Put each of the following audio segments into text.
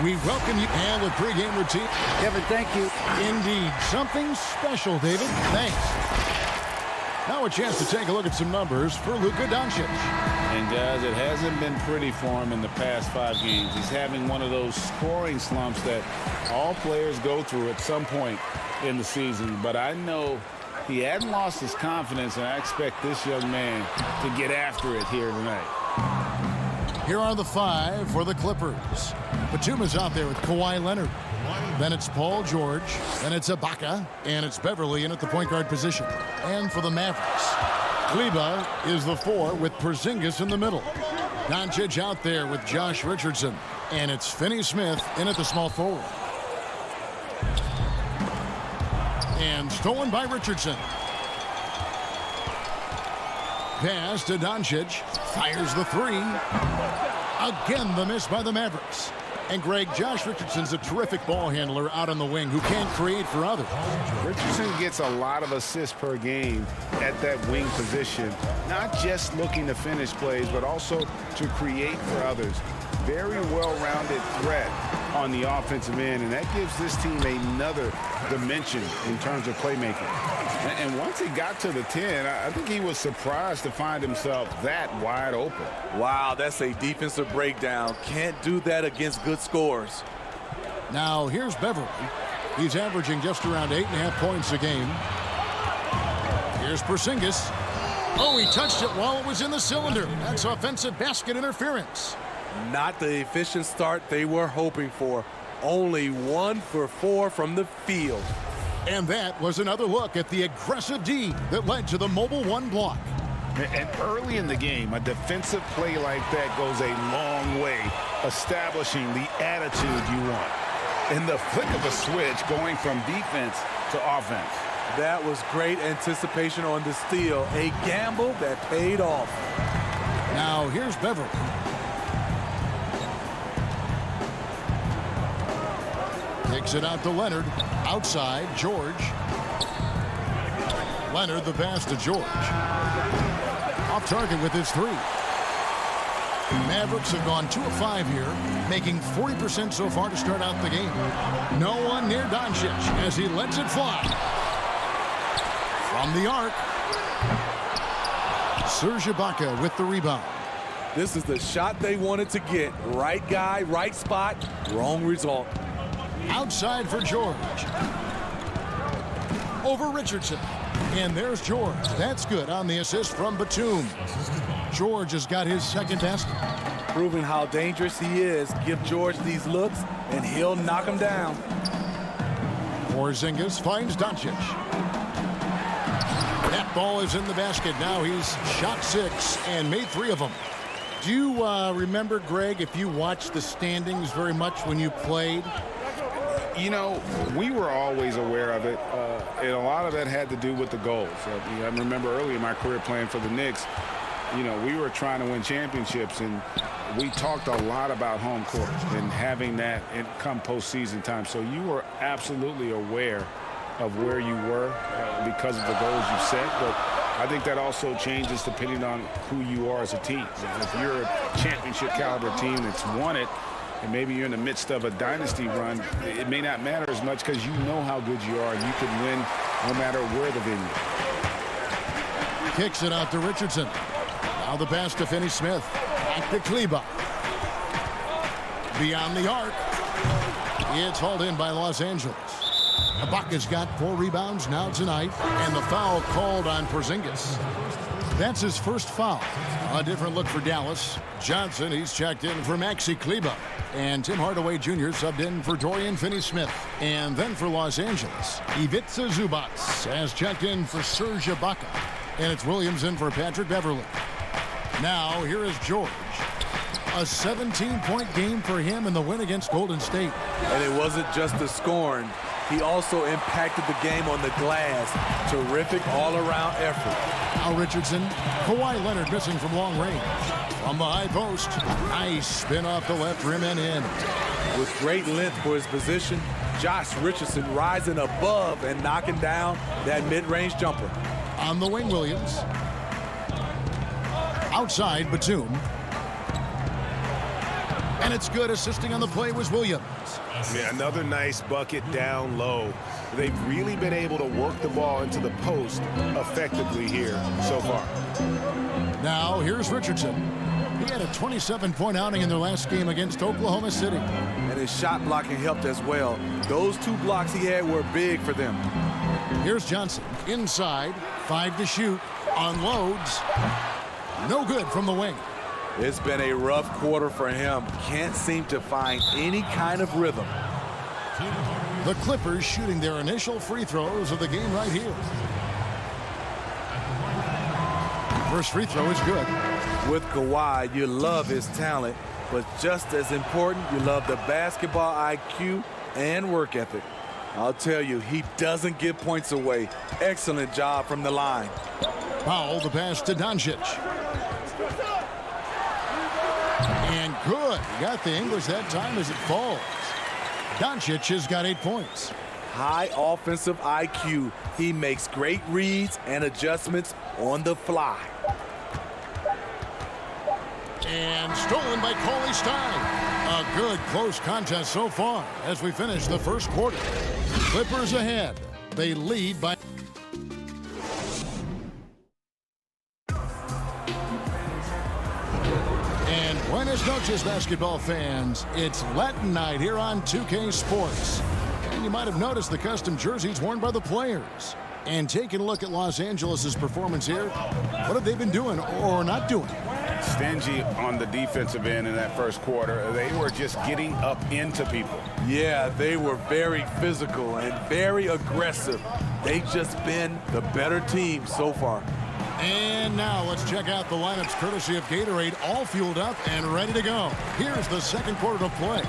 We welcome you and with pregame routine. Kevin, thank you. Indeed. Something special, David. Thanks. Now a chance to take a look at some numbers for Luka Doncic. And guys, it hasn't been pretty for him in the past 5 games. He's having one of those scoring slumps that all players go through at some point in the season. But I know he hadn't lost his confidence, and I expect this young man to get after it here tonight. Here are the 5 for the Clippers. Batum is out there with Kawhi Leonard. Then it's Paul George. Then it's Ibaka. And it's Beverly in at the point guard position. And for the Mavericks, Kleber is the 4 with Porzingis in the middle. Doncic out there with Josh Richardson. And it's Finney-Smith in at the small forward. And stolen by Richardson. Pass to Doncic. Fires the 3. Again, the miss by the Mavericks. And Greg, Josh Richardson's a terrific ball handler out on the wing who can create for others. Richardson gets a lot of assists per game at that wing position. Not just looking to finish plays, but also to create for others. Very well-rounded threat on the offensive end, and that gives this team another dimension in terms of playmaking. And once he got to the 10, I think he was surprised to find himself that wide open. Wow, that's a defensive breakdown. Can't do that against good scores. Now here's Beverly. He's averaging just around 8.5 points a game. Here's Porzingis. Oh, he touched it while it was in the cylinder. That's offensive basket interference. Not the efficient start they were hoping for. Only 1 for 4 from the field. And that was another look at the aggressive D that led to the mobile 1 block. And early in the game, a defensive play like that goes a long way, establishing the attitude you want. In the flick of a switch, going from defense to offense. That was great anticipation on the steal. A gamble that paid off. Now here's Beverly. Takes it out to Leonard. Outside, George. Leonard the pass to George. Off target with his 3. Mavericks have gone 2 of 5 here, making 40% so far to start out the game. No one near Doncic as he lets it fly. From the arc. Serge Ibaka with the rebound. This is the shot they wanted to get. Right guy, right spot, wrong result. Outside for George. Over Richardson. And there's George. That's good on the assist from Batum. George has got his second basket. Proving how dangerous he is. Give George these looks, and he'll knock him down. Porzingis finds Doncic. That ball is in the basket. Now he's shot 6 and made 3 of them. Do you remember, Greg, if you watched the standings very much when you played? You know, we were always aware of it, and a lot of that had to do with the goals. I remember early in my career playing for the Knicks, you know, we were trying to win championships, and we talked a lot about home court and having that come postseason time. So you were absolutely aware of where you were because of the goals you set, but I think that also changes depending on who you are as a team. If you're a championship caliber team that's won it, and maybe you're in the midst of a dynasty run, it may not matter as much because you know how good you are. You can win no matter where the venue. Kicks it out to Richardson. Now the pass to Finney-Smith. Back to Kleber. Beyond the arc. It's hauled in by Los Angeles. Ibaka's got 4 rebounds now tonight, and the foul called on Porzingis. That's his first foul. A different look for Dallas. Johnson, he's checked in for Maxi Kleber. And Tim Hardaway Jr. subbed in for Dorian Finney-Smith. And then for Los Angeles, Ivica Zubac has checked in for Serge Ibaka. And it's Williams in for Patrick Beverly. Now, here is George. A 17-point game for him in the win against Golden State. And it wasn't just the scoring. He also impacted the game on the glass. Terrific all-around effort. Now Richardson. Kawhi Leonard missing from long range. From the high post. Nice spin off the left rim and in. With great length for his position, Josh Richardson rising above and knocking down that mid-range jumper. On the wing, Williams. Outside, Batum. And it's good. Assisting on the play was Williams. Yeah, another nice bucket down low. They've really been able to work the ball into the post effectively here so far. Now here's Richardson. He had a 27-point outing in their last game against Oklahoma City. And his shot blocking helped as well. Those 2 blocks he had were big for them. Here's Johnson. Inside. 5 to shoot. Unloads. No good from the wing. It's been a rough quarter for him. Can't seem to find any kind of rhythm. The Clippers shooting their initial free throws of the game right here. First free throw is good. With Kawhi, you love his talent, but just as important, you love the basketball IQ and work ethic. I'll tell you, he doesn't give points away. Excellent job from the line. Powell, the pass to Doncic. And good. He got the English that time as it falls. Doncic has got 8 points. High offensive IQ. He makes great reads and adjustments on the fly. And stolen by Cauley Stein. A good close contest so far as we finish the first quarter. Clippers ahead. They lead by... And buenas noches, basketball fans. It's Latin night here on 2K Sports. And you might have noticed the custom jerseys worn by the players. And taking a look at Los Angeles' performance here, what have they been doing or not doing? Stingy on the defensive end in that first quarter. They were just getting up into people. Yeah, they were very physical and very aggressive. They've just been the better team so far. And now let's check out the lineups courtesy of Gatorade, all fueled up and ready to go. Here's the second quarter to play.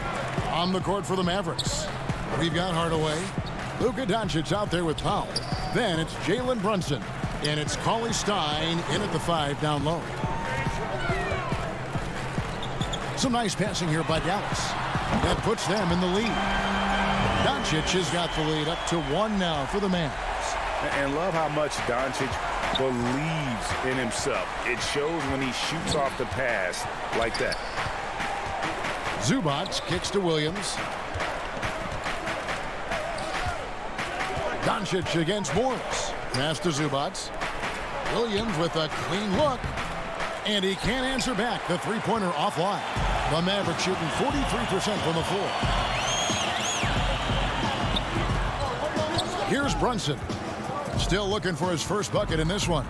On the court for the Mavericks, we've got Hardaway. Luka Doncic out there with Powell. Then it's Jalen Brunson. And it's Cauley Stein in at the 5 down low. Some nice passing here by Dallas. That puts them in the lead. Doncic has got the lead up to 1 now for the Mavs. And love how much Doncic believes in himself. It shows when he shoots off the pass like that. Zubac kicks to Williams. Doncic against Morris. Pass to Zubac. Williams with a clean look. And he can't answer back. The three-pointer offline. The Mavericks shooting 43% from the floor. Here's Brunson. Still looking for his first bucket in this one.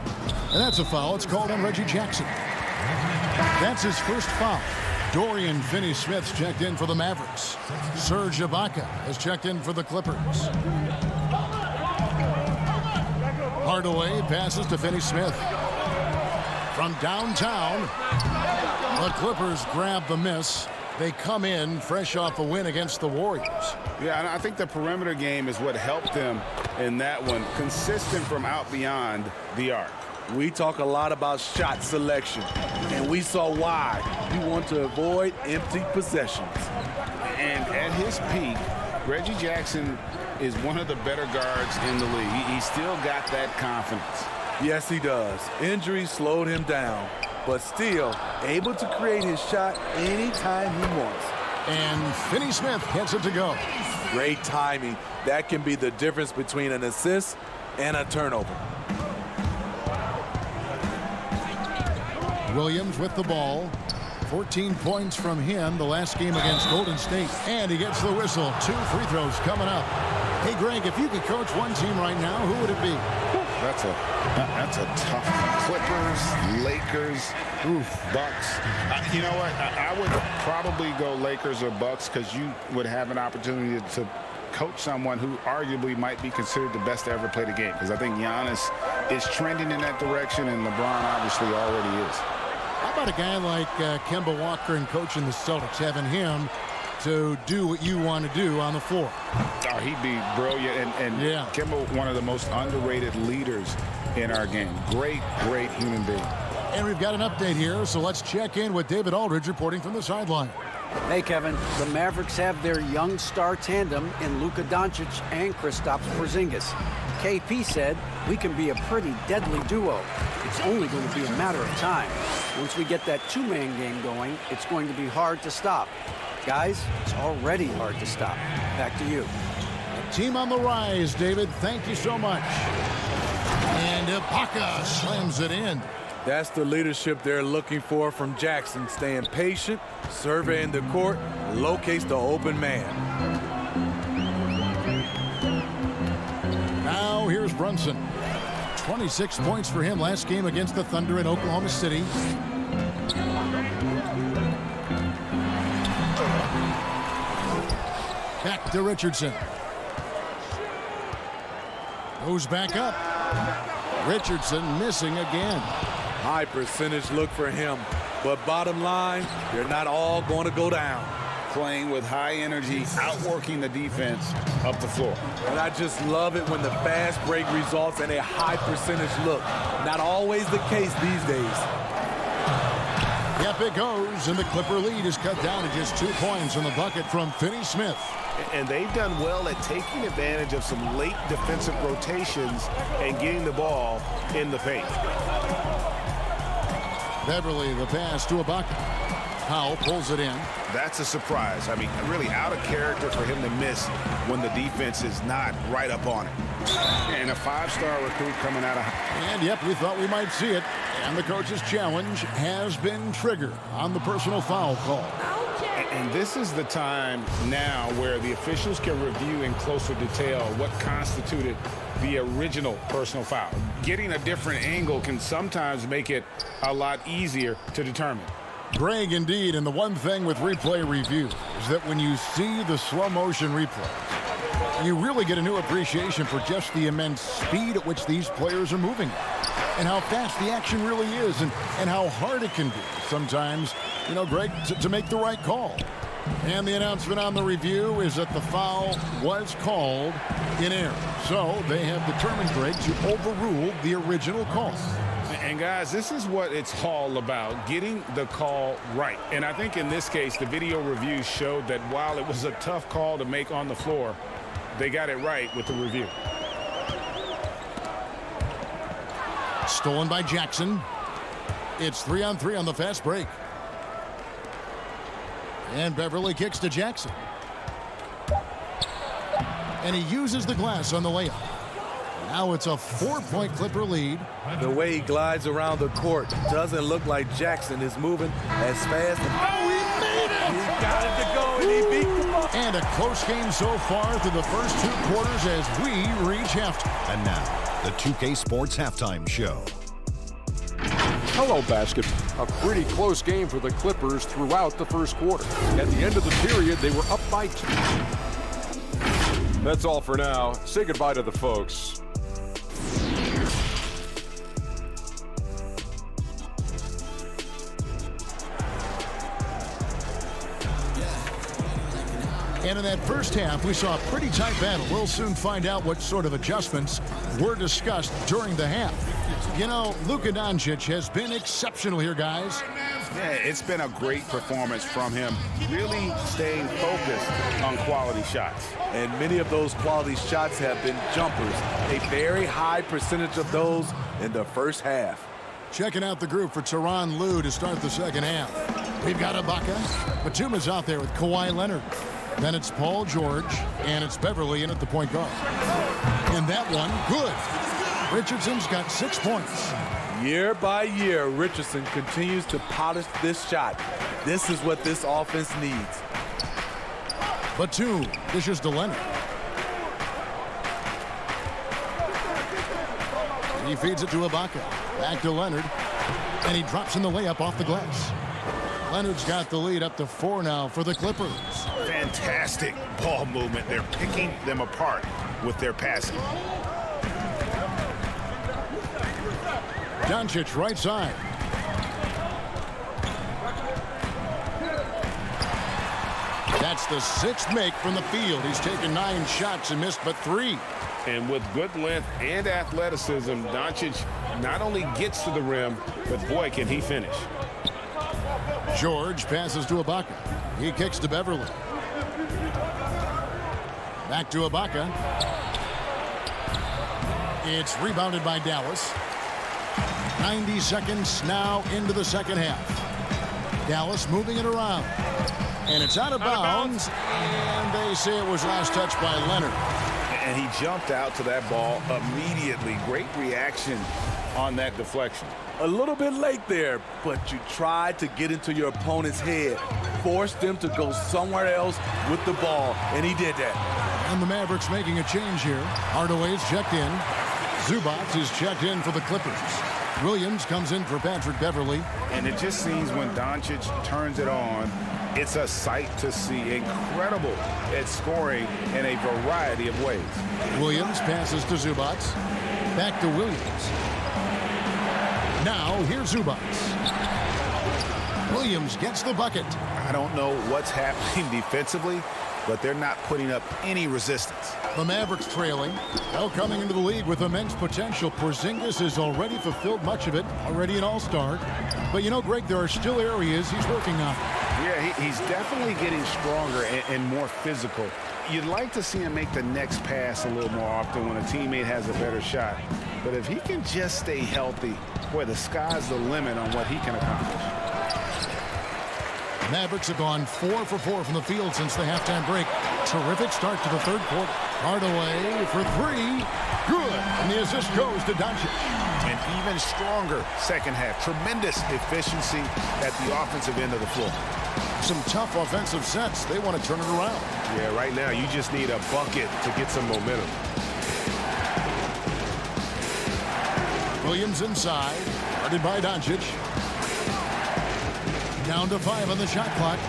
And that's a foul. It's called on Reggie Jackson. That's his first foul. Dorian Finney-Smith's checked in for the Mavericks. Serge Ibaka has checked in for the Clippers. Hardaway passes to Finney-Smith. From downtown, the Clippers grab the miss. They come in fresh off a win against the Warriors. Yeah, and I think the perimeter game is what helped them in that one. Consistent from out beyond the arc. We talk a lot about shot selection, and we saw why. You want to avoid empty possessions. And at his peak, Reggie Jackson is one of the better guards in the league. He still got that confidence. Yes, he does. Injuries slowed him down, but still able to create his shot anytime he wants. And Finney-Smith gets it to go. Great timing. That can be the difference between an assist and a turnover. Williams with the ball. 14 points from him the last game against Golden State. And he gets the whistle. 2 free throws coming up. Hey, Greg, if you could coach one team right now, who would it be? That's a tough one. Clippers, Lakers, Bucks. You know what? I would probably go Lakers or Bucks because you would have an opportunity to coach someone who arguably might be considered the best to ever play the game. Because I think Giannis is trending in that direction, and LeBron obviously already is. How about a guy like Kemba Walker and coaching the Celtics, having him to do what you want to do on the floor? Oh, he'd be brilliant. And yeah. Kemba, one of the most underrated leaders in our game. Great, great human being. And we've got an update here, so let's check in with David Aldridge reporting from the sideline. Hey, Kevin. The Mavericks have their young star tandem in Luka Doncic and Kristaps Porzingis. KP said, we can be a pretty deadly duo. It's only going to be a matter of time. Once we get that two-man game going, it's going to be hard to stop. Guys, it's already hard to stop. Back to you. Team on the rise, David. Thank you so much. And Ibaka slams it in. That's the leadership they're looking for from Jackson. Staying patient, surveying the court, locates the open man. Now here's Brunson. 26 points for him last game against the Thunder in Oklahoma City. Back to Richardson. Goes back up. Richardson missing again. High percentage look for him. But bottom line, they're not all going to go down. Playing with high energy, outworking the defense up the floor. And I just love it when the fast break results in a high percentage look. Not always the case these days. Yep, it goes, and the Clipper lead is cut down to just 2 points on the bucket from Finney-Smith. And they've done well at taking advantage of some late defensive rotations and getting the ball in the paint. Beverly, the pass to Ibaka. Powell pulls it in. That's a surprise. I mean, really out of character for him to miss when the defense is not right up on it. And a five-star recruit coming out of... And, yep, we thought we might see it. And the coach's challenge has been triggered on the personal foul call. And this is the time now where the officials can review in closer detail what constituted the original personal foul. Getting a different angle can sometimes make it a lot easier to determine. Greg, indeed, and the one thing with replay review is that when you see the slow motion replay, you really get a new appreciation for just the immense speed at which these players are moving and how fast the action really is and how hard it can be sometimes, you know, Greg, to make the right call. And the announcement on the review is that the foul was called in error. So they have determined, Greg, to overrule the original call. And guys, this is what it's all about, getting the call right. And I think in this case, the video review showed that while it was a tough call to make on the floor, they got it right with the review. Stolen by Jackson. It's 3-on-3 on the fast break. And Beverly kicks to Jackson. And he uses the glass on the layup. Now it's a 4-point Clipper lead. The way he glides around the court doesn't look like Jackson is moving as fast. Oh, he made it! He got it to go, and he beat them up. And a close game so far through the first 2 quarters as we reach halftime. And now, the 2K Sports Halftime Show. Hello, basketball. A pretty close game for the Clippers throughout the first quarter. At the end of the period, they were up by 2. That's all for now. Say goodbye to the folks. And in that first half, we saw a pretty tight battle. We'll soon find out what sort of adjustments were discussed during the half. You know, Luka Doncic has been exceptional here, guys. Yeah, it's been a great performance from him, really staying focused on quality shots. And many of those quality shots have been jumpers. A very high percentage of those in the first half. Checking out the group for Tyronn Lue to start the second half. We've got Ibaka. Batum's out there with Kawhi Leonard. Then it's Paul George, and it's Beverly in at the point guard. And that one, good. Richardson's got 6 points. Year by year, Richardson continues to polish this shot. This is what this offense needs. Batum dishes to Leonard. He feeds it to Ibaka. Back to Leonard. And he drops in the layup off the glass. Leonard's got the lead up to 4 now for the Clippers. Fantastic ball movement. They're picking them apart with their passing. Doncic right side. That's the 6th make from the field. He's taken 9 shots and missed but 3. And with good length and athleticism, Doncic not only gets to the rim, but boy, can he finish. George passes to Ibaka. He kicks to Beverly. Back to Ibaka. It's rebounded by Dallas. 90 seconds now into the second half. Dallas moving it around. And it's out of bounds. And they say it was last touched by Leonard. And he jumped out to that ball immediately. Great reaction on that deflection. A little bit late there, but you tried to get into your opponent's head. Forced them to go somewhere else with the ball, and he did that. And the Mavericks making a change here. Hardaway's checked in. Zubac is checked in for the Clippers. Williams comes in for Patrick Beverly. And it just seems when Doncic turns it on, it's a sight to see. Incredible at scoring in a variety of ways. Williams passes to Zubac. Back to Williams. Now here's Zubac. Williams gets the bucket. I don't know what's happening defensively, but they're not putting up any resistance. The Mavericks trailing. Now coming into the league with immense potential. Porzingis has already fulfilled much of it. Already an all-star. But you know, Greg, there are still areas he's working on. Yeah, he's definitely getting stronger and more physical. You'd like to see him make the next pass a little more often when a teammate has a better shot. But if he can just stay healthy, boy, the sky's the limit on what he can accomplish. Mavericks have gone 4 for 4 from the field since the halftime break. Terrific start to the third quarter. Hardaway for 3. Good. And the assist goes to Doncic. An even stronger second half. Tremendous efficiency at the offensive end of the floor. Some tough offensive sets. They want to turn it around. Yeah, right now you just need a bucket to get some momentum. Williams inside. Guarded by Doncic. Down to 5 on the shot clock.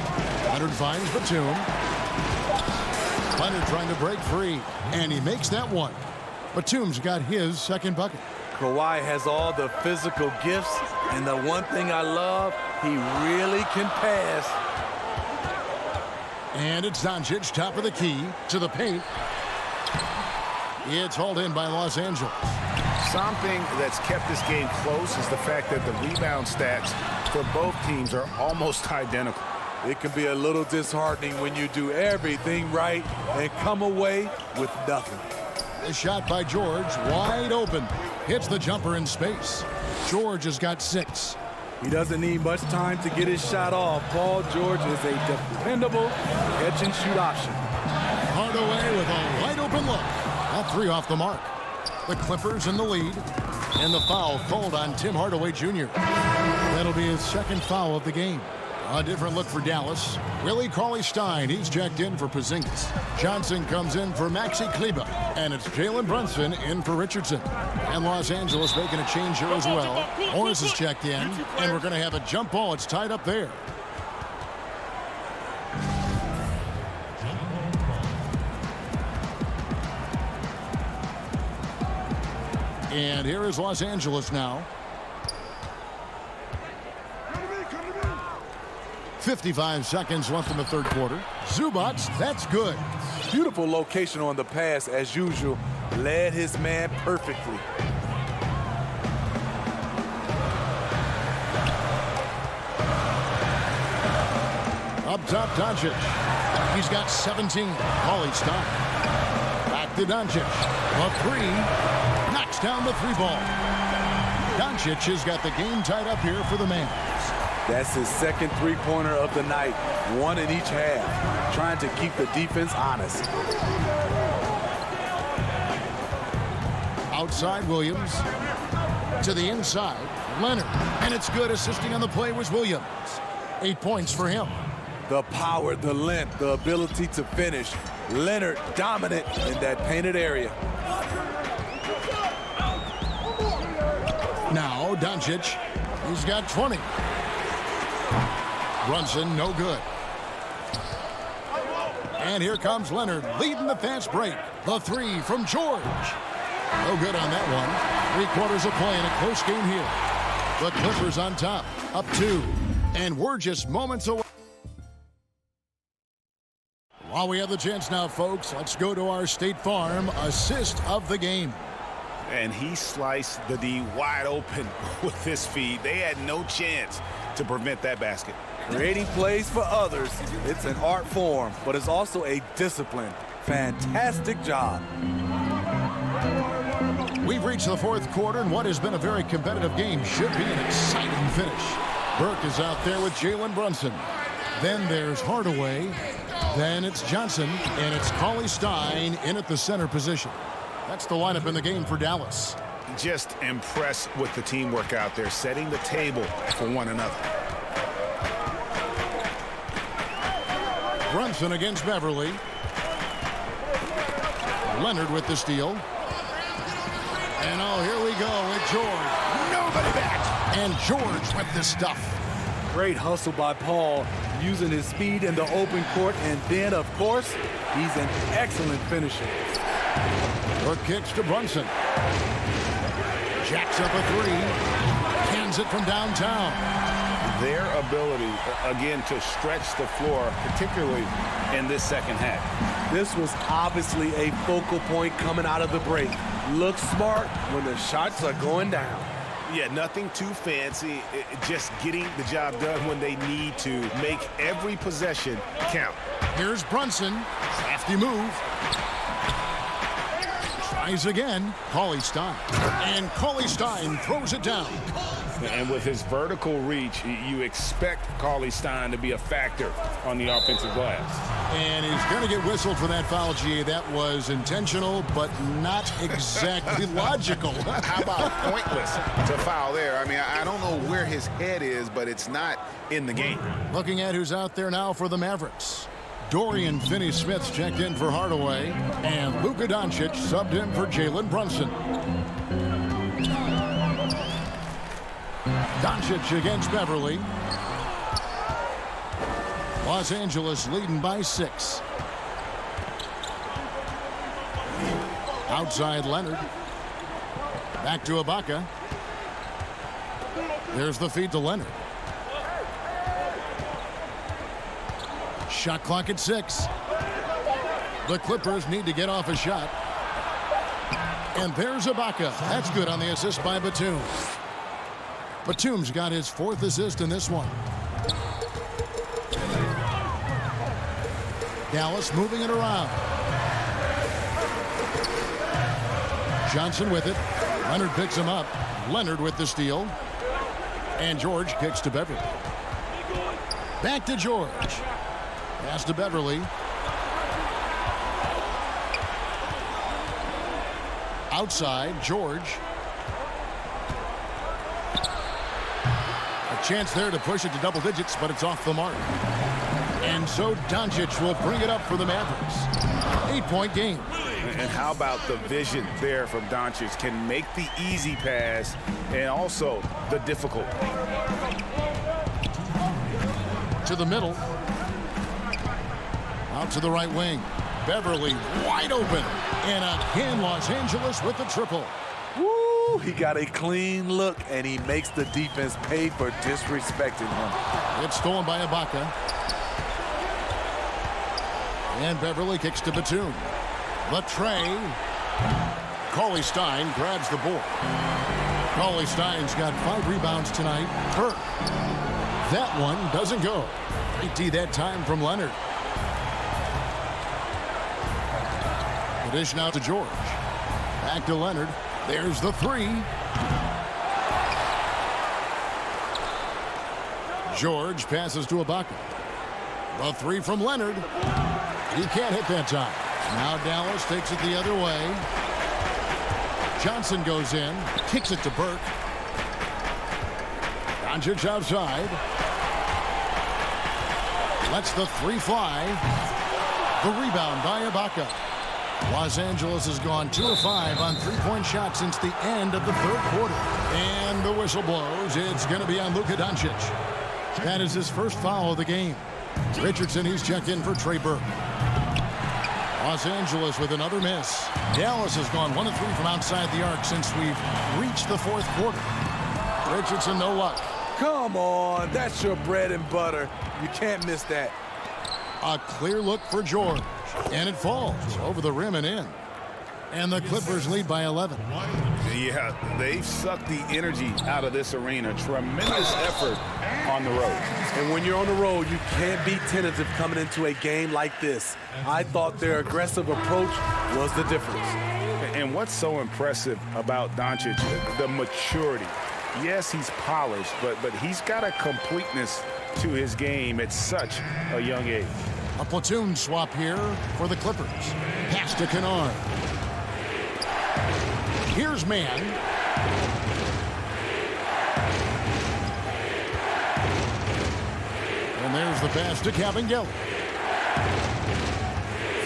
Leonard finds Batum. Leonard trying to break free. And he makes that one. Batum's got his second bucket. Kawhi has all the physical gifts, and the one thing I love, he really can pass. And it's Doncic, top of the key, to the paint. It's hauled in by Los Angeles. Something that's kept this game close is the fact that the rebound stats for both teams are almost identical. It can be a little disheartening when you do everything right and come away with nothing. A shot by George, wide open. Hits the jumper in space. George has got 6. He doesn't need much time to get his shot off. Paul George is a dependable catch-and-shoot option. Hardaway with a wide open look. All 3 off the mark. The Clippers in the lead. And the foul called on Tim Hardaway Jr. That'll be his second foul of the game. A different look for Dallas. Willie Cauley-Stein, he's checked in for Porzingis. Johnson comes in for Maxi Kleber. And it's Jalen Brunson in for Richardson. And Los Angeles making a change here as well. Morris is checked in. And we're going to have a jump ball. It's tied up there. And here is Los Angeles now. 55 seconds left in the third quarter. Zubac, that's good. Beautiful location on the pass as usual. Led his man perfectly. Up top, Doncic. He's got 17. Cauley-Stein. Back to Doncic. A 3. Knocks down the 3 ball. Doncic has got the game tied up here for the Mavs. That's his second three-pointer of the night. 1 in each half. Trying to keep the defense honest. Outside Williams. To the inside. Leonard. And it's good. Assisting on the play was Williams. 8 points for him. The power, the length, the ability to finish. Leonard dominant in that painted area. Now Doncic. He's got 20. Brunson, no good. And here comes Leonard, leading the fast break. The 3 from George. No good on that one. 3 quarters of play in a close game here. The Clippers on top, up 2. And we're just moments away. While we have the chance now, folks, let's go to our State Farm assist of the game. And he sliced the D wide open with his feed. They had no chance to prevent that basket. Creating plays for others, it's an art form, but it's also a discipline. Fantastic job. We've reached the fourth quarter, and what has been a very competitive game should be an exciting finish. Burke is out there with Jalen Brunson. Then there's Hardaway. Then it's Johnson, and it's Cauley Stein in at the center position. That's the lineup in the game for Dallas. Just impressed with the teamwork out there, setting the table for one another. Brunson against Beverly. Leonard with the steal. And oh, here we go with George. Nobody back. And George with the stuff. Great hustle by Paul, using his speed in the open court, and then, of course, he's an excellent finisher. Burke kicks to Brunson. Jacks up a three. Hands it from downtown. Their ability, again, to stretch the floor, particularly in this second half. This was obviously a focal point coming out of the break. Look smart when the shots are going down. Yeah, nothing too fancy, just getting the job done when they need to. Make every possession count. Here's Brunson. Crafty move. Tries again. Cauley Stein. And Cauley Stein throws it down. And with his vertical reach, you expect Cauley Stein to be a factor on the offensive glass. And he's going to get whistled for that foul, GA. That was intentional, but not exactly logical. How about pointless to foul there? I mean, I don't know where his head is, but it's not in the game. Looking at who's out there now for the Mavericks. Dorian Finney-Smith's checked in for Hardaway, and Luka Doncic subbed in for Jalen Brunson. Doncic against Beverly. Los Angeles leading by 6. Outside Leonard. Back to Ibaka. There's the feed to Leonard. Shot clock at 6. The Clippers need to get off a shot. And there's Ibaka. That's good on the assist by Batum. Batum's got his 4th assist in this one. Dallas moving it around. Johnson with it. Leonard picks him up. Leonard with the steal. And George kicks to Beverly. Back to George. Pass to Beverly. Outside, George. A chance there to push it to double digits, but it's off the mark. And so Doncic will bring it up for the Mavericks. 8-point game. And how about the vision there from Doncic? Can make the easy pass and also the difficult. To the middle. Out to the right wing. Beverly wide open. And again, Los Angeles with the triple. Woo! He got a clean look, and he makes the defense pay for disrespecting him. It's stolen by Ibaka. And Beverly kicks to Batum. The tray. Cauley Stein grabs the board. Cauley Stein's got 5 rebounds tonight. Burke. That one doesn't go. Great D that time from Leonard. The dish now to George. Back to Leonard. There's the 3. George passes to Ibaka. The 3 from Leonard. He can't hit that time. Now Dallas takes it the other way. Johnson goes in. Kicks it to Burke. Doncic outside. Lets the 3 fly. The rebound by Ibaka. Los Angeles has gone 2 of 5 on 3-point shots since the end of the 3rd quarter. And the whistle blows. It's going to be on Luka Doncic. That is his first foul of the game. Richardson, he's checked in for Trey Burke. Los Angeles with another miss. Dallas has gone 1 of 3 from outside the arc since we've reached the 4th quarter. Richardson, no luck. Come on, that's your bread and butter. You can't miss that. A clear look for George. And it falls over the rim and in. And the Clippers lead by 11. Yeah, they've sucked the energy out of this arena. Tremendous effort on the road. And when you're on the road, you can't be tentative coming into a game like this. I thought their aggressive approach was the difference. And what's so impressive about Doncic, the maturity. Yes, he's polished, but he's got a completeness to his game at such a young age. A platoon swap here for the Clippers. Pass to Kennard. Here's Mann. And there's the pass to Cavangeli.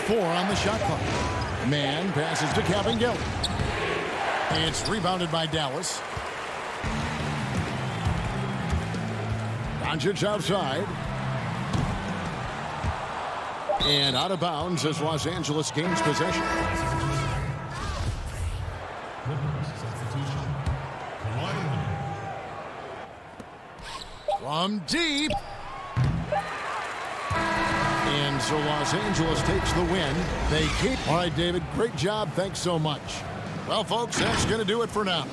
4 on the shot clock. Mann passes to Cavangeli. It's rebounded by Dallas. Doncic outside. And out of bounds as Los Angeles gains possession. From deep. And so Los Angeles takes the win. They keep. All right, David, great job. Thanks so much. Well, folks, that's going to do it for now.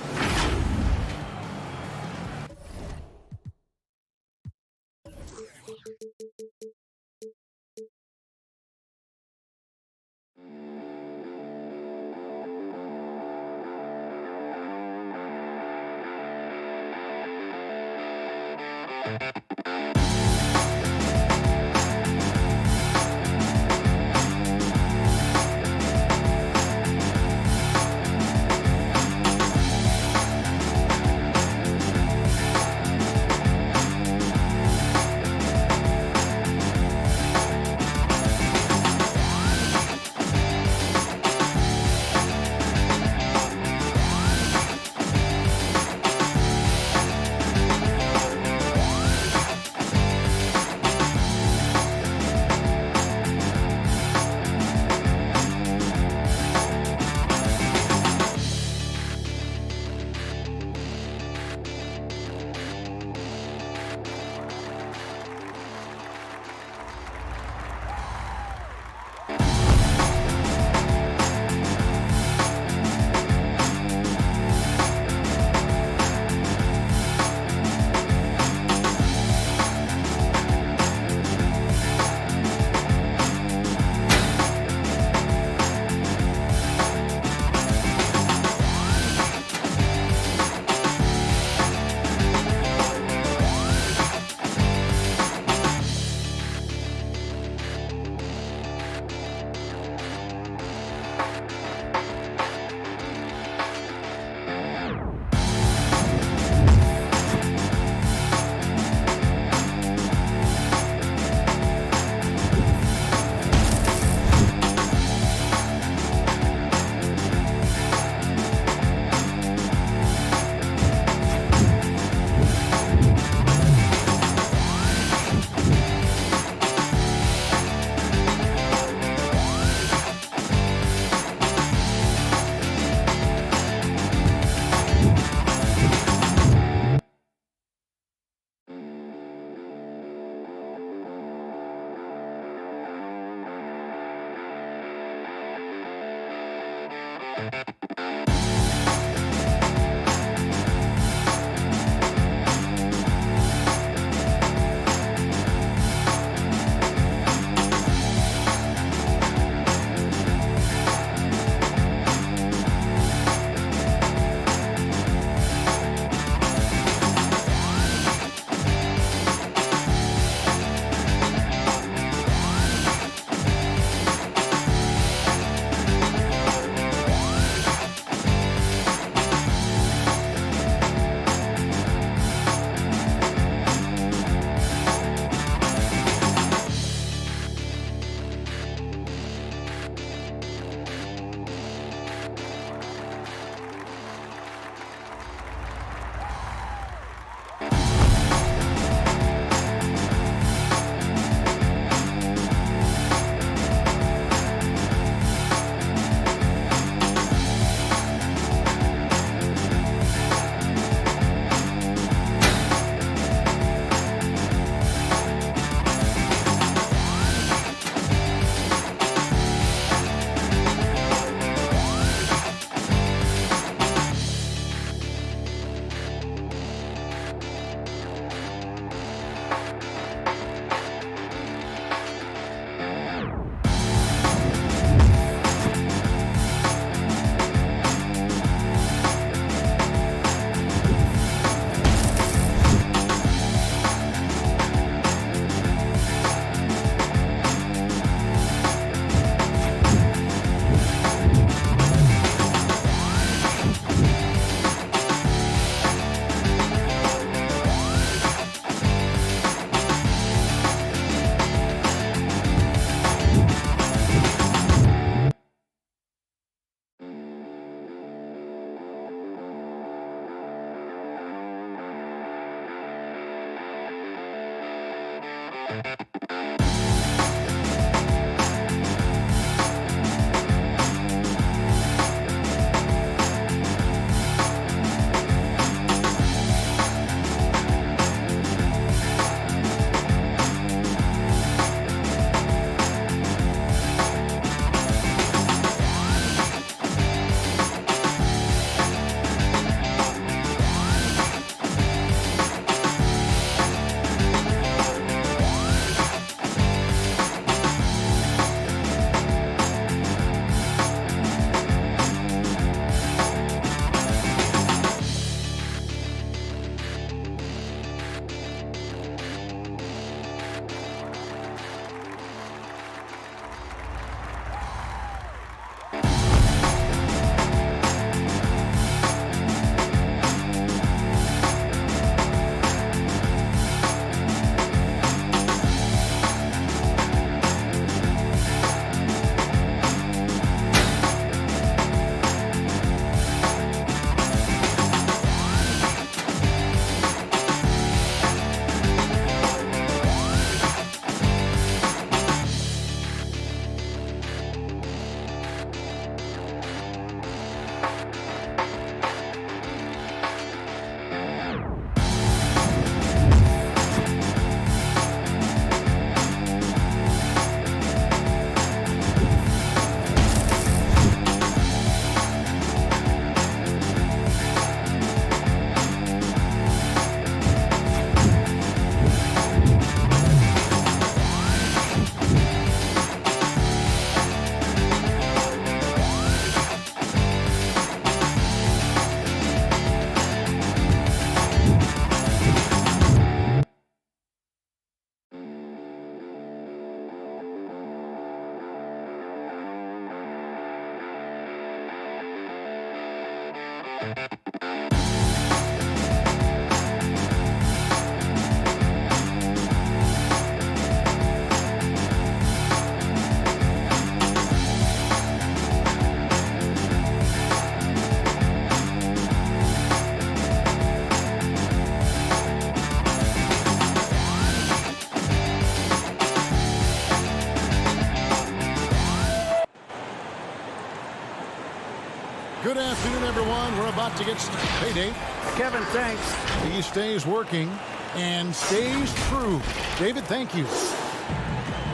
Good afternoon, everyone. We're about to get started. Hey, Dave. Kevin, thanks. He stays working and stays true. David, thank you.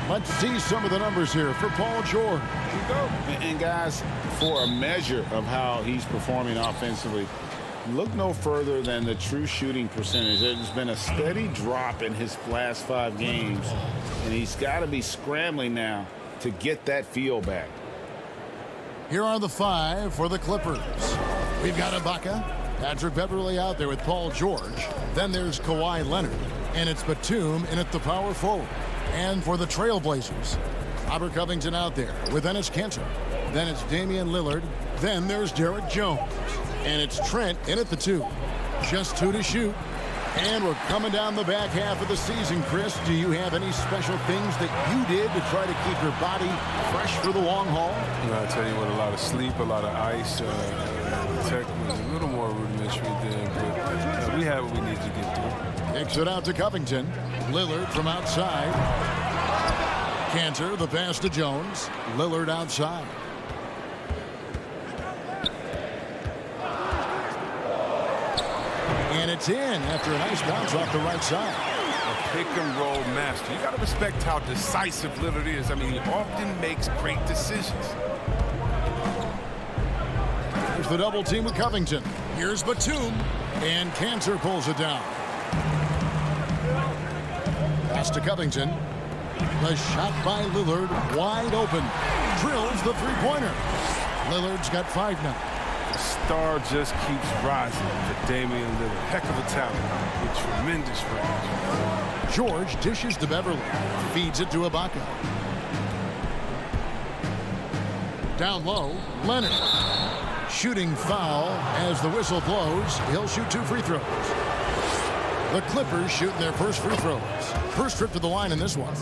Let's see some of the numbers here for Paul George. And guys, for a measure of how he's performing offensively, look no further than the true shooting percentage. There's been a steady drop in his last 5 games, and he's got to be scrambling now to get that feel back. Here are the 5 for the Clippers. We've got Ibaka, Patrick Beverley out there with Paul George. Then there's Kawhi Leonard, and it's Batum in at the power forward. And for the Trailblazers, Robert Covington out there with Enes Kanter. Then it's Damian Lillard. Then there's Derek Jones. And it's Trent in at the 2. Just 2 to shoot. And we're coming down the back half of the season, Chris. Do you have any special things that you did to try to keep your body fresh for the long haul? I'll tell you what, a lot of sleep, a lot of ice. Tech was a little more rudimentary there, but we have what we need to get through. Kicks it out to Covington. Lillard from outside. Kanter, the pass to Jones. Lillard outside. And it's in after a nice bounce off the right side. A pick-and-roll master. You got to respect how decisive Lillard is. I mean, he often makes great decisions. There's the double team with Covington. Here's Batum. And Kanter pulls it down. Pass to Covington. The shot by Lillard, wide open. Drills the three-pointer. Lillard's got 5 now. The star just keeps rising for Damian Lillard. Heck of a talent with tremendous range. George dishes to Beverley. Feeds it to Ibaka. Down low, Leonard. Shooting foul as the whistle blows. He'll shoot 2 free throws. The Clippers shooting their first free throws. First trip to the line in this one.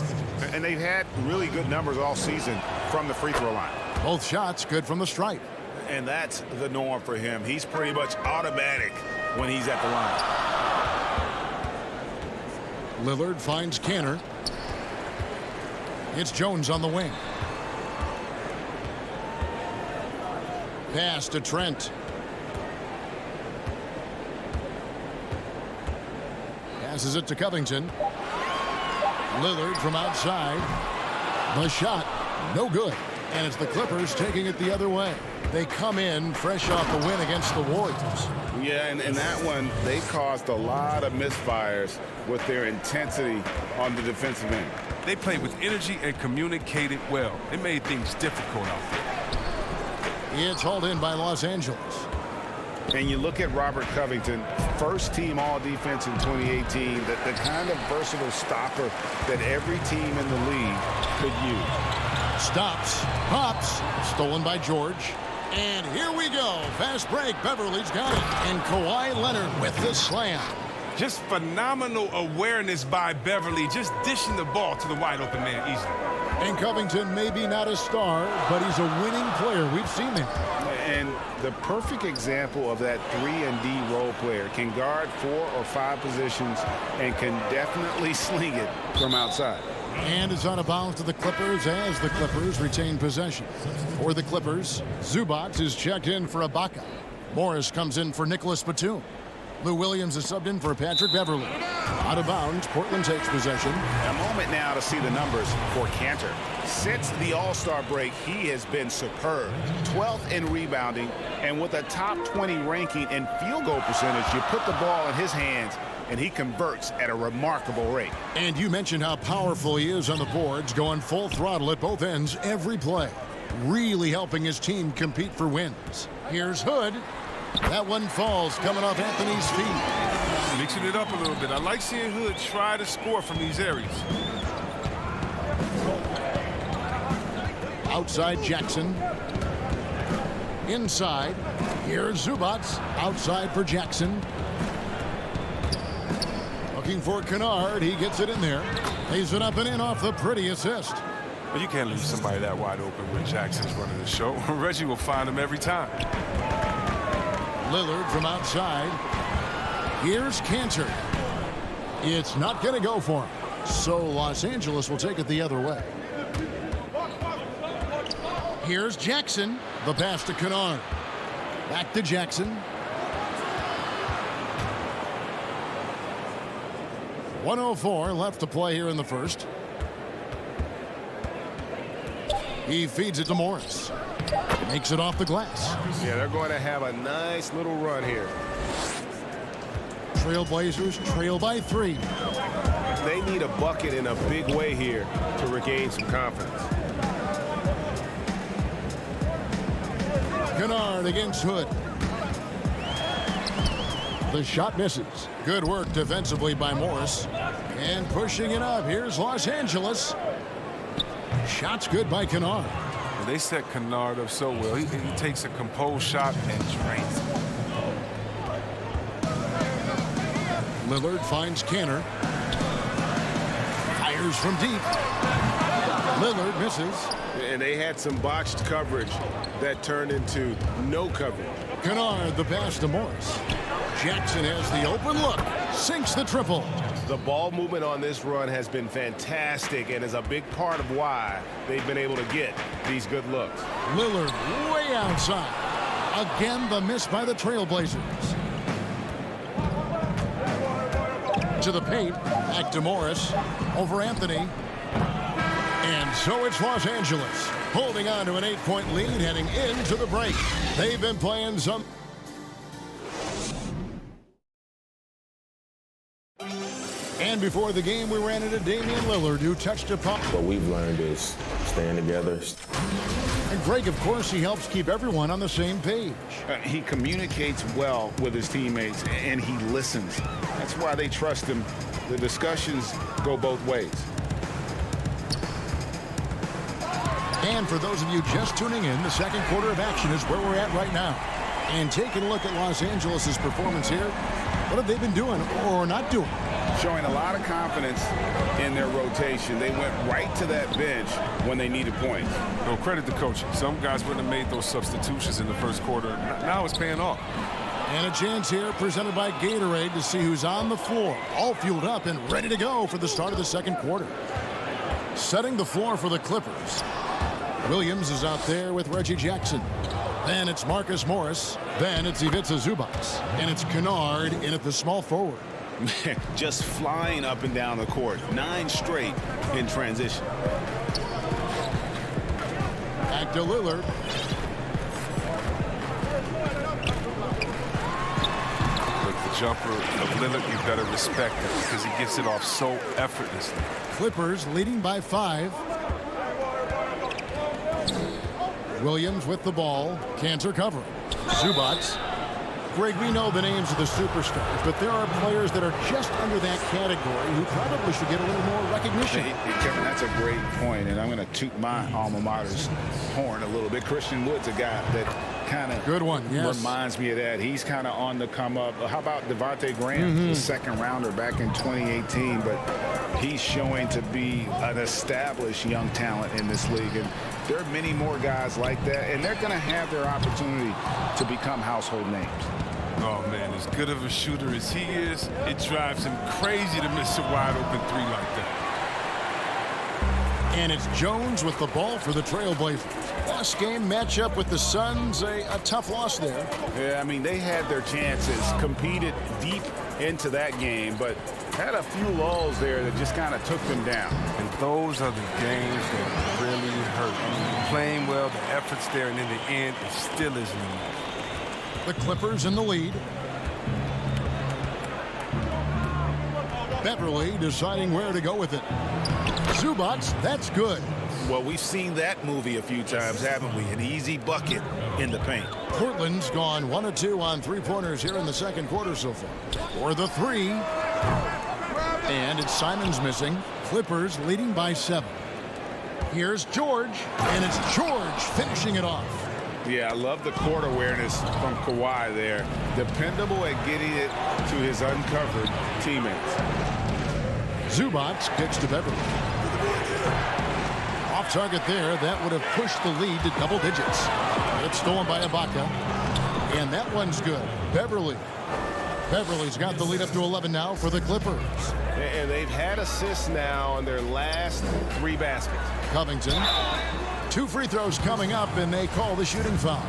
And they've had really good numbers all season from the free throw line. Both shots good from the stripe. And that's the norm for him. He's pretty much automatic when he's at the line. Lillard finds Kanter. It's Jones on the wing. Pass to Trent. Passes it to Covington. Lillard from outside. The shot, no good. And it's the Clippers taking it the other way. They come in fresh off the win against the Warriors. Yeah, and that one, they caused a lot of misfires with their intensity on the defensive end. They played with energy and communicated well. It made things difficult out there. It's hauled in by Los Angeles. And you look at Robert Covington, first team all-defense in 2018, the kind of versatile stopper that every team in the league could use. Stops, pops, stolen by George. And here we go. Fast break. Beverly's got it. And Kawhi Leonard with the slam. Just phenomenal awareness by Beverly, just dishing the ball to the wide open man easily. And Covington may be not a star, but he's a winning player. We've seen him. And the perfect example of that 3-and-D role player. Can guard 4 or 5 positions and can definitely sling it from outside. And is out of bounds to the Clippers as the Clippers retain possession. For the Clippers, Zubac is checked in for Ibaka. Morris comes in for Nicholas Batum. Lou Williams is subbed in for Patrick Beverley. Out of bounds, Portland takes possession. A moment now to see the numbers for Kanter. Since the All-Star break, he has been superb. 12th in rebounding, and with a top 20 ranking in field goal percentage, you put the ball in his hands, and he converts at a remarkable rate. And you mentioned how powerful he is on the boards, going full throttle at both ends every play. Really helping his team compete for wins. Here's Hood. That one falls, coming off Anthony's feet. Mixing it up a little bit. I like seeing Hood try to score from these areas. Outside Jackson. Inside. Here's Zubats. Outside for Jackson. Looking for Kennard. He gets it in there. Lays it up and in off the pretty assist. Well, you can't leave somebody that wide open when Jackson's running the show. Reggie will find him every time. Lillard from outside. Here's Cantor. It's not going to go for him. So Los Angeles will take it the other way. Here's Jackson. The pass to Kennard. Back to Jackson. 1:04 left to play here in the first. He feeds it to Morris. Makes it off the glass. Yeah, they're going to have a nice little run here. Trailblazers trail by 3. They need a bucket in a big way here to regain some confidence. Kennard against Hood. The shot misses. Good work defensively by Morris. And pushing it up. Here's Los Angeles. Shot's good by Kennard. And they set Kennard up so well. He takes a composed shot and drains it. Lillard finds Cantor. Fires from deep. Lillard misses. And they had some botched coverage that turned into no coverage. Kennard the pass to Morris. Jackson has the open look. Sinks the triple. The ball movement on this run has been fantastic and is a big part of why they've been able to get these good looks. Lillard way outside. Again, the miss by the Trailblazers. To the paint. Back to Morris. Over Anthony. And so it's Los Angeles holding on to an 8-point lead heading into the break. They've been playing some. And before the game, we ran into Damian Lillard, who touched a puck. What we've learned is staying together. And Greg, of course, he helps keep everyone on the same page. He communicates well with his teammates, and he listens. That's why they trust him. The discussions go both ways. And for those of you just tuning in, the second quarter of action is where we're at right now. And taking a look at Los Angeles' performance here, what have they been doing or not doing? Showing a lot of confidence in their rotation. They went right to that bench when they needed points. Well, credit the coaching. Some guys wouldn't have made those substitutions in the first quarter. Now it's paying off. And a chance here presented by Gatorade to see who's on the floor. All fueled up and ready to go for the start of the second quarter. Setting the floor for the Clippers. Williams is out there with Reggie Jackson. Then it's Marcus Morris. Then it's Ivica Zubac. And it's Kennard in at the small forward. Just flying up and down the court. 9 straight in transition. Back to Lillard. Look, the jumper of Lillard, you better respect it because he gets it off so effortlessly. Clippers leading by 5. Williams with the ball. Cantor covering. Zubac. Greg, we know the names of the superstars, but there are players that are just under that category who probably should get a little more recognition. Kevin, that's a great point, and I'm going to toot my alma mater's horn a little bit. Christian Wood's a guy that kind of good one, yes. Reminds me of that. He's kind of on the come up. How about Devontae Graham, the second rounder back in 2018, but he's showing to be an established young talent in this league, and there are many more guys like that, and they're going to have their opportunity to become household names. Oh, man, as good of a shooter as he is, it drives him crazy to miss a wide-open 3 like that. And it's Jones with the ball for the Trailblazers. Last game matchup with the Suns, a tough loss there. Yeah, I mean, they had their chances, competed deep into that game, but had a few lulls there that just kind of took them down. And those are the games that really hurt. I mean, playing well, the effort's there, and in the end, it still isn't enough. The Clippers in the lead. Beverly deciding where to go with it. Zubac, that's good. Well, we've seen that movie a few times, haven't we? An easy bucket in the paint. Portland's gone 1 of 2 on 3-pointers here in the second quarter so far. For the 3. And it's Simons missing. Clippers leading by 7. Here's George, and it's George finishing it off. Yeah, I love the court awareness from Kawhi there. Dependable at getting it to his uncovered teammates. Zubac kicks to Beverly. Off target there. That would have pushed the lead to double digits. It's stolen by Ibaka. And that one's good. Beverly's got the lead up to 11 now for the Clippers. And they've had assists now on their last 3 baskets. Covington. 2 free throws coming up, and they call the shooting foul.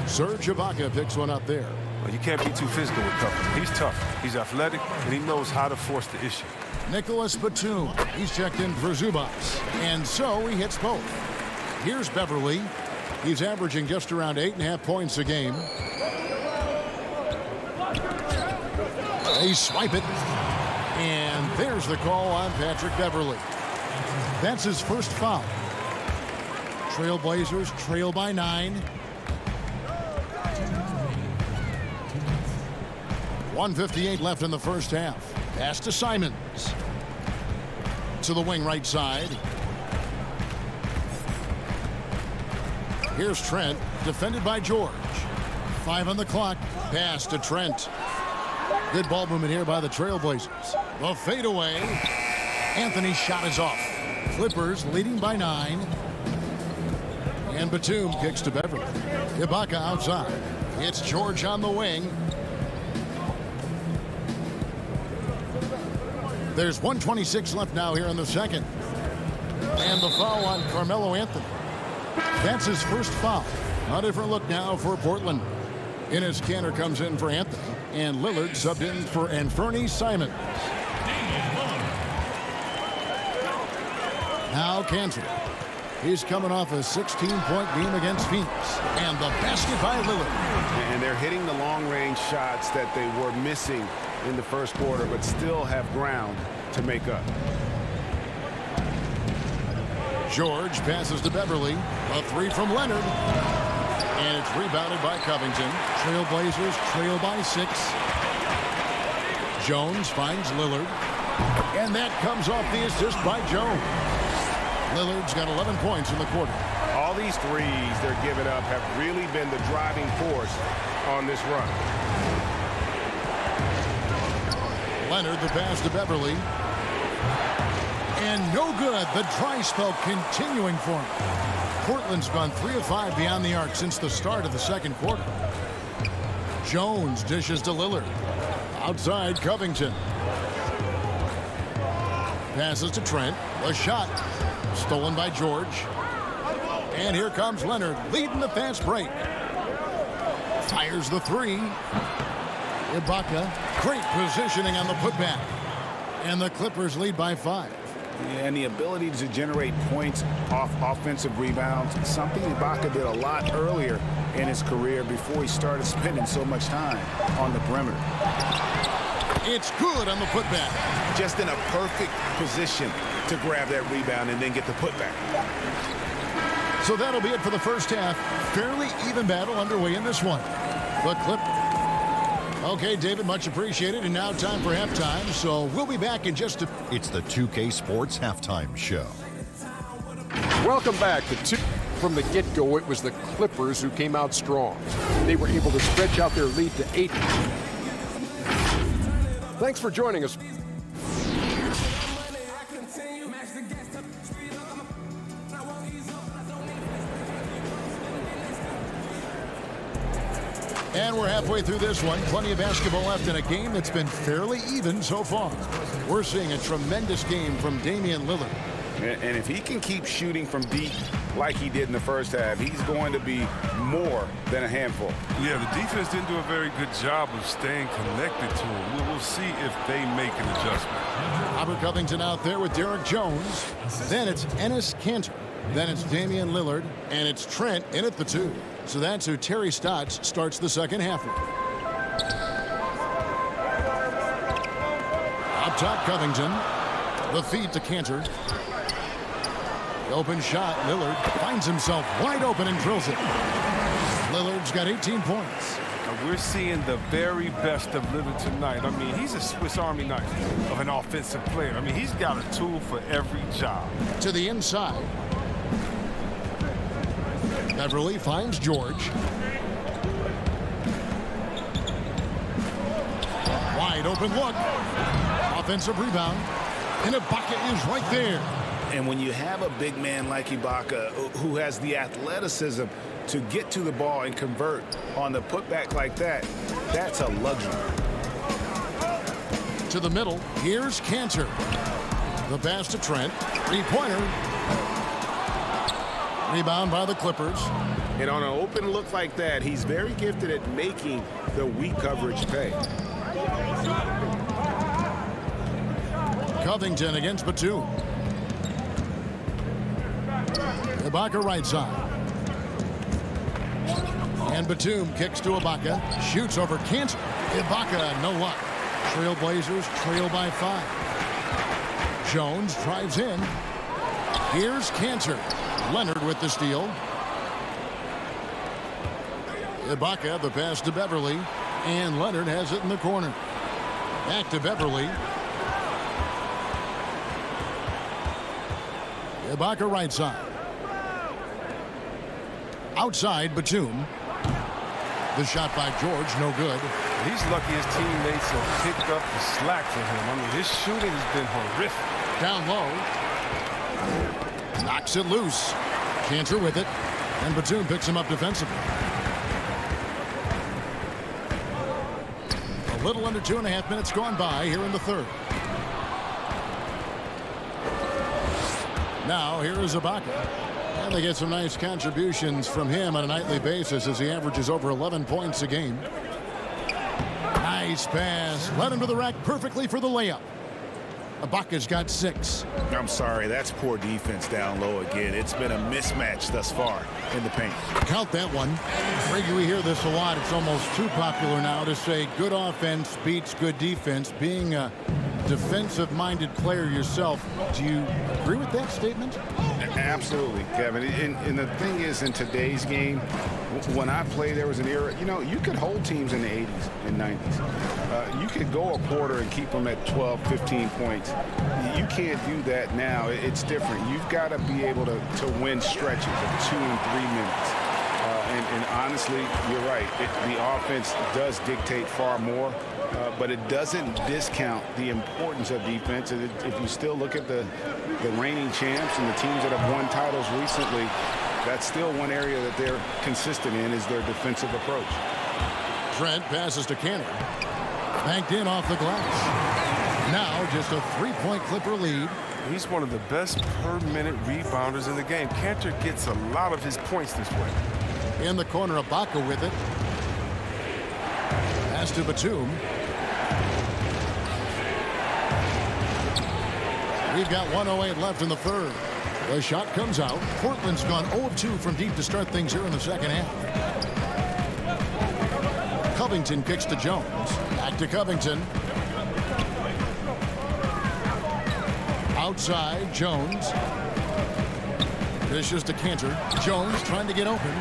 Serge Ibaka picks one up there. Well, you can't be too physical with Covington. He's tough. He's athletic, and he knows how to force the issue. Nicholas Batum. He's checked in for Zubac. And so he hits both. Here's Beverly. He's averaging just around 8.5 points a game. They swipe it. And there's the call on Patrick Beverly. That's his first foul. Trailblazers trail by 9. 1:58 left in the first half. Pass to Simons. To the wing right side. Here's Trent, defended by George. 5 on the clock. Pass to Trent. Good ball movement here by the Trailblazers. The fadeaway. Anthony's shot is off. Clippers leading by 9. And Batum kicks to Beverly. Ibaka outside. It's George on the wing. There's 1:26 left now here in the second. And the foul on Carmelo Anthony. That's his first foul. A different look now for Portland. Enes Kanter comes in for Anthony. And Lillard subbed in for Anthony Simons. Now Kanter. He's coming off a 16-point game against Phoenix. And the basket by Lillard. And they're hitting the long-range shots that they were missing in the first quarter, but still have ground to make up. George passes to Beverly. A 3 from Leonard. And it's rebounded by Covington. Trailblazers trail by 6. Jones finds Lillard. And that comes off the assist by Jones. Lillard's got 11 points in the quarter. All these threes they're giving up have really been the driving force on this run. Leonard, the pass to Beverly. And no good. The dry spell continuing for him. Portland's gone 3 of 5 beyond the arc since the start of the second quarter. Jones dishes to Lillard. Outside, Covington. Passes to Trent. A shot. Stolen by George. And here comes Leonard, leading the fast break. Fires the 3. Ibaka. Great positioning on the putback. And the Clippers lead by 5. And the ability to generate points off offensive rebounds, something Ibaka did a lot earlier in his career before he started spending so much time on the perimeter. It's good on the putback. Just in a perfect position to grab that rebound and then get the putback. So that'll be it for the first half. Fairly even battle underway in this one. The Clippers. Okay, David, much appreciated. And now time for halftime. So we'll be back in just a... It's the 2K Sports Halftime Show. Welcome back to 2. From the get-go, it was the Clippers who came out strong. They were able to stretch out their lead to 8. Thanks for joining us. And we're halfway through this one. Plenty of basketball left in a game that's been fairly even so far. We're seeing a tremendous game from Damian Lillard. And if he can keep shooting from deep like he did in the first half, he's going to be more than a handful. Yeah, the defense didn't do a very good job of staying connected to him. We'll see if they make an adjustment. Robert Covington out there with Derek Jones. Then it's Enes Kanter. Then it's Damian Lillard. And it's Trent in at the 2. So that's who Terry Stotts starts the second half with. Up top, Covington. The feed to Kanter. The open shot, Lillard finds himself wide open and drills it. Lillard's got 18 points. And we're seeing the very best of Lillard tonight. I mean, he's a Swiss Army knife of an offensive player. I mean, he's got a tool for every job. To the inside. Beverly finds George. Wide open look. Offensive rebound. And Ibaka is right there. And when you have a big man like Ibaka who has the athleticism to get to the ball and convert on the putback like that, that's a luxury. To the middle, here's Cantor. The pass to Trent. Three-pointer. Rebound by the Clippers. And on an open look like that, he's very gifted at making the weak coverage pay. Covington against Batum. Ibaka right side. And Batum kicks to Ibaka. Shoots over Cantor. Ibaka, no luck. Trailblazers trail by 5. Jones drives in. Here's Cantor. Leonard with the steal. Ibaka, the pass to Beverly. And Leonard has it in the corner. Back to Beverly. Ibaka right side. Outside, Batum. The shot by George, no good. He's lucky his teammates have picked up the slack for him. I mean, his shooting has been horrific. Down low. Knocks it loose. Cantor with it. And Batum picks him up defensively. A little under 2.5 minutes gone by here in the third. Now here is Ibaka. And they get some nice contributions from him on a nightly basis as he averages over 11 points a game. Nice pass. Led him to the rack perfectly for the layup. Ibaka's got 6. I'm sorry, that's poor defense down low again. It's been a mismatch thus far in the paint. Count that one. Brady, we hear this a lot. It's almost too popular now to say good offense beats good defense. Being a defensive-minded player yourself, do you agree with that statement? Absolutely, Kevin. And the thing is, in today's game, when I played, there was an era, you could hold teams in the 80s and 90s. You could go a quarter and keep them at 12, 15 points. You can't do that now. It's different. You've got to be able to win stretches of 2 and 3 minutes. And honestly, you're right. The offense does dictate far more. But it doesn't discount the importance of defense. If you still look at the reigning champs and the teams that have won titles recently, that's still one area that they're consistent in is their defensive approach. Trent passes to Cantor. Banked in off the glass. Now just a 3-point Clipper lead. He's one of the best per-minute rebounders in the game. Cantor gets a lot of his points this way. In the corner, Ibaka with it. Pass to Batum. We've got 1:08 left in the third. The shot comes out. Portland's gone 0 of 2 from deep to start things here in the second half. Covington kicks to Jones. Back to Covington. Outside, Jones. Dishes to Cantor. Jones trying to get open.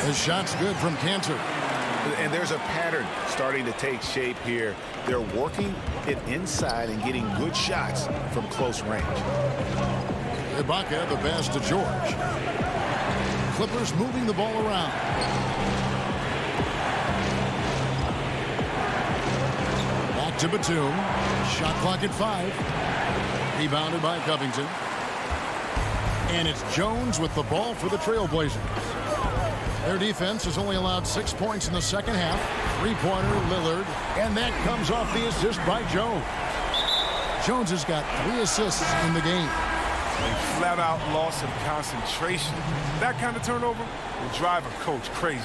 The shot's good from Cantor. And there's a pattern starting to take shape here. They're working it inside and getting good shots from close range. Ibaka, the pass to George. Clippers moving the ball around. Back to Batum. Shot clock at 5. Rebounded by Covington. And it's Jones with the ball for the Trailblazers. Their defense has only allowed 6 points in the second half. 3-pointer, Lillard. And that comes off the assist by Jones. Jones has got 3 assists in the game. A flat-out loss of concentration. That kind of turnover will drive a coach crazy.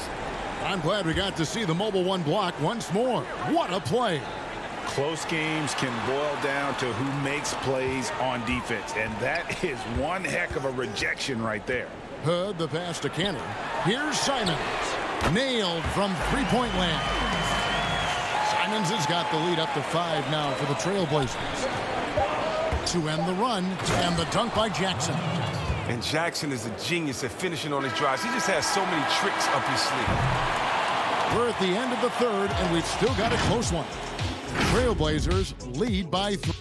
I'm glad we got to see the mobile 1 block once more. What a play. Close games can boil down to who makes plays on defense. And that is one heck of a rejection right there. Hood, the pass to Cantor. Here's Simons. Nailed from 3-point land. Simons has got the lead up to 5 now for the Trailblazers. To end the run, and the dunk by Jackson. And Jackson is a genius at finishing on his drives. He just has so many tricks up his sleeve. We're at the end of the third, and we've still got a close one. Trailblazers lead by 3.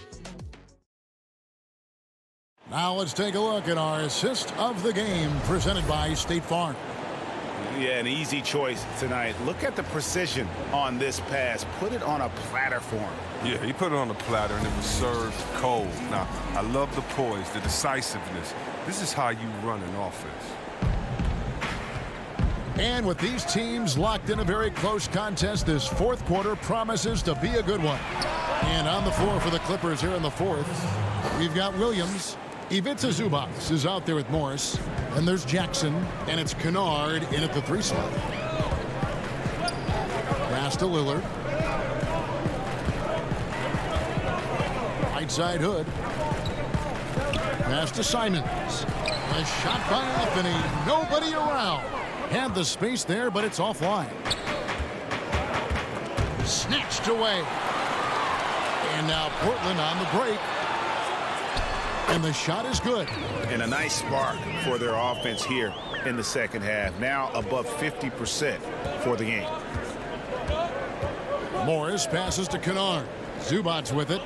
Now let's take a look at our assist of the game presented by State Farm. Yeah, an easy choice tonight. Look at the precision on this pass. Put it on a platter for him. Yeah, he put it on a platter, and it was served cold. Now, I love the poise, the decisiveness. This is how you run an offense. And with these teams locked in a very close contest, this fourth quarter promises to be a good one. And on the floor for the Clippers here in the fourth, we've got Williams. Ivica Zubac is out there with Morris. And there's Jackson, and it's Kennard in at the 3 slot. Pass to Lillard. Right side Hood. Pass to Simons. A shot by Anthony. Nobody around. Had the space there, but it's offline. Snatched away. And now Portland on the break. And the shot is good. And a nice spark for their offense here in the second half. Now above 50% for the game. Morris passes to Kennard. Zubac with it.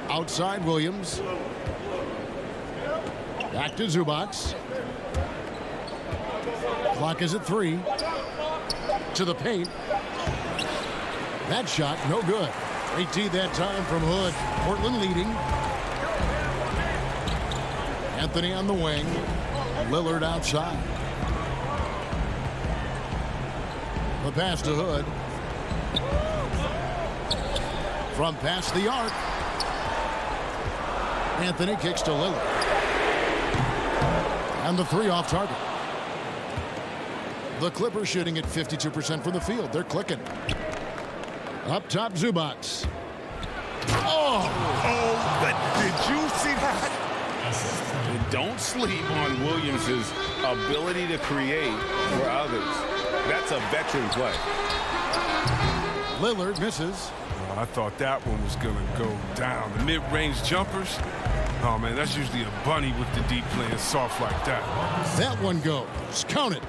Outside Williams. Back to Zubac. Clock is at 3. To the paint. That shot, no good. 18 that time from Hood. Portland leading. Anthony on the wing. Lillard outside. The pass to Hood. From past the arc. Anthony kicks to Lillard. And the 3 off target. The Clippers shooting at 52% from the field. They're clicking. Up top, Zubac. Oh, but did you see that? And don't sleep on Williams' ability to create for others. That's a veteran play. Lillard misses. I thought that one was going to go down. The mid-range jumpers, oh, man, that's usually a bunny with the deep playing soft like that. That one goes. Count it.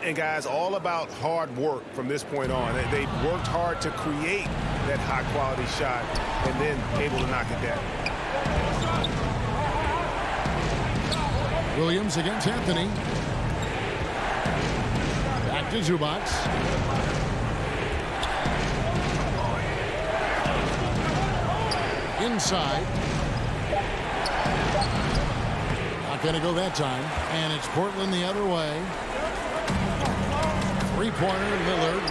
And guys, all about hard work from this point on. They worked hard to create that high-quality shot and then able to knock it down. Williams against Anthony. Back to Zubac. Inside. Not going to go that time. And it's Portland the other way. Three-pointer, Lillard.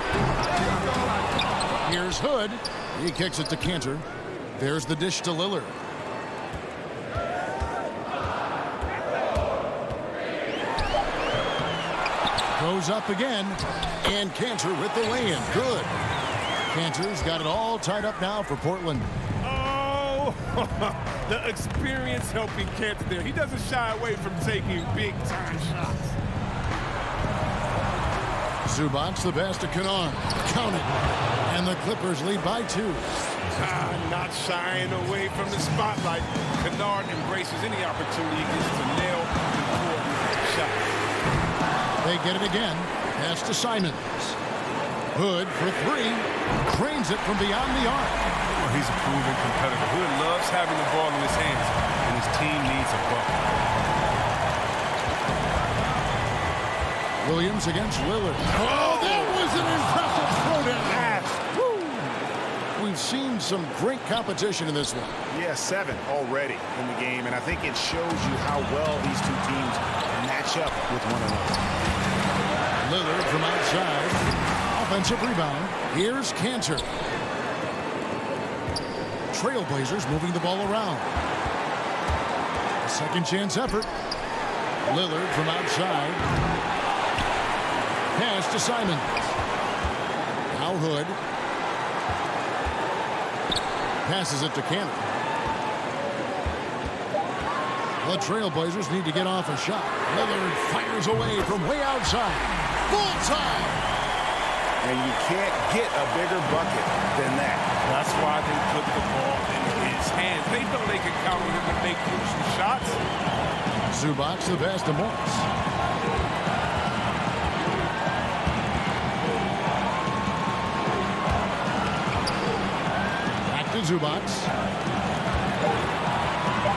Here's Hood. He kicks it to Cantor. There's the dish to Lillard. Goes up again. And Cantor with the lay-in. Good. Cantor's got it all tied up now for Portland. Oh, the experience helping Cantor there. He doesn't shy away from taking big-time shots. Zubac the pass to Kennard. Count it. And the Clippers lead by 2. Not shying away from the spotlight. Kennard embraces any opportunity he gets to nail an important shot. They get it again. Pass to Simons. Hood for 3. Trains it from beyond the arc. Well, he's a proven competitor. Hood loves having the ball in his hands, and his team needs a bucket. Williams against Lillard. Oh, that was an impressive throw-down pass. Woo! We've seen some great competition in this one. Yeah, 7 already in the game, and I think it shows you how well these two teams match up with one another. Lillard from outside. Offensive rebound. Here's Cantor. Trailblazers moving the ball around. Second chance effort. Lillard from outside. Pass to Simons. Now Hood. Passes it to Cantor. The Trailblazers need to get off a shot. Lillard fires away from way outside. Full time. And you can't get a bigger bucket than that. That's why they put the ball in his hands. They know they can count on him to make crucial shots. Zubac the pass to Morris. Zubac.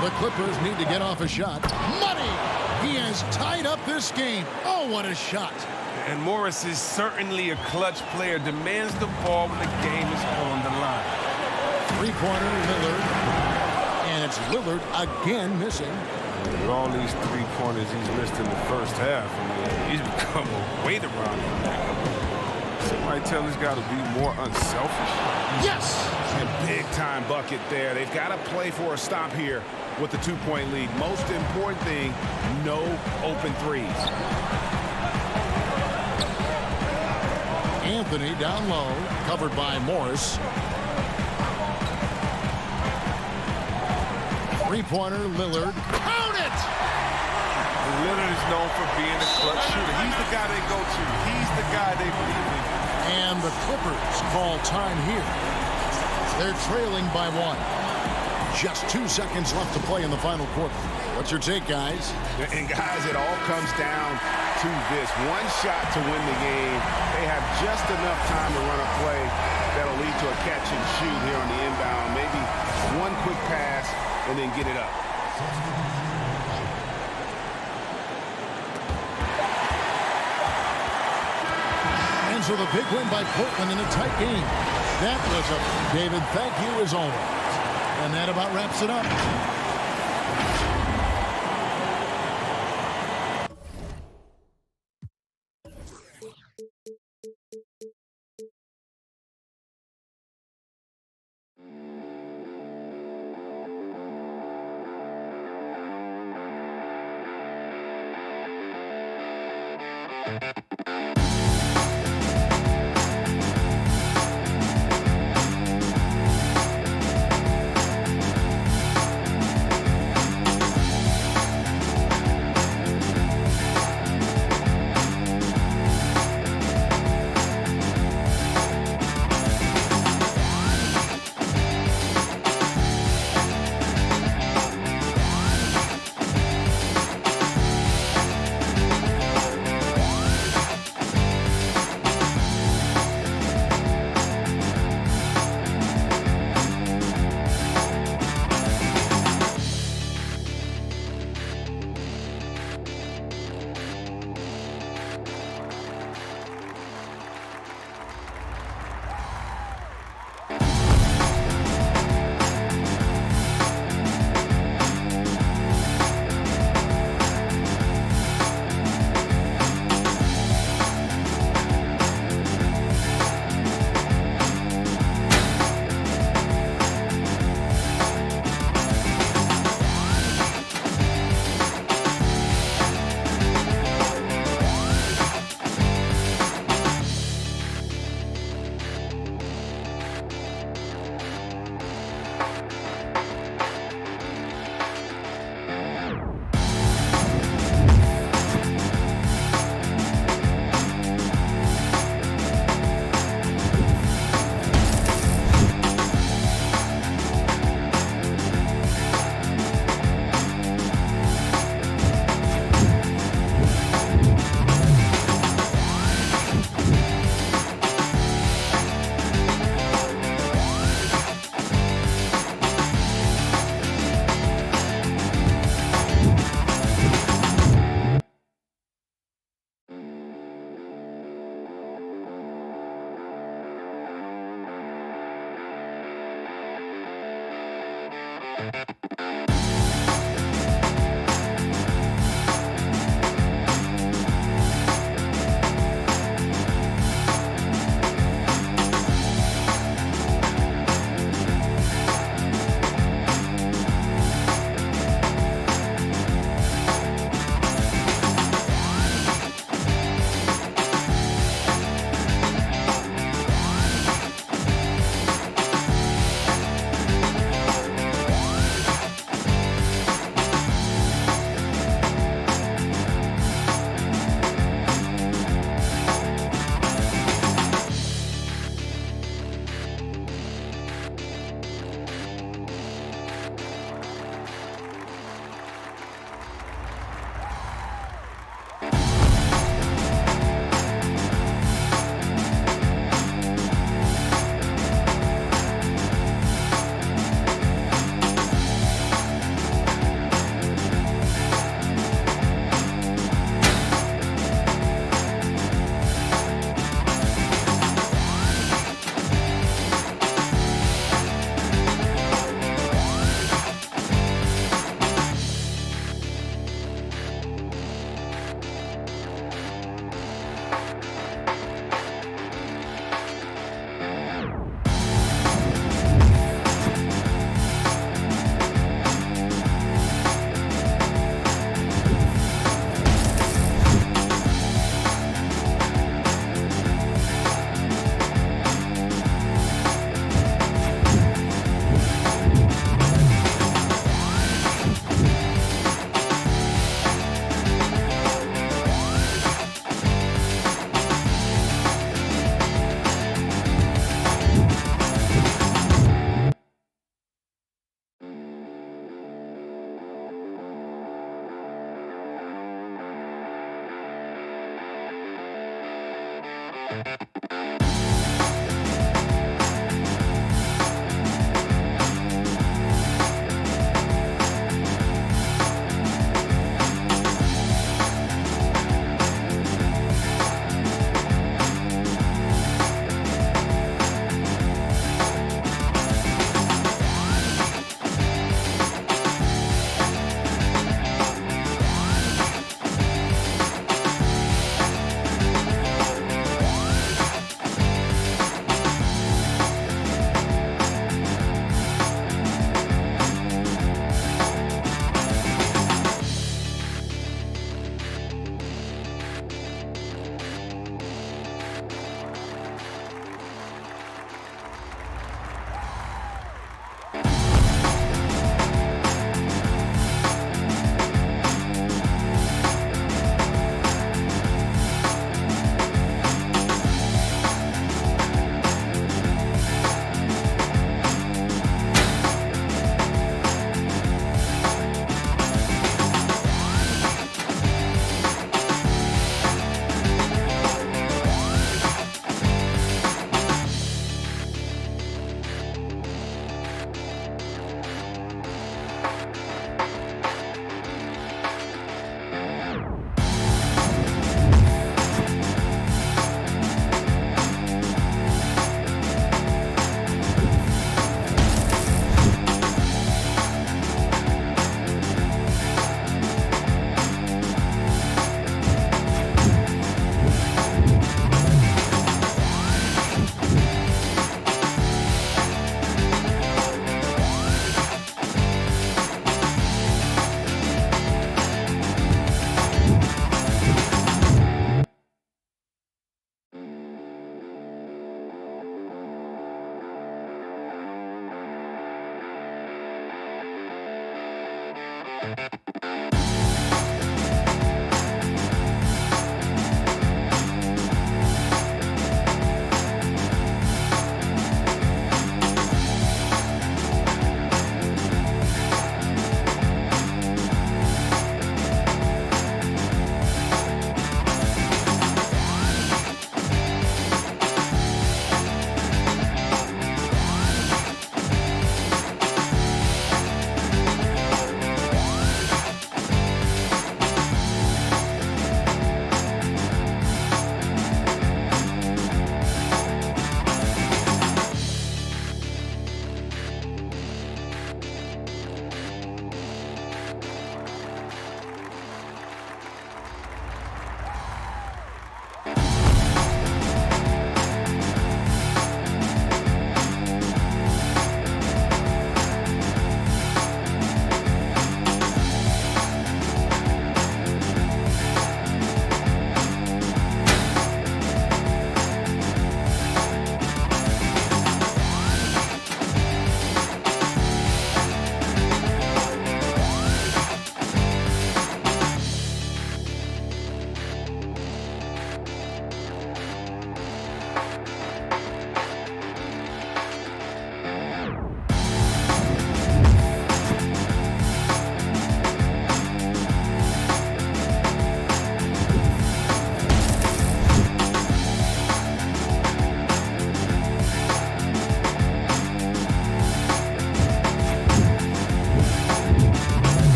The Clippers need to get off a shot. Money! He has tied up this game. Oh, what a shot. And Morris is certainly a clutch player. Demands the ball when the game is on the line. Three-pointer, Lillard. And it's Lillard again missing. With all these three-pointers he's missed in the first half, I mean, he's become a weight around him. Somebody tell this guy to be more unselfish. Yes! And big-time bucket there. They've got to play for a stop here with the two-point lead. Most important thing, no open threes. Anthony down low, covered by Morris. Three-pointer, Lillard. Count it! Lillard is known for being a clutch shooter. He's the guy they go to. He's the guy they believe in. And the Clippers call time here. They're trailing by 1. Just 2 seconds left to play in the final quarter. What's your take, guys? And guys, it all comes down to this. One shot to win the game. They have just enough time to run a play that'll lead to a catch and shoot here on the inbound. Maybe one quick pass and then get it up. And so the big win by Portland in a tight game. That was a David, thank you as always. And that about wraps it up.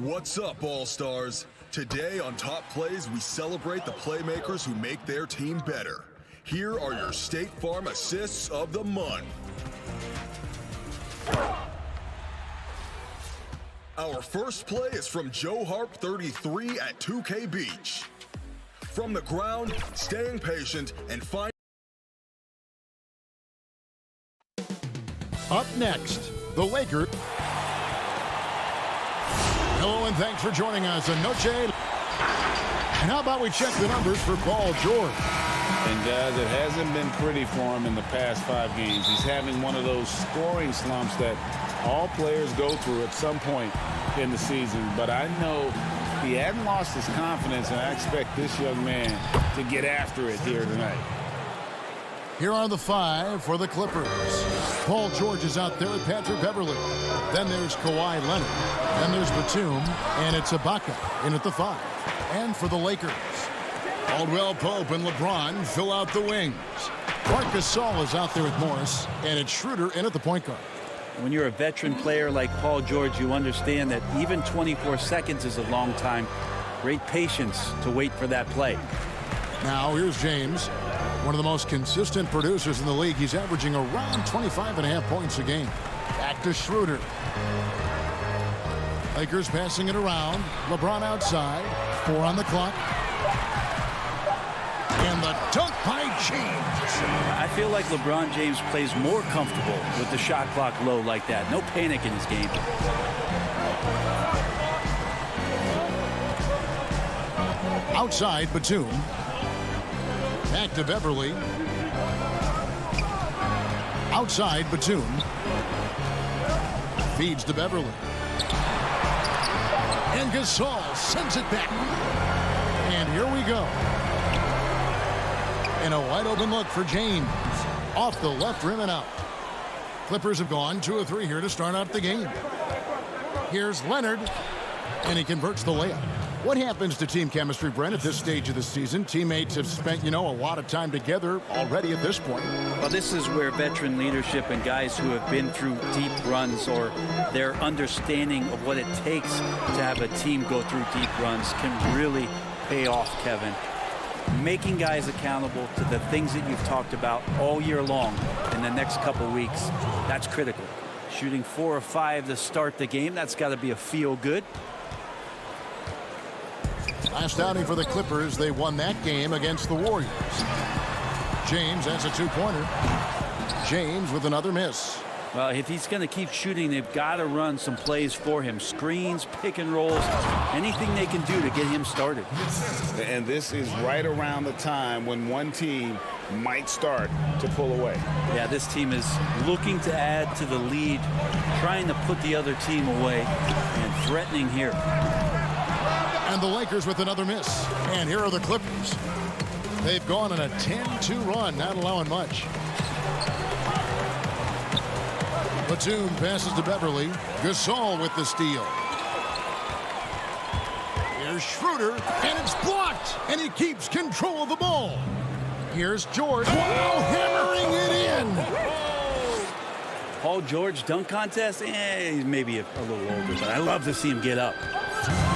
What's up, All-Stars? Today on Top Plays, we celebrate the playmakers who make their team better. Here are your State Farm Assists of the Month. Our first play is from Joe Harp 33 at 2K Beach. From the ground, staying patient, and finding... Up next, the Lakers. Hello and thanks for joining us. Anoche. And how about we check the numbers for Paul George? And guys, it hasn't been pretty for him in the past 5 games. He's having one of those scoring slumps that all players go through at some point in the season. But I know he hadn't lost his confidence, and I expect this young man to get after it here tonight. Here are the 5 for the Clippers. Paul George is out there with Patrick Beverley. Then there's Kawhi Leonard. Then there's Batum, and it's Ibaka in at the 5. And for the Lakers, Caldwell Pope and LeBron fill out the wings. Marc Gasol is out there with Morris, and it's Schroeder in at the point guard. When you're a veteran player like Paul George, you understand that even 24 seconds is a long time. Great patience to wait for that play. Now here's James, one of the most consistent producers in the league. He's averaging around 25.5 points a game. Back to Schroeder. Lakers passing it around. LeBron outside. 4 on the clock. And the dunk by James. I feel like LeBron James plays more comfortable with the shot clock low like that. No panic in his game. Outside, Batum. Back to Beverly. Outside, Batum. Feeds to Beverly. And Gasol sends it back. And here we go. And a wide open look for James. Off the left rim and out. Clippers have gone 2 of 3 here to start out the game. Here's Leonard. And he converts the layup. What happens to team chemistry, Brent, at this stage of the season? Teammates have spent, a lot of time together already at this point. Well, this is where veteran leadership and guys who have been through deep runs or their understanding of what it takes to have a team go through deep runs can really pay off, Kevin. Making guys accountable to the things that you've talked about all year long in the next couple weeks, that's critical. Shooting 4 of 5 to start the game, that's got to be a feel good. Last outing for the Clippers, they won that game against the Warriors. James has a 2-pointer. James with another miss. Well, if he's going to keep shooting, they've got to run some plays for him. Screens, pick and rolls, anything they can do to get him started. And this is right around the time when one team might start to pull away. Yeah, this team is looking to add to the lead, trying to put the other team away, and threatening here. And the Lakers with another miss. And here are the Clippers. They've gone on a 10-2 run, not allowing much. Batum passes to Beverly. Gasol with the steal. Here's Schroeder, and it's blocked. And he keeps control of the ball. Here's George. Wow, hammering it in. Paul George dunk contest? He's maybe a little older, but I love to see him get up.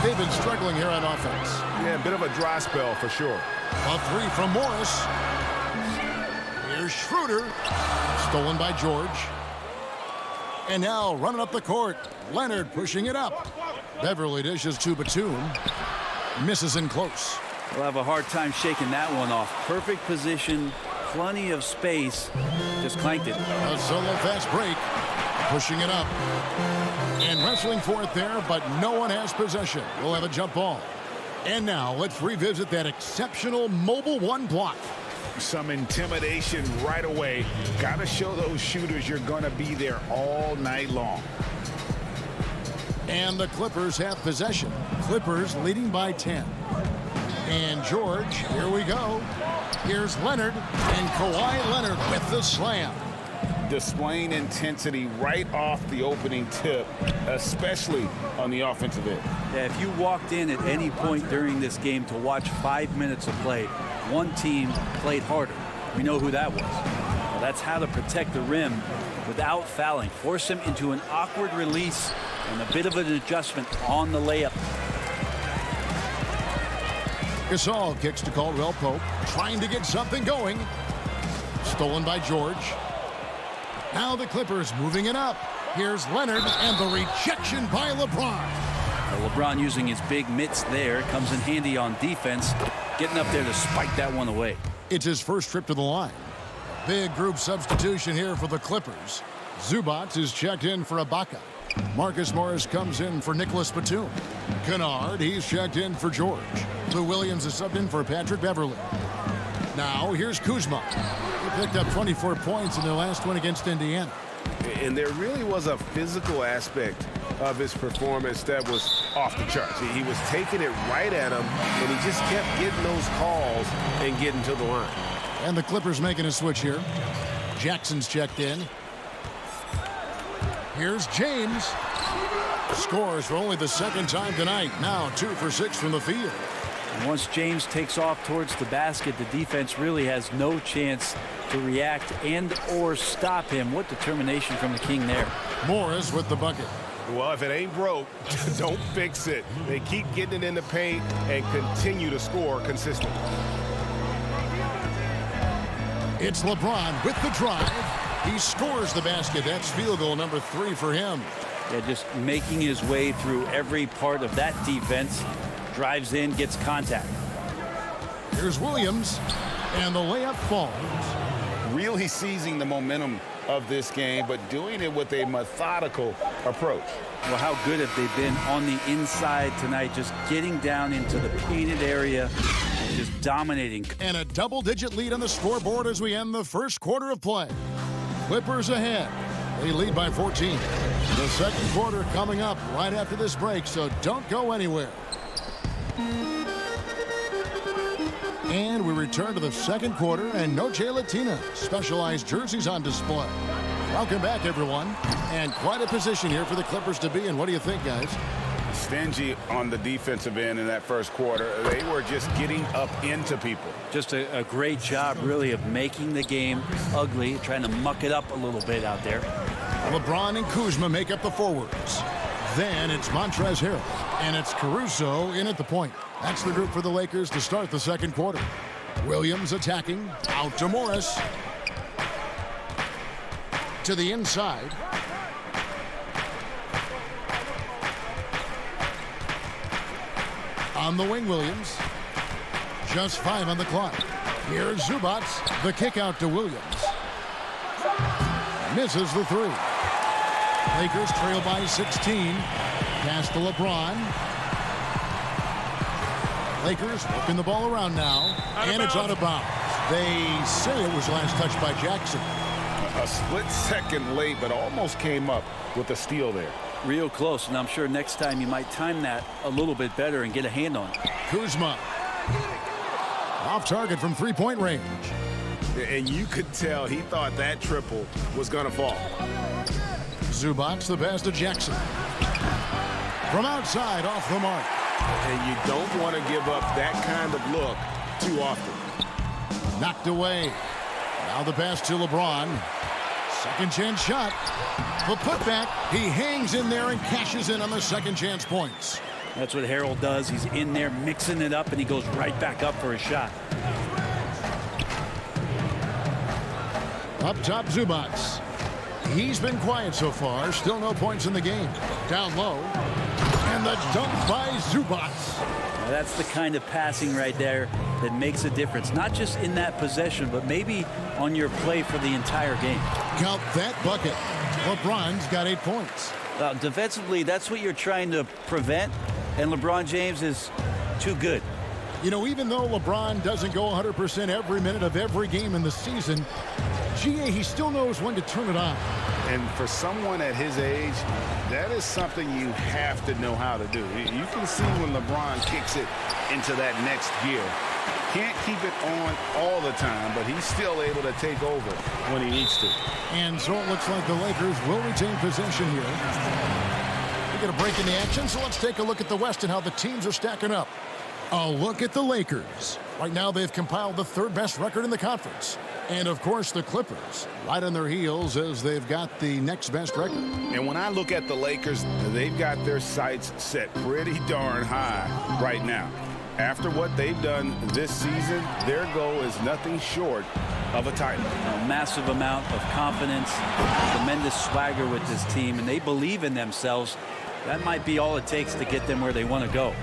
They've been struggling here on offense. Yeah, a bit of a dry spell for sure. A 3 from Morris. Here's Schroeder. Stolen by George. And now running up the court. Leonard pushing it up. Beverly dishes to Batum. Misses in close. We'll have a hard time shaking that one off. Perfect position. Plenty of space. Just clanked it. A solo fast break. Pushing it up. And wrestling for it there, but no one has possession. We'll have a jump ball. And now let's revisit that exceptional mobile 1 block. Some intimidation right away. Got to show those shooters you're going to be there all night long. And the Clippers have possession. Clippers leading by 10. And George, here we go. Here's Leonard, and Kawhi Leonard with the slam. Displaying intensity right off the opening tip, especially on the offensive end. Yeah, if you walked in at any point during this game to watch 5 minutes of play, one team played harder. We know who that was. Well, that's how to protect the rim without fouling. Force him into an awkward release And a bit of an adjustment on the layup. Gasol kicks to Caldwell Pope, trying to get something going. Stolen by George. Now the Clippers moving it up. Here's Leonard, and the rejection by LeBron. Well, LeBron using his big mitts there. Comes in handy on defense. Getting up there to spike that one away. It's his first trip to the line. Big group substitution here for the Clippers. Zubac is checked in for Ibaka. Marcus Morris comes in for Nicholas Batum. Kennard, he's checked in for George. Lou Williams is subbed in for Patrick Beverly. Now here's Kuzma. He picked up 24 points in their last one against Indiana. And there really was a physical aspect of his performance that was off the charts. He was taking it right at him, and he just kept getting those calls and getting to the line. And the Clippers making a switch here. Jackson's checked in. Here's James. Scores for only the second time tonight. Now 2 for 6 from the field. And once James takes off towards the basket, the defense really has no chance to react and or stop him. What determination from the King there. Morris with the bucket. Well, if it ain't broke, don't fix it. They keep getting it in the paint and continue to score consistently. It's LeBron with the drive. He scores the basket. That's field goal number 3 for him. Yeah, just making his way through every part of that defense. Drives in, gets contact. Here's Williams, and the layup falls. Really seizing the momentum of this game, but doing it with a methodical approach. Well, how good have they been on the inside tonight, just getting down into the painted area and just dominating. And a double-digit lead on the scoreboard as we end the first quarter of play. Clippers ahead. They lead by 14. The second quarter coming up right after this break, so don't go anywhere. And we return to the second quarter, and no Jay Latina. Specialized jerseys on display. Welcome back, everyone. And quite a position here for the Clippers to be in. What do you think, guys? Stingy on the defensive end in that first quarter. They were just getting up into people. Just a great job, really, of making the game ugly, trying to muck it up a little bit out there. LeBron and Kuzma make up the forwards. Then it's Montrezl Harrell, and it's Caruso in at the point. That's the group for the Lakers to start the second quarter. Williams attacking, out to Morris. To the inside. On the wing, Williams. Just 5 on the clock. Here's Zubac. The kick out to Williams. Misses the 3. Lakers trail by 16. Pass to LeBron. Lakers working the ball around now. And it's out of bounds. They say it was last touched by Jackson. A split second late, but almost came up with a steal there. Real close, and I'm sure next time you might time that a little bit better and get a hand on it. Kuzma. Off target from three-point range. And you could tell he thought that triple was going to fall. Zubac, the pass to Jackson. From outside, off the mark. And you don't want to give up that kind of look too often. Knocked away. Now the pass to LeBron. Second chance shot. The putback. He hangs in there and cashes in on the second chance points. That's what Harrell does. He's in there mixing it up, and he goes right back up for a shot. Up top, Zubac. He's been quiet so far. Still no points in the game. Down low. And the dunk by Zubac. Now that's the kind of passing right there that makes a difference. Not just in that possession, but maybe on your play for the entire game. Count that bucket. LeBron's got 8 points. Defensively, that's what you're trying to prevent, and LeBron James is too good. You know, even though LeBron doesn't go 100% every minute of every game in the season, he still knows when to turn it on. And for someone at his age, that is something you have to know how to do. You can see when LeBron kicks it into that next gear. Can't keep it on all the time, but he's still able to take over when he needs to. And so it looks like the Lakers will retain possession here. We get a break in the action, so let's take a look at the West and how the teams are stacking up. A look at the Lakers. Right now, they've compiled the third best record in the conference. And, of course, the Clippers right on their heels as they've got the next best record. And when I look at the Lakers, they've got their sights set pretty darn high right now. After what they've done this season, their goal is nothing short of a title. A massive amount of confidence, tremendous swagger with this team, and they believe in themselves. That might be all it takes to get them where they want to go.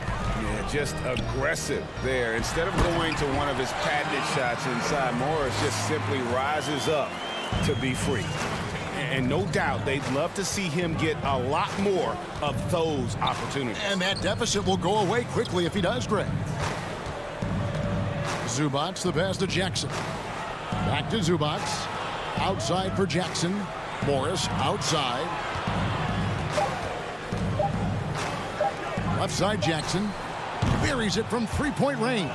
Yeah, just aggressive there. Instead of going to one of his patented shots inside, Morris just simply rises up to be free. And no doubt they'd love to see him get a lot more of those opportunities. And that deficit will go away quickly if he does, Greg. Zubac, the pass to Jackson. Back to Zubac. Outside for Jackson. Morris outside. Left side Jackson. Buries it from three-point range.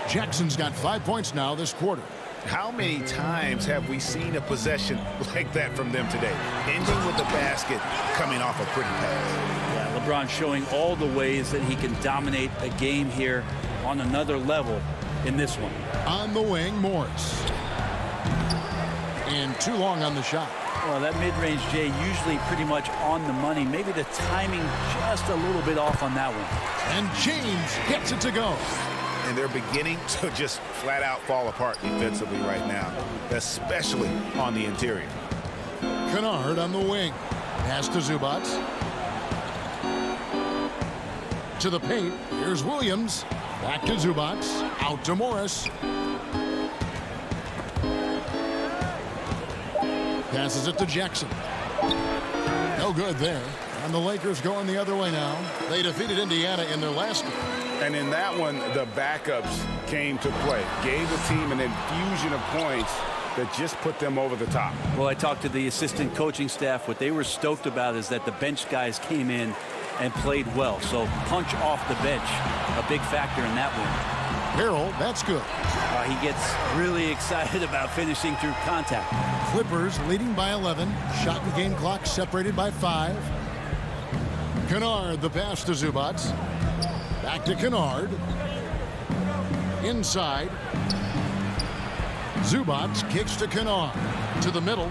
Jackson's got 5 points now this quarter. How many times have we seen a possession like that from them today? Ending with the basket, coming off a pretty pass. Yeah, LeBron showing all the ways that he can dominate a game here on another level in this one. On the wing, Morris. And too long on the shot. Well, that mid-range, Jay, usually pretty much on the money. Maybe the timing just a little bit off on that one. And James gets it to go. And they're beginning to just flat out fall apart defensively right now, especially on the interior. Kennard on the wing. Pass to Zubac. To the paint. Here's Williams. Back to Zubac. Out to Morris. Passes it to Jackson. No good there. And the Lakers going the other way now. They defeated Indiana in their last game. And in that one, the backups came to play. Gave the team an infusion of points that just put them over the top. Well, I talked to the assistant coaching staff. What they were stoked about is that the bench guys came in and played well. So punch off the bench, a big factor in that win. Harrell, that's good. He gets really excited about finishing through contact. Clippers leading by 11. Shot and game clock separated by 5. Kennard, the pass to Zubac. Back to Kennard. Inside. Zubac kicks to Kennard. To the middle.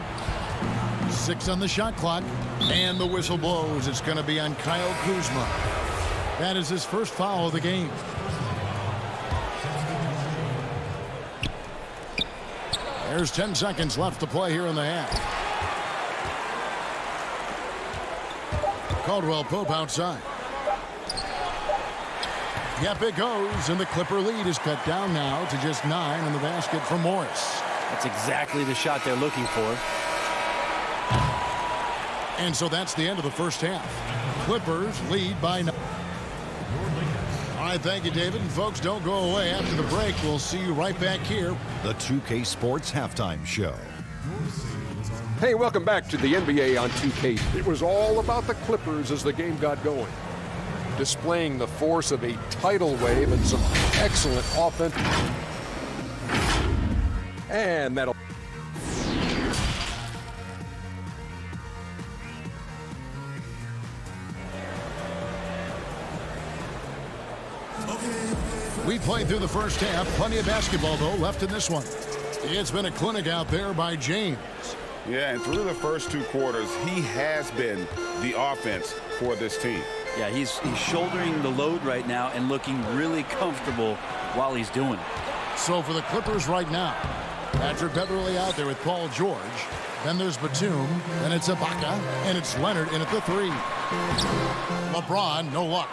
6 on the shot clock. And the whistle blows. It's going to be on Kyle Kuzma. That is his first foul of the game. There's 10 seconds left to play here in the half. Caldwell Pope outside. Yep, it goes, and the Clipper lead is cut down now to just 9 in the basket from Morris. That's exactly the shot they're looking for. And so that's the end of the first half. Clippers lead by 9. All right, thank you, David. And folks, don't go away. After the break, we'll see you right back here. The 2K Sports Halftime Show. Hey, welcome back to the NBA on 2K. It was all about the Clippers as the game got going, displaying the force of a tidal wave and some excellent offense. And that'll... We played through the first half. Plenty of basketball, though, left in this one. It's been a clinic out there by James. Yeah, and through the first 2 quarters, he has been the offense for this team. Yeah, he's shouldering the load right now and looking really comfortable while he's doing it. So for the Clippers right now, Patrick Beverly out there with Paul George. Then there's Batum. Then it's Ibaka. And it's Leonard in at the 3. LeBron, no luck.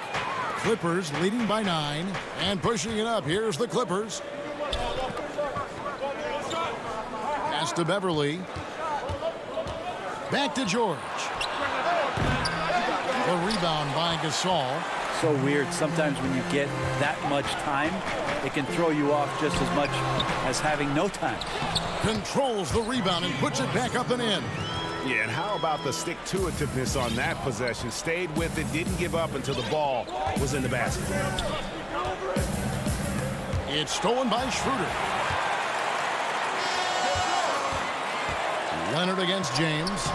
Clippers leading by 9 and pushing it up. Here's the Clippers. Pass to Beverly. Back to George. The rebound by Gasol. So weird. Sometimes when you get that much time, it can throw you off just as much as having no time. Controls the rebound and puts it back up and in. Yeah, and how about the stick-to-itiveness on that possession? Stayed with it, didn't give up until the ball was in the basket. It's stolen by Schroeder. Leonard against James.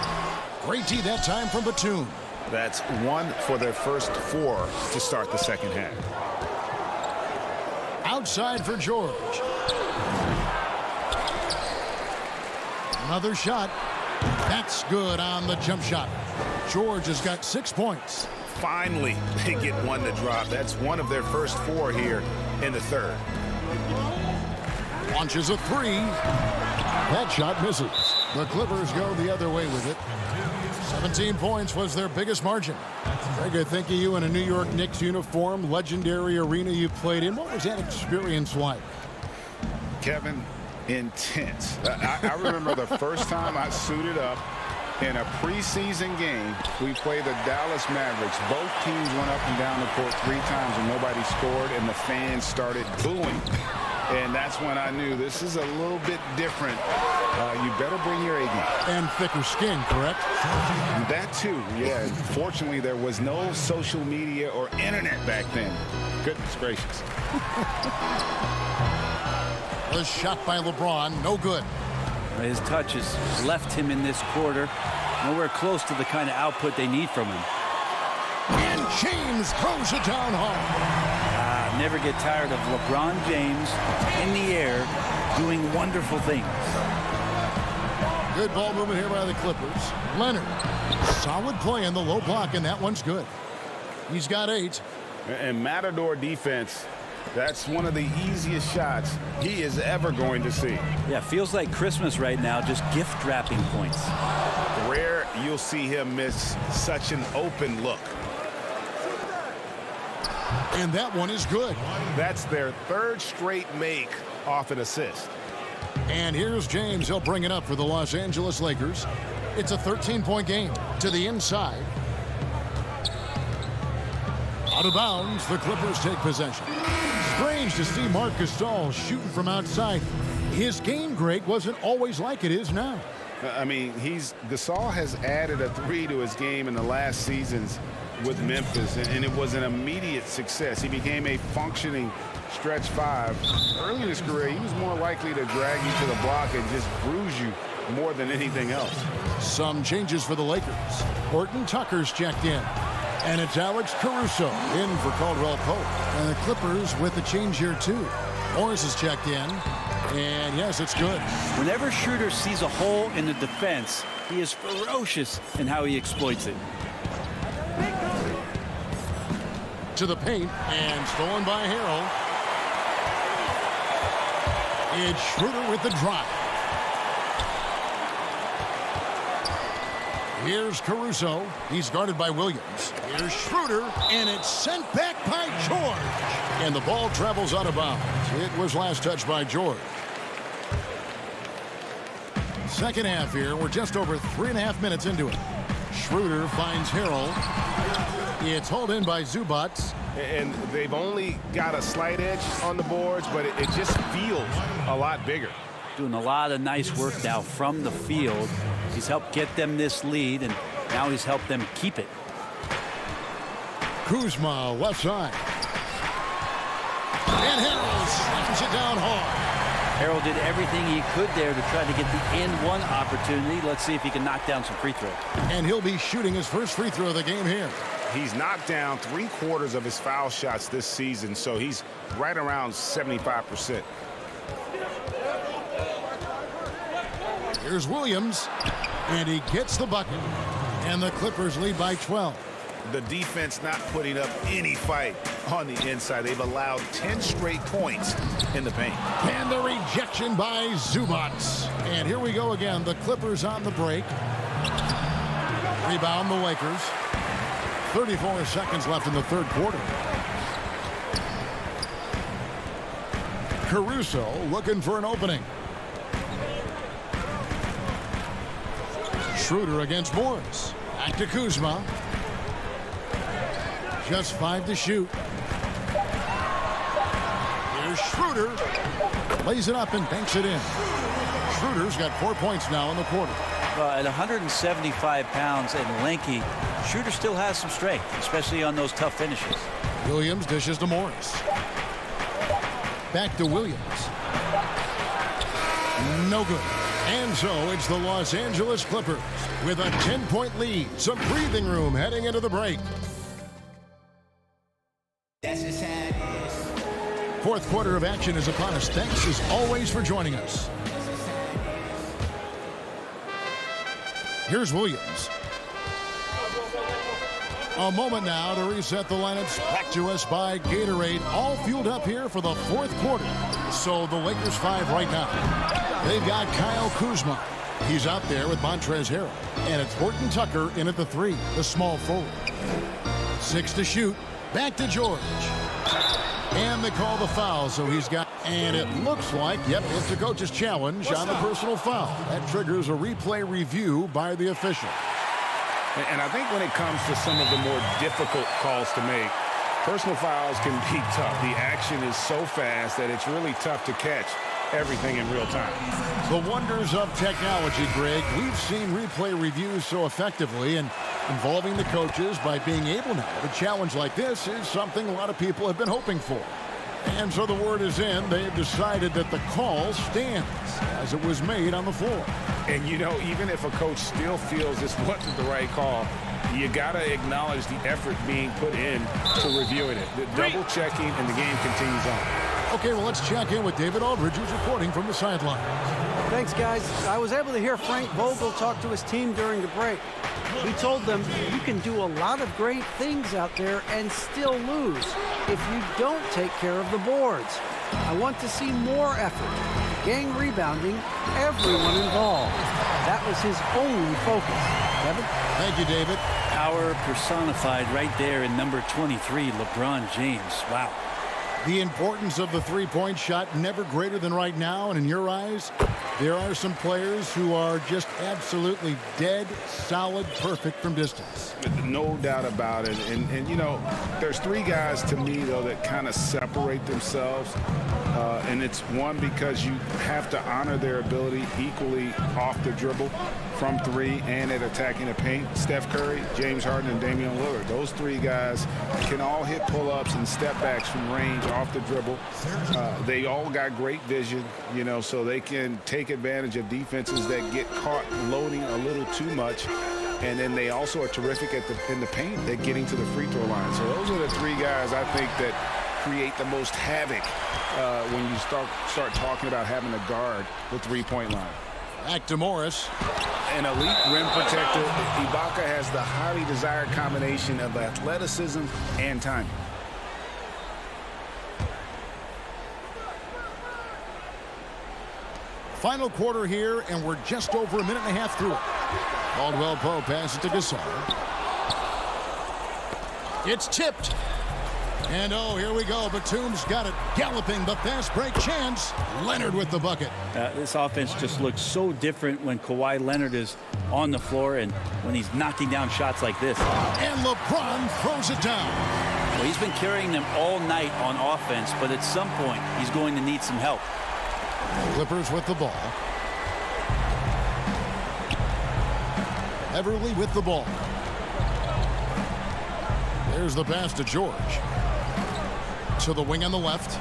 Great tee that time from Batum. That's 1 for their first 4 to start the second half. Outside for George. Another shot. That's good on the jump shot. George has got 6 points. Finally, they get one to drop. That's one of their first 4 here in the third. Launches a 3. That shot misses. The Clippers go the other way with it. 17 points was their biggest margin. Greg, I think of you in a New York Knicks uniform, legendary arena you played in. What was that experience like? Kevin, intense. I remember the first time I suited up in a preseason game. We played the Dallas Mavericks. Both teams went up and down the court 3 times and nobody scored, and the fans started booing. And that's when I knew this is a little bit different. You better bring your A game. And thicker skin, correct? That too, yeah. Fortunately, there was no social media or internet back then. Goodness gracious. The shot by LeBron, no good. His touches left him in this quarter. Nowhere close to the kind of output they need from him. And James throws it down hard. Never get tired of LeBron James in the air doing wonderful things. Good ball movement here by the Clippers. Leonard, solid play in the low block, and that one's good. He's got 8. And Matador defense, that's one of the easiest shots he is ever going to see. Yeah, feels like Christmas right now, just gift wrapping points. Rare you'll see him miss such an open look. And that one is good. That's their 3rd straight make off an assist. And here's James. He'll bring it up for the Los Angeles Lakers. It's a 13-point game to the inside. Out of bounds, the Clippers take possession. Strange to see Marc Gasol shooting from outside. His game, Greg, wasn't always like it is now. I mean, Gasol has added a 3 to his game in the last seasons with Memphis, and it was an immediate success. He became a functioning stretch 5. Early in his career, he was more likely to drag you to the block and just bruise you more than anything else. Some changes for the Lakers. Horton Tucker's checked in. And it's Alex Caruso in for Caldwell Pope. And the Clippers with the change here, too. Morris is checked in. And, yes, it's good. Whenever Schroeder sees a hole in the defense, he is ferocious in how he exploits it. To the paint, and stolen by Harrell. It's Schroeder with the drive. Here's Caruso. He's guarded by Williams. Here's Schroeder, and it's sent back by George. And the ball travels out of bounds. It was last touched by George. Second half here. We're just over 3.5 minutes into it. Schroeder finds Harrell. It's hauled in by Zubats. And they've only got a slight edge on the boards, but it just feels a lot bigger. Doing a lot of nice work now from the field. He's helped get them this lead, and now he's helped them keep it. Kuzma, left side. And Harrell slams it down hard. Harrell did everything he could there to try to get the and-one opportunity. Let's see if he can knock down some free throws. And he'll be shooting his first free throw of the game here. He's knocked down 3/4 of his foul shots this season, so he's right around 75%. Here's Williams, and he gets the bucket. And the Clippers lead by 12. The defense not putting up any fight on the inside. They've allowed 10 straight points in the paint. And the rejection by Zubats. And here we go again. The Clippers on the break. Rebound the Lakers. 34 seconds left in the third quarter. Caruso looking for an opening. Schroeder against Morris. Back to Kuzma. Just 5 to shoot. Here's Schroeder. Lays it up and banks it in. Schroeder's got 4 points now in the quarter. At 175 pounds and lanky, Schroeder still has some strength, especially on those tough finishes. Williams dishes to Morris. Back to Williams. No good. And so it's the Los Angeles Clippers with a 10-point lead. Some breathing room heading into the break. Fourth quarter of action is upon us. Thanks as always for joining us. Here's Williams. A moment now to reset the lineups. Back to us by Gatorade. All fueled up here for the fourth quarter. So the Lakers 5 right now. They've got Kyle Kuzma. He's out there with Montrezl Harrell. And it's Horton Tucker in at the 3, the small forward. 6 to shoot. Back to George. And they call the foul, so he's got... And it looks like, yep, it's the coach's challenge on the personal foul. That triggers a replay review by the official. And I think when it comes to some of the more difficult calls to make, personal fouls can be tough. The action is so fast that it's really tough to catch everything in real time. The wonders of technology, Greg. We've seen replay reviews so effectively, and involving the coaches by being able now to challenge like this is something a lot of people have been hoping for. And so the word is in. They've decided that the call stands as it was made on the floor. And, you know, even if a coach still feels this wasn't the right call, you got to acknowledge the effort being put in to reviewing it. The double checking, and the game continues on. Okay, well, let's check in with David Aldridge, who's reporting from the sideline. Thanks, guys. I was able to hear Frank Vogel talk to his team during the break. He told them you can do a lot of great things out there and still lose if you don't take care of the boards. I want to see more effort, gang rebounding, everyone involved. That was his only focus. Kevin? Thank you, David. Power personified right there in number 23, LeBron James. Wow. The importance of the three-point shot never greater than right now, and in your eyes, there are some players who are just absolutely dead, solid, perfect from distance. No doubt about it. And you know, there's 3 guys to me, though, that kind of separate themselves. And it's one, because you have to honor their ability equally off the dribble, from 3, and at attacking the paint. Steph Curry, James Harden, and Damian Lillard. Those 3 guys can all hit pull-ups and step-backs from range off the dribble. They all got great vision, you know, so they can take advantage of defenses that get caught loading a little too much. And then they also are terrific in the paint at getting to the free throw line. So those are the 3 guys I think that create the most havoc when you start talking about having a guard the three-point line. Back to Morris. An elite rim protector. Ibaka has the highly desired combination of athleticism and timing. Final quarter here, and we're just over a minute and a half through it. Caldwell Pope passes to Gasol. It's tipped. And oh, here we go. Batum's got it. Galloping the fast break chance. Leonard with the bucket. This offense just looks so different when Kawhi Leonard is on the floor and when he's knocking down shots like this. And LeBron throws it down. Well, he's been carrying them all night on offense, but at some point he's going to need some help. Clippers with the ball. Everly with the ball. There's the pass to George. To the wing on the left.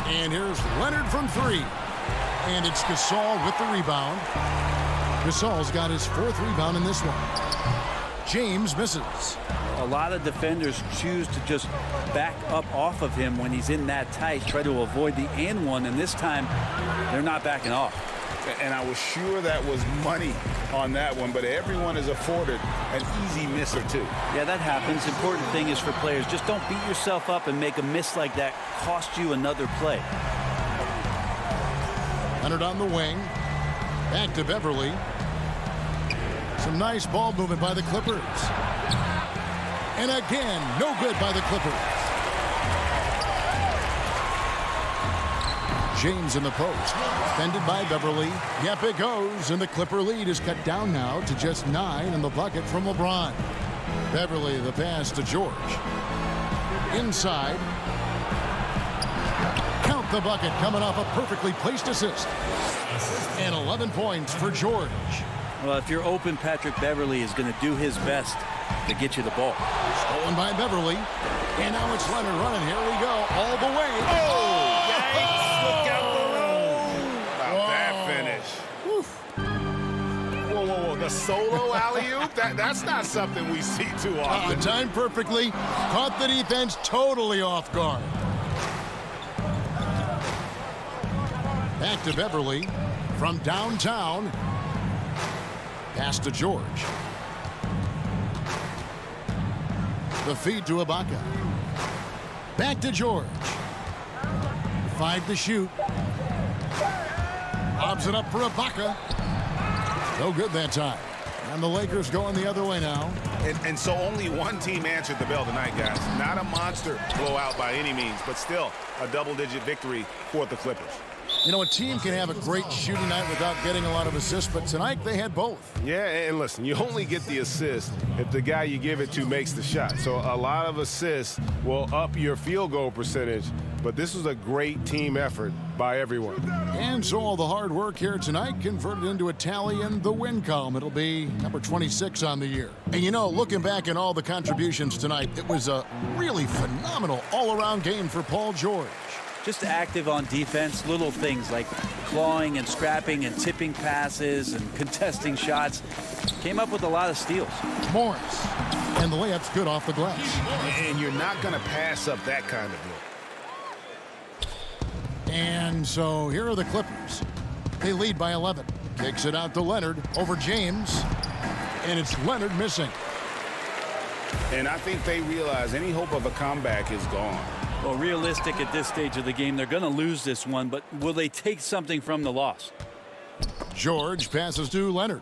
And here's Leonard from 3. And it's Gasol with the rebound. Gasol's got his 4th rebound in this one. James misses. A lot of defenders choose to just back up off of him when he's in that tight, try to avoid the and one, and this time they're not backing off. And I was sure that was money on that one, but everyone is afforded an easy miss or 2. Yeah, that happens. Important thing is for players, just don't beat yourself up and make a miss like that cost you another play. Leonard on the wing. Back to Beverly. Some nice ball movement by the Clippers. And again, no good by the Clippers. James in the post. Defended by Beverly. Yep, it goes. And the Clipper lead is cut down now to just 9 in the bucket from LeBron. Beverly, the pass to George. Inside. Count the bucket coming off a perfectly placed assist. And 11 points for George. Well, if you're open, Patrick Beverly is going to do his best to get you the ball. Stolen by Beverly. And now it's Leonard running. Here we go. All the way. Oh! Yikes. Look out below. About that finish. Woof. Whoa, whoa, whoa. The solo alley-oop? That's not something we see too often. Timed perfectly. Caught the defense totally off guard. Back to Beverly from downtown. Pass to George. The feed to Ibaka. Back to George. 5 to shoot. Lobs it up for Ibaka. No good that time. And the Lakers going the other way now. And so only one team answered the bell tonight, guys. Not a monster blowout by any means, but still a double-digit victory for the Clippers. You know, a team can have a great shooting night without getting a lot of assists, but tonight they had both. Yeah, and listen, you only get the assist if the guy you give it to makes the shot. So a lot of assists will up your field goal percentage, but this was a great team effort by everyone. And so all the hard work here tonight converted into a tally in the win column. It'll be number 26 on the year. And you know, looking back at all the contributions tonight, it was a really phenomenal all-around game for Paul George. Just active on defense, little things like clawing and scrapping and tipping passes and contesting shots. Came up with a lot of steals. Morris. And the layup's good off the glass. And you're not going to pass up that kind of look. And so here are the Clippers. They lead by 11. Kicks it out to Leonard over James. And it's Leonard missing. And I think they realize any hope of a comeback is gone. Well, realistic at this stage of the game, they're going to lose this one, but will they take something from the loss? George passes to Leonard.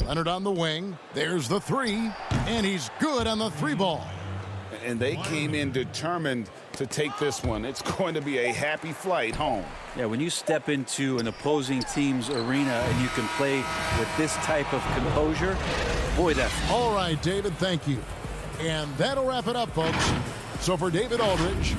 Leonard on the wing. There's the three. And he's good on the three ball. And they came in determined to take this one. It's going to be a happy flight home. Yeah, when you step into an opposing team's arena and you can play with this type of composure, boy, that's... All right, David, thank you. And that'll wrap it up, folks. So for David Aldridge,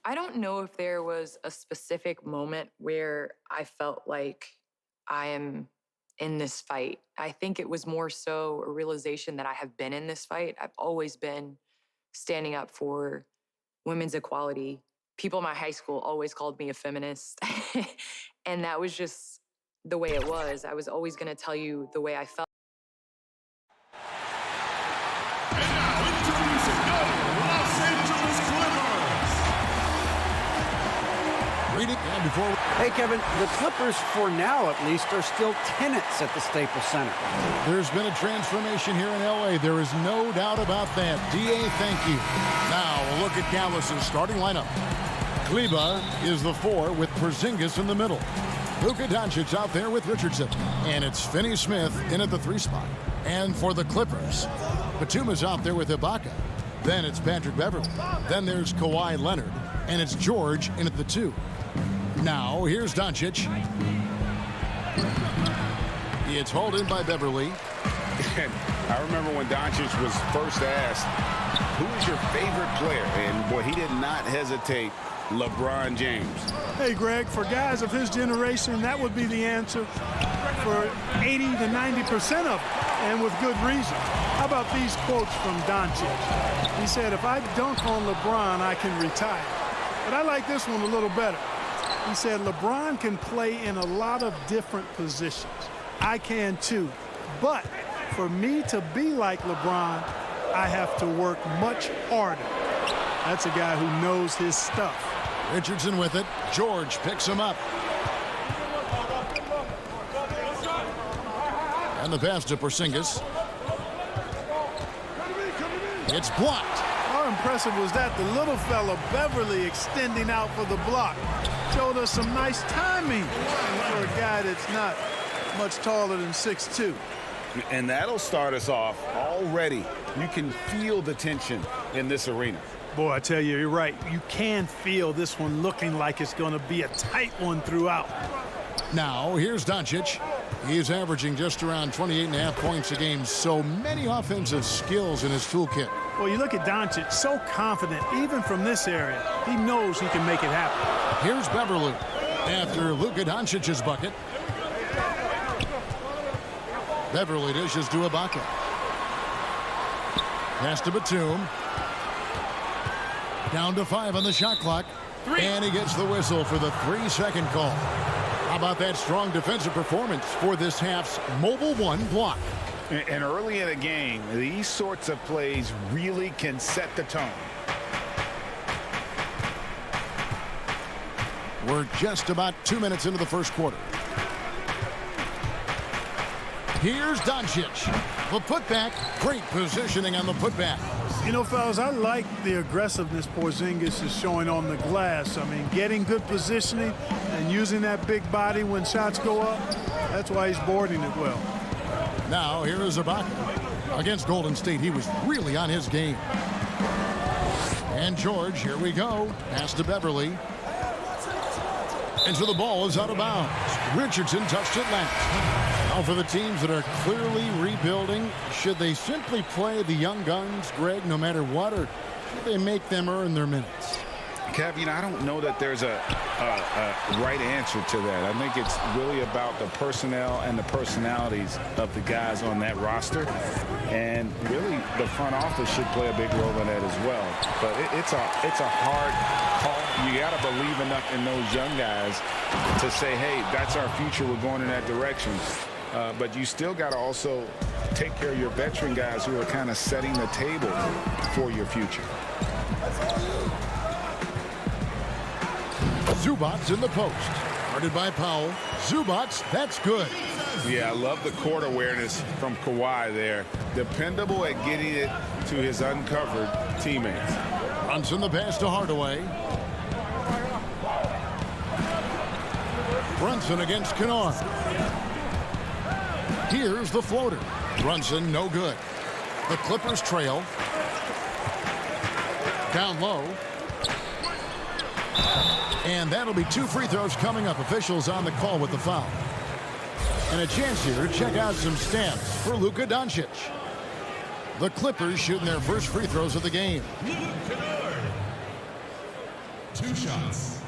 I don't know if there was a specific moment where I felt like I am in this fight. I think it was more so a realization that I have been in this fight. I've always been standing up for women's equality. People in my high school always called me a feminist. And that was just the way it was. I was always going to tell you the way I felt. And now introducing the Los Angeles Clippers. Read it. And before. Hey, Kevin, the Clippers, for now at least, are still tenants at the Staples Center. There's been a transformation here in L.A. There is no doubt about that. D.A., thank you. Now, a look at Dallas's starting lineup. Kleba is the 4 with Porzingis in the middle. Luka Doncic out there with Richardson. And it's Finney-Smith in at the 3 spot. And for the Clippers, Batum's out there with Ibaka. Then it's Patrick Beverley. Then there's Kawhi Leonard. And it's George in at the 2. Now, here's Doncic. It's hauled in by Beverley. And I remember when Doncic was first asked, who is your favorite player? And, boy, he did not hesitate. LeBron James. Hey, Greg, for guys of his generation, that would be the answer for 80 to 90% of it, and with good reason. How about these quotes from Doncic? He said, if I dunk on LeBron, I can retire. But I like this one a little better. He said, LeBron can play in a lot of different positions. I can too. But for me to be like LeBron, I have to work much harder. That's a guy who knows his stuff. Richardson with it. George picks him up. And the pass to Porzingis. It's blocked. How impressive was that? The little fella, Beverly, extending out for the block. Showed us some nice timing for a guy that's not much taller than 6'2". And that'll start us off already. You can feel the tension in this arena. Boy, I tell you, you're right. You can feel this one looking like it's going to be a tight one throughout. Now, here's Doncic. He's averaging just around 28.5 points a game. So many offensive skills in his toolkit. Well, you look at Doncic, so confident, even from this area. He knows he can make it happen. Here's Beverley after Luka Doncic's bucket. Beverley dishes to Ibaka. Pass to Batum. Down to 5 on the shot clock. And he gets the whistle for the 3-second call. How about that strong defensive performance for this half's mobile 1 block? And early in a game, these sorts of plays really can set the tone. We're just about 2 minutes into the first quarter. Here's Doncic. The putback. Great positioning on the putback. You know, fellas, I like the aggressiveness Porzingis is showing on the glass. I mean, getting good positioning and using that big body when shots go up. That's why he's boarding it well. Now, here is Ibaka. Against Golden State, he was really on his game. And George, here we go. Pass to Beverley. And so the ball is out of bounds. Richardson touched it last. Now for the teams that are clearly rebuilding, should they simply play the young guns, Greg, no matter what, or should they make them earn their minutes? Kev, I don't know that there's a right answer to that. I think it's really about the personnel and the personalities of the guys on that roster. And really, the front office should play a big role in that as well. But it's a hard call. You got to believe enough in those young guys to say, hey, that's our future. We're going in that direction. But you still got to also take care of your veteran guys who are kind of setting the table for your future. Zubac's in the post. Guarded by Powell. Zubac's, that's good. Yeah, I love the court awareness from Kawhi there. Dependable at getting it to his uncovered teammates. Brunson the pass to Hardaway. Brunson against Kennard. Here's the floater. Brunson, no good. The Clippers trail. Down low. And that'll be 2 free throws coming up. Officials on the call with the foul. And a chance here to check out some stats for Luka Doncic. The Clippers shooting their first free throws of the game. 2 shots.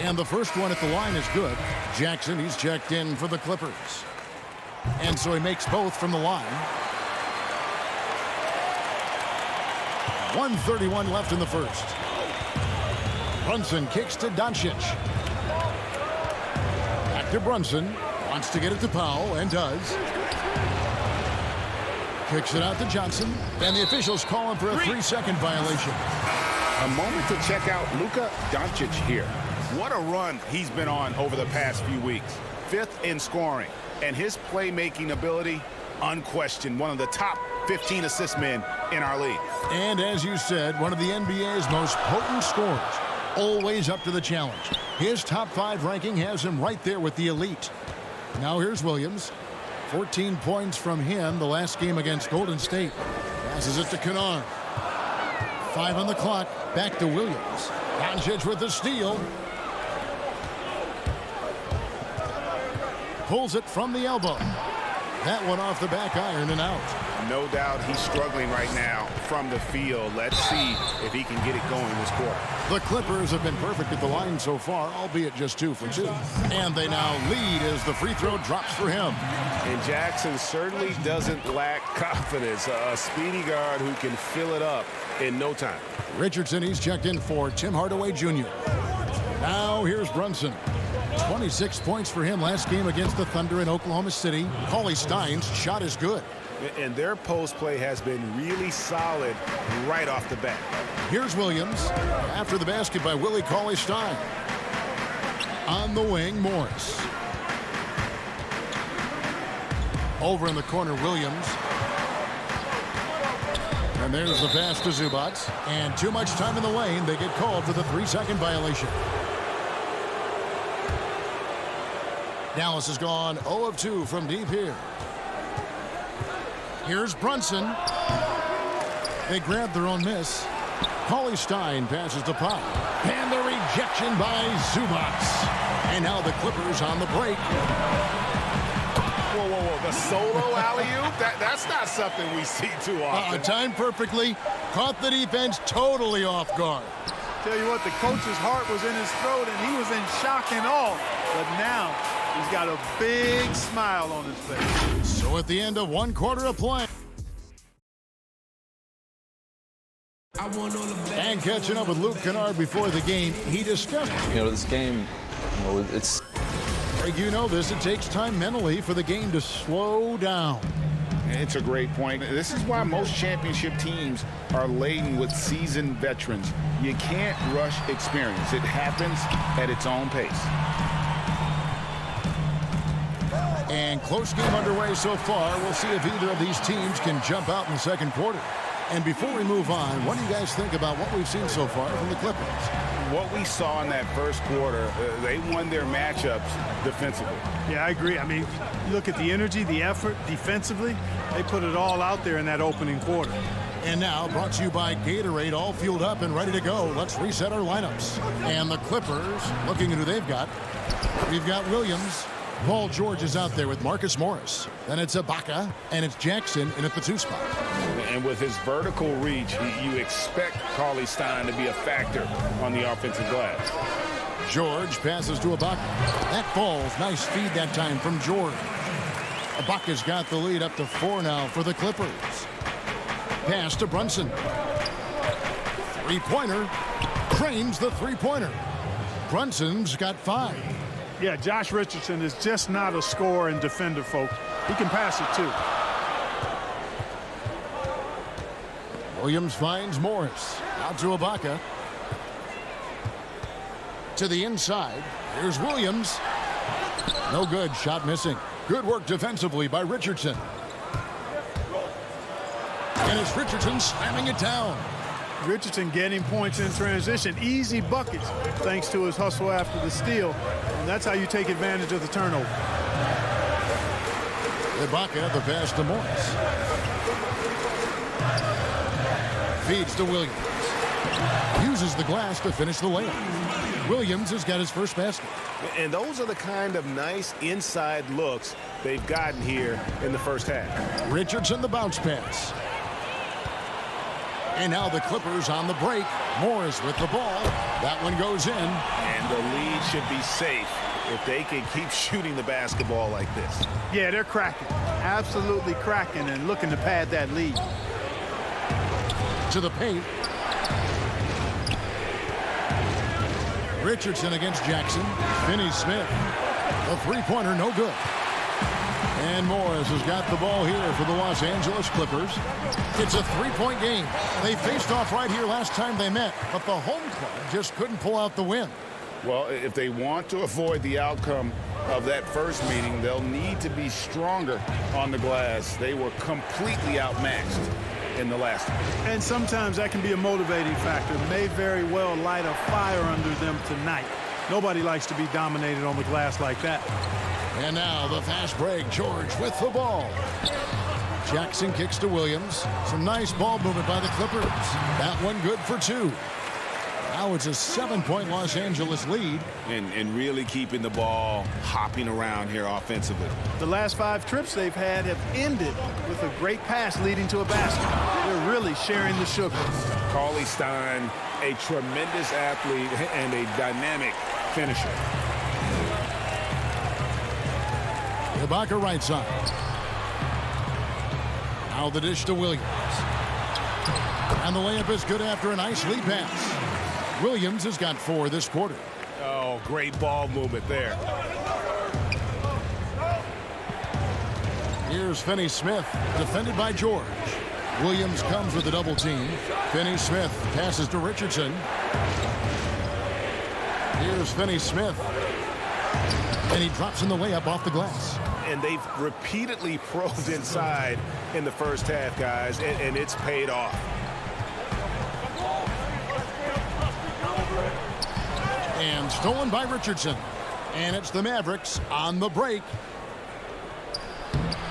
And the first one at the line is good. Jackson, he's checked in for the Clippers. And so he makes both from the line. 1:31 left in the first. Brunson kicks to Doncic. Back to Brunson. Wants to get it to Powell, and does. Kicks it out to Johnson, and the officials call him for a 3-second violation. A moment to check out Luka Doncic here. What a run he's been on over the past few weeks. 5th in scoring, and his playmaking ability, unquestioned, one of the top 15 assist men in our league. And as you said, one of the NBA's most potent scorers, always up to the challenge. His top 5 ranking has him right there with the elite. Now here's Williams. 14 points from him the last game against Golden State. Passes it to Kennard. 5 on the clock. Back to Williams. Doncic with the steal. Pulls it from the elbow. That one off the back iron and out. No doubt he's struggling right now from the field. Let's see if he can get it going this quarter. The Clippers have been perfect at the line so far, albeit just 2 for 2. And they now lead as the free throw drops for him. And Jackson certainly doesn't lack confidence. A speedy guard who can fill it up in no time. Richardson, he's checked in for Tim Hardaway Jr. Now here's Brunson. 26 points for him last game against the Thunder in Oklahoma City. Cauley Stein's shot is good. And their post play has been really solid right off the bat. Here's Williams. After the basket by Willie Cauley-Stein. On the wing, Morris. Over in the corner, Williams. And there's the pass to Zubac. And too much time in the lane. They get called for the 3-second violation. Dallas has gone 0 of 2 from deep here. Here's Brunson. They grab their own miss. Cauley-Stein passes to Pop. And the rejection by Zubac. And now the Clippers on the break. Whoa, whoa, whoa. The solo alley-oop? That's not something we see too often. Timed perfectly. Caught the defense totally off guard. Tell you what, the coach's heart was in his throat, and he was in shock and awe. But now he's got a big smile on his face. So at the end of 1 quarter of play. And catching up with Luke Kennard before the game, he discussed. This game, it's. Greg, you know this. It takes time mentally for the game to slow down. It's a great point. This is why most championship teams are laden with seasoned veterans. You can't rush experience. It happens at its own pace. And close game underway so far. We'll see if either of these teams can jump out in the second quarter. And before we move on, what do you guys think about what we've seen so far from the Clippers? What we saw in that first quarter, they won their matchups defensively. Yeah, I agree. I mean, you look at the energy, the effort defensively, they put it all out there in that opening quarter. And now, brought to you by Gatorade, all fueled up and ready to go. Let's reset our lineups. And the Clippers, looking at who they've got. We've got Williams. Paul George is out there with Marcus Morris. Then it's Ibaka, and it's Jackson in at the 2 spot. And with his vertical reach, you expect Cauley-Stein to be a factor on the offensive glass. George passes to Ibaka. That falls. Nice feed that time from George. Ibaka's got the lead up to 4 now for the Clippers. Pass to Brunson. 3-pointer. Cranes the 3-pointer. Brunson's got 5. Yeah, Josh Richardson is just not a scorer and defender, folks. He can pass it, too. Williams finds Morris. Out to Ibaka. To the inside. Here's Williams. No good. Shot missing. Good work defensively by Richardson. And it's Richardson slamming it down. Richardson getting points in transition. Easy buckets thanks to his hustle after the steal. And that's how you take advantage of the turnover. Ibaka, the pass to Morris. Feeds to Williams. Uses the glass to finish the layup. Williams has got his first basket. And those are the kind of nice inside looks they've gotten here in the first half. Richardson, the bounce pass. And now the Clippers on the break. Morris with the ball. That one goes in. And the lead should be safe if they can keep shooting the basketball like this. Yeah, they're cracking. Absolutely cracking and looking to pad that lead. To the paint. Richardson against Jackson. Finney-Smith. The three-pointer, no good. And Morris has got the ball here for the Los Angeles Clippers. It's a three-point game. They faced off right here last time they met, but the home club just couldn't pull out the win. Well, if they want to avoid the outcome of that first meeting, they'll need to be stronger on the glass. They were completely outmatched in the last one. And sometimes that can be a motivating factor. May very well light a fire under them tonight. Nobody likes to be dominated on the glass like that. And now the fast break. George with the ball. Jackson kicks to Williams. Some nice ball movement by the Clippers. That one good for two. Now it's a 7-point Los Angeles lead. And really keeping the ball hopping around here offensively. The last 5 trips they've had have ended with a great pass leading to a basket. They're really sharing the sugar. Cauley Stein, a tremendous athlete and a dynamic finisher. Ibaka right side. Now the dish to Williams. And the layup is good after a nice lead pass. Williams has got 4 this quarter. Oh, great ball movement there. Here's Finney-Smith, defended by George. Williams comes with a double team. Finney-Smith passes to Richardson. Here's Finney-Smith. And he drops in the layup off the glass. And they've repeatedly probed inside in the first half, guys, and it's paid off. And stolen by Richardson. And it's the Mavericks on the break.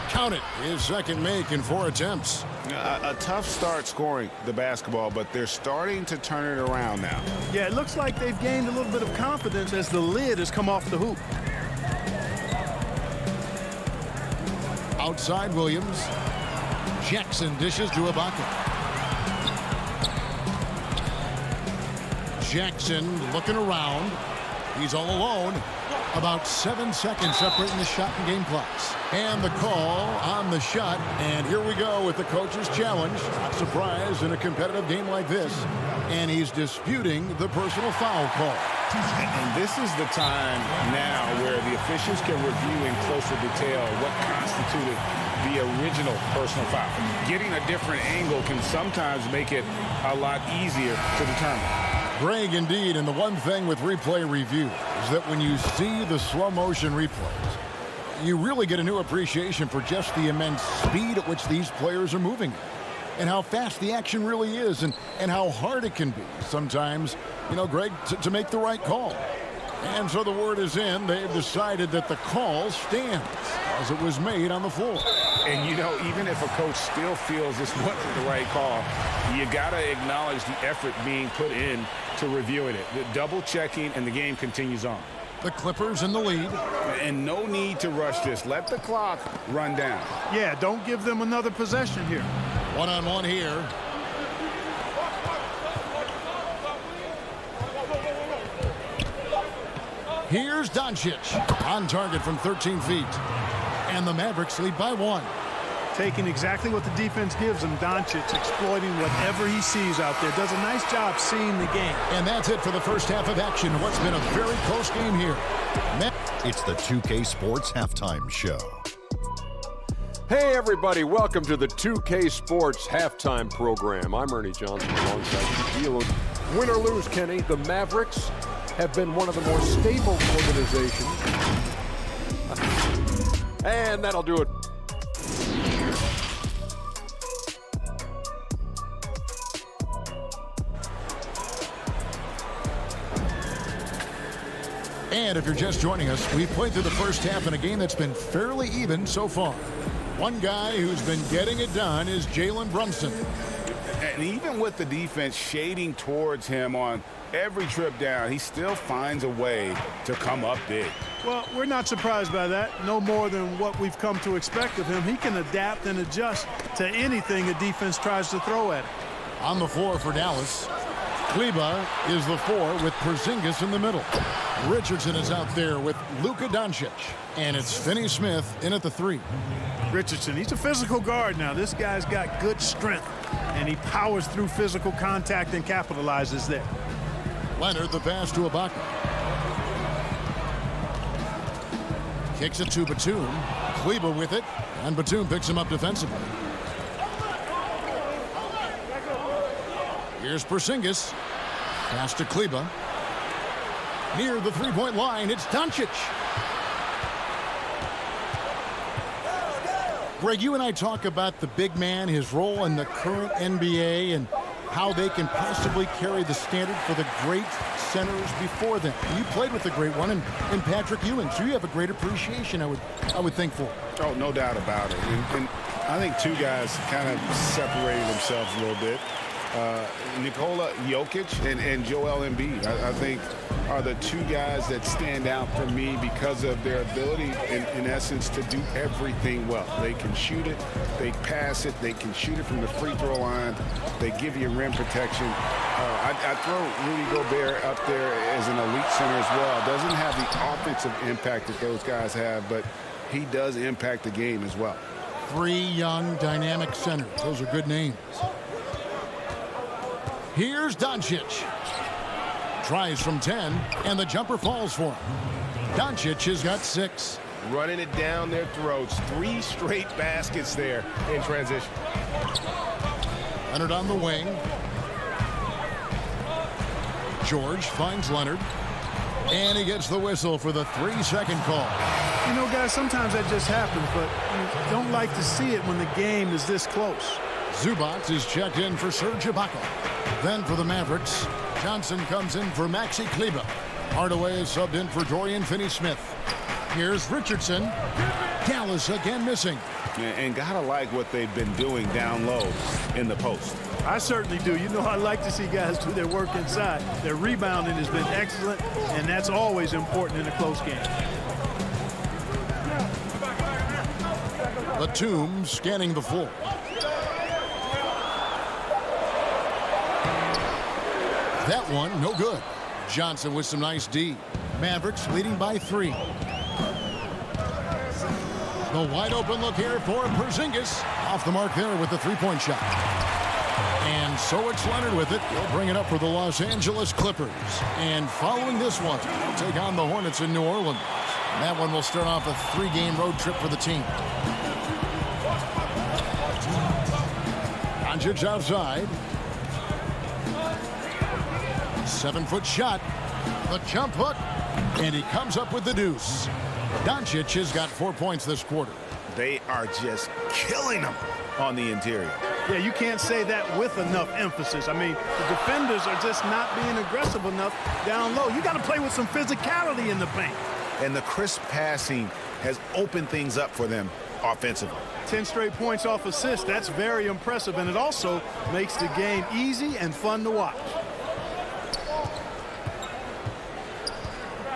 Count it. His second make in 4 attempts. A tough start scoring the basketball, but they're starting to turn it around now. Yeah, it looks like they've gained a little bit of confidence as the lid has come off the hoop. Outside Williams. Jackson dishes to Ibaka. Jackson looking around. He's all alone. About 7 seconds separating the shot and game clocks. And the call on the shot. And here we go with the coach's challenge. Not surprised in a competitive game like this. And he's disputing the personal foul call. And this is the time now where the officials can review in closer detail what constituted the original personal foul. Getting a different angle can sometimes make it a lot easier to determine. Greg, indeed, and the one thing with replay review is that when you see the slow motion replays, you really get a new appreciation for just the immense speed at which these players are moving and how fast the action really is and how hard it can be sometimes, you know, Greg, to make the right call. And so the word is in. They've decided that the call stands as it was made on the floor. And, you know, even if a coach still feels this wasn't the right call, you got to acknowledge the effort being put in to reviewing it. The double checking, and the game continues on. The Clippers in the lead. And no need to rush this. Let the clock run down. Yeah, don't give them another possession here. One-on-one here. Here's Doncic on target from 13 feet. And the Mavericks lead by 1. Taking exactly what the defense gives him. Doncic exploiting whatever he sees out there. Does a nice job seeing the game. And that's it for the first half of action. What's been a very close game here. It's the 2K Sports Halftime Show. Hey, everybody. Welcome to the 2K Sports Halftime Program. I'm Ernie Johnson alongside the dealer. Win or lose, Kenny, the Mavericks have been one of the more stable organizations. And that'll do it. And if you're just joining us, we played through the first half in a game that's been fairly even so far. One guy who's been getting it done is Jalen Brunson. And even with the defense shading towards him on every trip down, he still finds a way to come up big. Well, we're not surprised by that. No more than what we've come to expect of him. He can adapt and adjust to anything a defense tries to throw at him. On the floor for Dallas, Kleba is the 4 with Porzingis in the middle. Richardson is out there with Luka Doncic. And it's Finney-Smith in at the 3. Richardson, he's a physical guard now. This guy's got good strength, and he powers through physical contact and capitalizes there. Leonard the pass to Ibaka. Kicks it to Batum. Kleber with it. And Batum picks him up defensively. Here's Porzingis. Pass to Kleber. Near the three-point line, it's Doncic. Greg, you and I talk about the big man, his role in the current NBA, and how they can possibly carry the standard for the great centers before them. You played with the great one in Patrick Ewing, so you have a great appreciation, I would think, for. Oh, no doubt about it. And I think two guys kind of separated themselves a little bit. Nikola Jokic and Joel Embiid, I think, are the two guys that stand out for me because of their ability, in essence, to do everything well. They can shoot it, they pass it, they can shoot it from the free throw line, they give you rim protection. I throw Rudy Gobert up there as an elite center as well. Doesn't have the offensive impact that those guys have, but he does impact the game as well. Three young, dynamic centers. Those are good names. Here's Doncic. Tries from 10, and the jumper falls for him. Doncic has got 6. Running it down their throats. 3 straight baskets there in transition. Leonard on the wing. George finds Leonard. And he gets the whistle for the 3-second call. You know, guys, sometimes that just happens, but you don't like to see it when the game is this close. Zubac is checked in for Serge Ibaka. Then for the Mavericks, Johnson comes in for Maxi Kleber. Hardaway is subbed in for Dorian Finney-Smith. Here's Richardson. Dallas again missing. And gotta like what they've been doing down low in the post. I certainly do. You know, I like to see guys do their work inside. Their rebounding has been excellent, and that's always important in a close game. Batum scanning the floor. That one, no good. Johnson with some nice D. Mavericks leading by 3. The wide open look here for Porzingis. Off the mark there with the three-point shot. And so it's Leonard with it. He'll bring it up for the Los Angeles Clippers. And following this one, they'll take on the Hornets in New Orleans. And that one will start off a 3-game road trip for the team. Doncic outside. 7-foot shot. The jump hook. And he comes up with the deuce. Doncic has got 4 points this quarter. They are just killing them on the interior. Yeah, you can't say that with enough emphasis. I mean, the defenders are just not being aggressive enough down low. You got to play with some physicality in the paint. And the crisp passing has opened things up for them offensively. 10 straight points off assists. That's very impressive, and it also makes the game easy and fun to watch.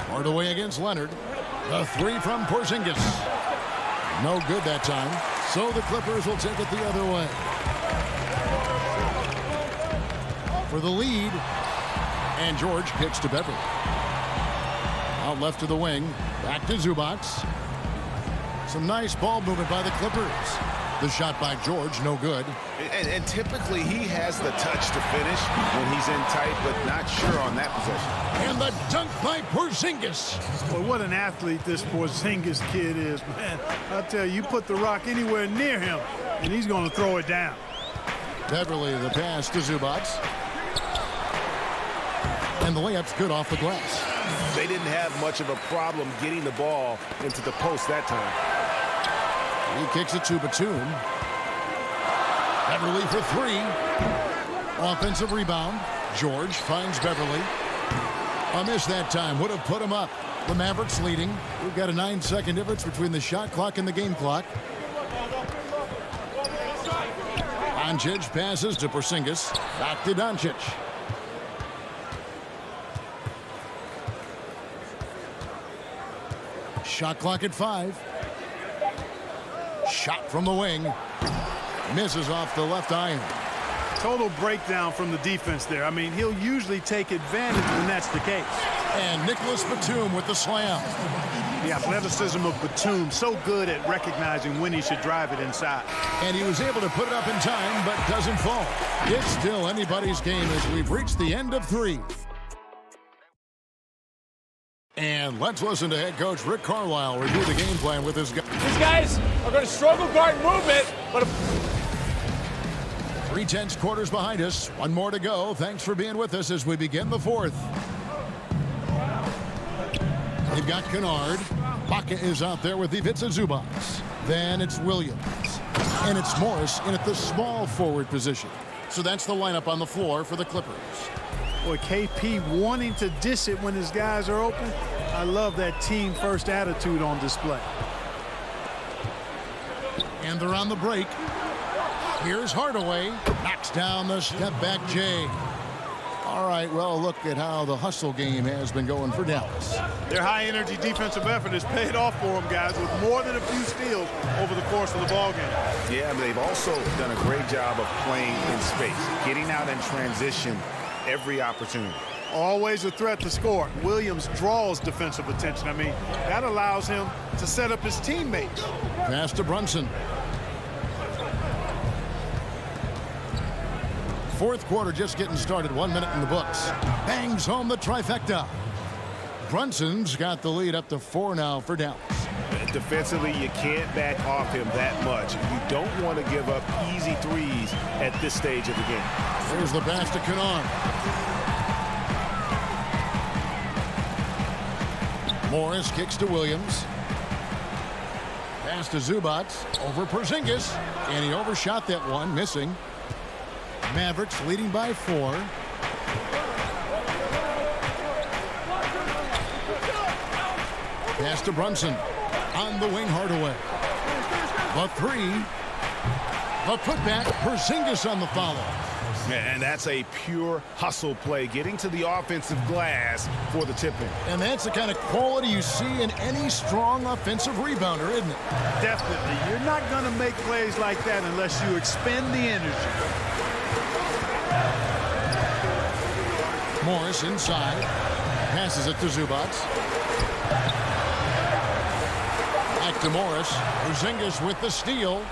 Hardaway against Leonard. The 3 from Porzingis. No good that time. So the Clippers will take it the other way. For the lead. And George kicks to Beverly. Out left to the wing. Back to Zubac. Some nice ball movement by the Clippers. The shot by George, no good. And typically he has the touch to finish when he's in tight, but not sure on that possession. And the dunk by Porzingis. Well, what an athlete this Porzingis kid is, man. I'll tell you, you put the rock anywhere near him, and he's going to throw it down. Beverly, the pass to Zubac. And the layup's good off the glass. They didn't have much of a problem getting the ball into the post that time. He kicks it to Batum. Beverly for 3. Offensive rebound. George finds Beverly. A miss that time. Would have put him up. The Mavericks leading. We've got a 9-second difference between the shot clock and the game clock. Doncic passes to Porzingis. Back to Doncic. Shot clock at 5. Shot from the wing. Misses off the left iron. Total breakdown from the defense there. I mean, he'll usually take advantage when that's the case. And Nicholas Batum with the slam. The athleticism of Batum, so good at recognizing when he should drive it inside. And he was able to put it up in time, but doesn't fall. It's still anybody's game as we've reached the end of 3. And let's listen to head coach Rick Carlisle review the game plan with his guys. These guys are going to struggle guarding movement, but 3/10 quarters behind us. One more to go. Thanks for being with us as we begin the fourth. They've got Kennard. Baca is out there with Ivica Zubac. Then it's Williams. And it's Morris in at the small forward position. So that's the lineup on the floor for the Clippers. Boy, KP wanting to dish it when his guys are open. I love that team first attitude on display. And they're on the break. Here's Hardaway. Knocks down the step back Jay. All right, well, look at how the hustle game has been going for Dallas. Their high-energy defensive effort has paid off for them, guys, with more than a few steals over the course of the ballgame. Yeah, they've also done a great job of playing in space, getting out in transition every opportunity. Always a threat to score. Williams draws defensive attention. I mean, that allows him to set up his teammates. Pass to Brunson. Fourth quarter just getting started. 1 minute in the books. Bangs home the trifecta. Brunson's got the lead up to 4 now for Dallas. Defensively, you can't back off him that much. You don't want to give up easy threes at this stage of the game. There's the pass to Kennard. Morris kicks to Williams. Pass to Zubac. Over Porzingis. And he overshot that one, missing. Mavericks leading by 4. Pass to Brunson. On the wing, Hardaway. The 3. The putback. Porzingis on the follow. And that's a pure hustle play, getting to the offensive glass for the tip-in. And that's the kind of quality you see in any strong offensive rebounder, isn't it? Definitely. You're not going to make plays like that unless you expend the energy. Morris inside. Passes it to Zubac. Back to Morris. Porzingis with the steal.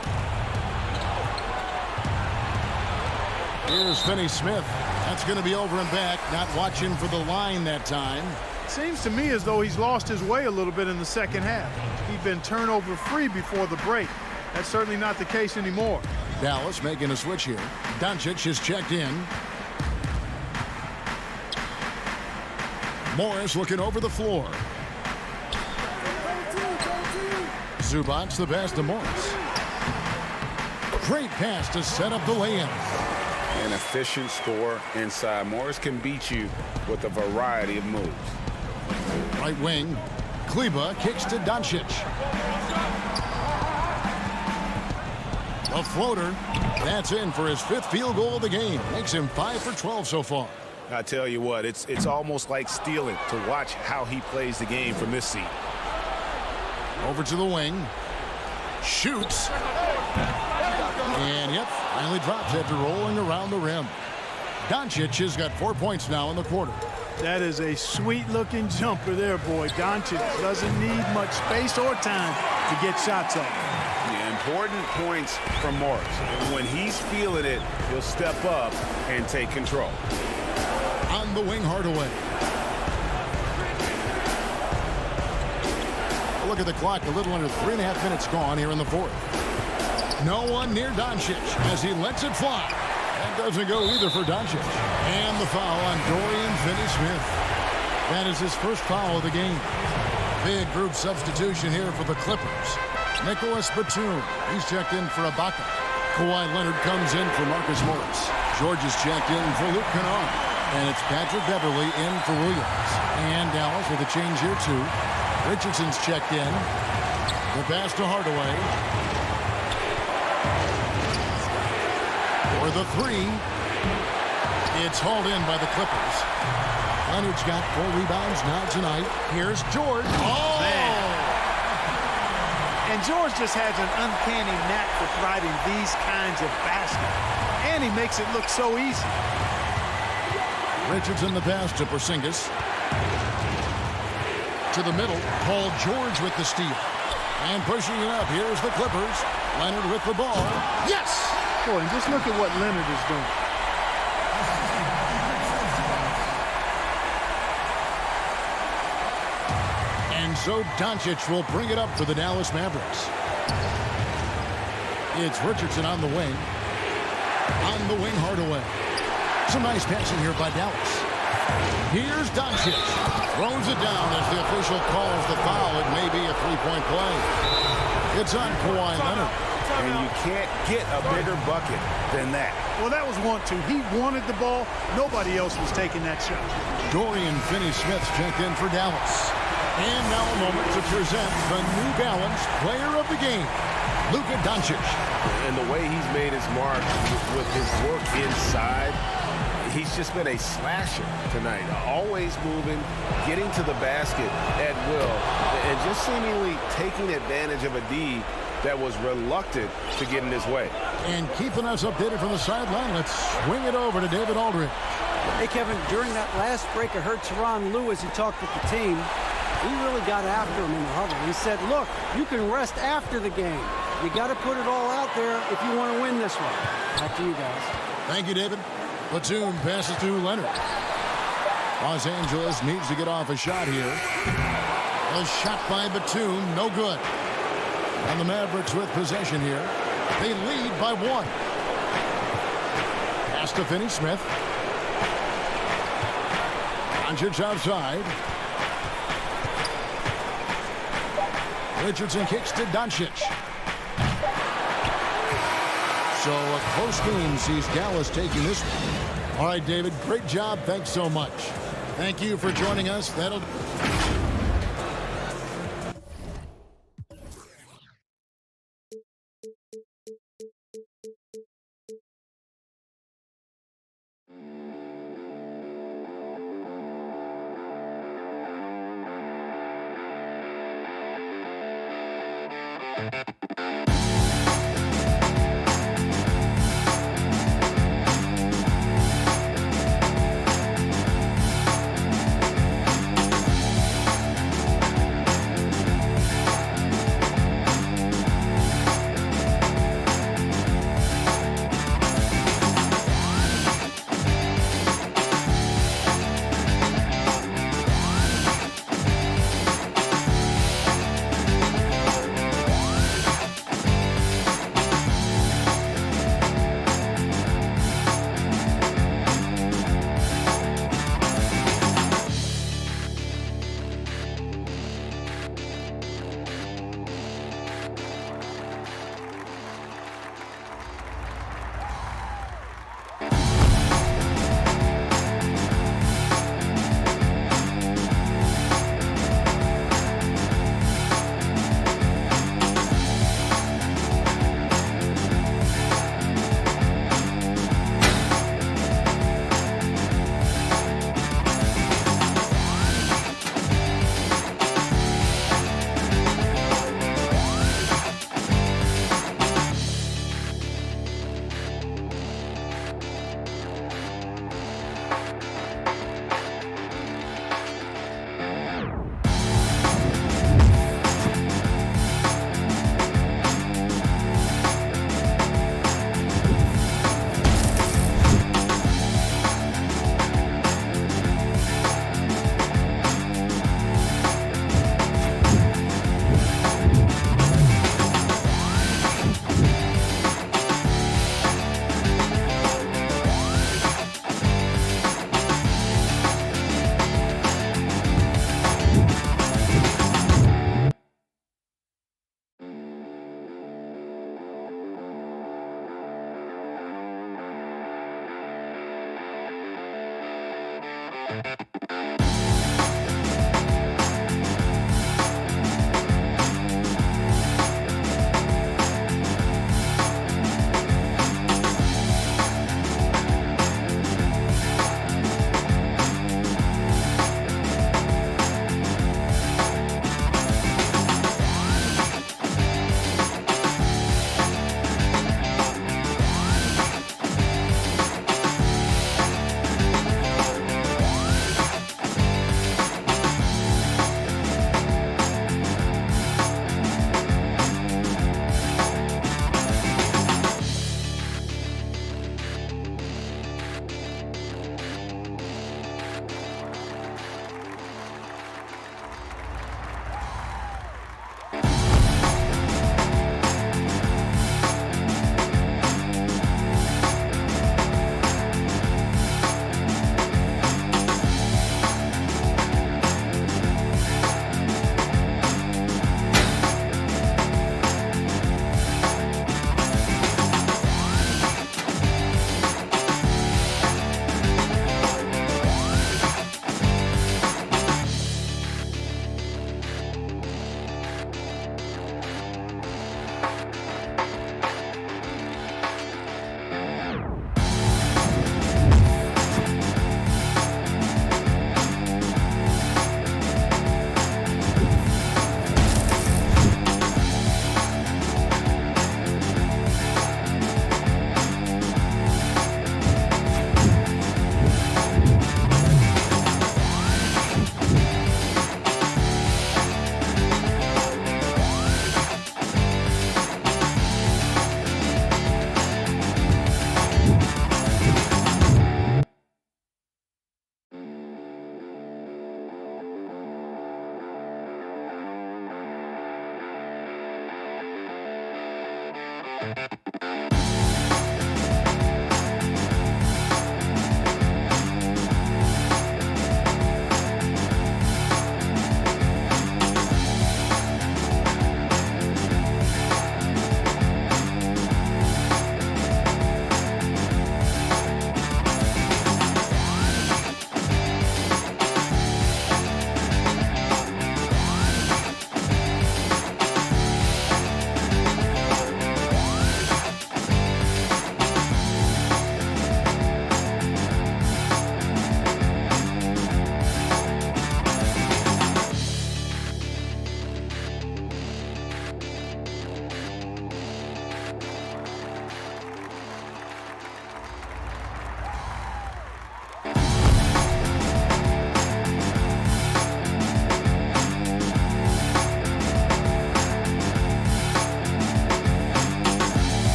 Here's Finney-Smith. That's going to be over and back. Not watching for the line that time. Seems to me as though he's lost his way a little bit in the second half. He'd been turnover free before the break. That's certainly not the case anymore. Dallas making a switch here. Doncic is checked in. Morris looking over the floor. Zubac the pass to Morris. Great pass to set up the lay-in. An efficient score inside. Morris can beat you with a variety of moves. Right wing. Kleba kicks to Doncic. A floater. That's in for his 5th field goal of the game. Makes him 5 for 12 so far. I tell you what, it's almost like stealing to watch how he plays the game from this seat. Over to the wing. Shoots. And yep, finally drops after rolling around the rim. Doncic has got 4 points now in the quarter. That is a sweet-looking jumper there, boy. Doncic doesn't need much space or time to get shots off. Yeah, important points from Morris. And when he's feeling it, he'll step up and take control. On the wing, Hardaway. Look at the clock. A little under 3.5 minutes gone here in the fourth. No one near Doncic as he lets it fly. That doesn't go either for Doncic. And the foul on Dorian Finney-Smith. That is his first foul of the game. Big group substitution here for the Clippers. Nicholas Batum. He's checked in for Ibaka. Kawhi Leonard comes in for Marcus Morris. George is checked in for Luke Kennard. And it's Patrick Beverly in for Williams. And Dallas with a change here too. Richardson's checked in. The pass to Hardaway. For the 3. It's hauled in by the Clippers. Leonard's got 4 rebounds now tonight. Here's George. Oh! Man. And George just has an uncanny knack for providing these kinds of baskets. And he makes it look so easy. Richardson the pass to Porzingis. To the middle. Paul George with the steal. And pushing it up. Here's the Clippers. Leonard with the ball. Yes! Boy, and just look at what Leonard is doing. So Doncic will bring it up for the Dallas Mavericks. It's Richardson on the wing. On the wing, Hardaway. Some nice passing here by Dallas. Here's Doncic. Throws it down as the official calls the foul. It may be a three-point play. It's on Kawhi Leonard. And you can't get a bigger bucket than that. Well, that was 1-2. He wanted the ball. Nobody else was taking that shot. Dorian Finney-Smith checked in for Dallas. And now a moment to present the New Balance Player of the Game, Luka Doncic. And the way he's made his mark with his work inside, he's just been a slasher tonight. Always moving, getting to the basket at will, and just seemingly taking advantage of a D that was reluctant to get in his way. And keeping us updated from the sideline, let's swing it over to David Aldridge. Hey, Kevin, during that last break, I heard Tyronn Lue as he talked with the team. He really got after him in the huddle. He said, look, you can rest after the game. You got to put it all out there if you want to win this one. Back to you guys. Thank you, David. Batum passes to Leonard. Los Angeles needs to get off a shot here. A shot by Batum, no good. And the Mavericks with possession here. They lead by 1. Pass to Finney-Smith. Doncic outside. Richardson kicks to Doncic. So a close game sees Dallas taking this one. All right, David, great job. Thanks so much. Thank you for joining us. That'll...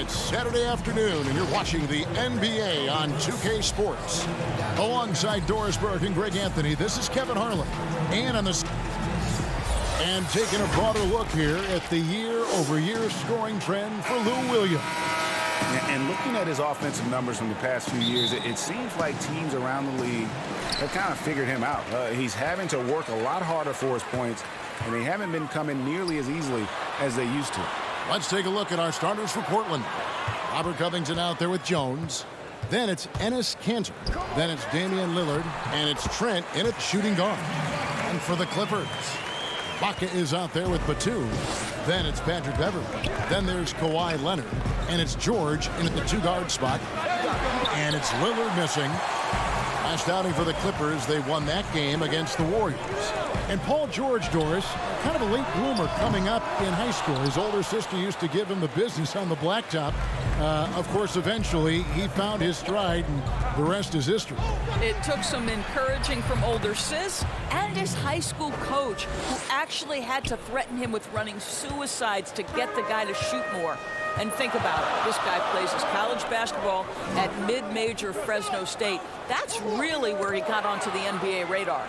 Saturday afternoon, and you're watching the NBA on 2K Sports. Alongside Doris Burke and Greg Anthony, this is Kevin Harlan. And taking a broader look here at the year-over-year scoring trend for Lou Williams. And looking at his offensive numbers from the past few years, it seems like teams around the league have kind of figured him out. He's having to work a lot harder for his points, and they haven't been coming nearly as easily as they used to. Let's take a look at our starters for Portland. Robert Covington out there with Jones. Then it's Enes Kanter. Then it's Damian Lillard. And it's Trent in at shooting guard. And for the Clippers, Baca is out there with Batum. Then it's Patrick Beverley. Then there's Kawhi Leonard. And it's George in at the two-guard spot. And it's Lillard missing. Last outing for the Clippers, they won that game against the Warriors. And Paul George, Doris, kind of a late bloomer coming up in high school. His older sister used to give him the business on the blacktop. Of course, eventually, he found his stride, and the rest is history. It took some encouraging from older sis and his high school coach, who actually had to threaten him with running suicides to get the guy to shoot more. And think about it. This guy plays his college basketball at mid-major Fresno State. That's really where he got onto the NBA radar.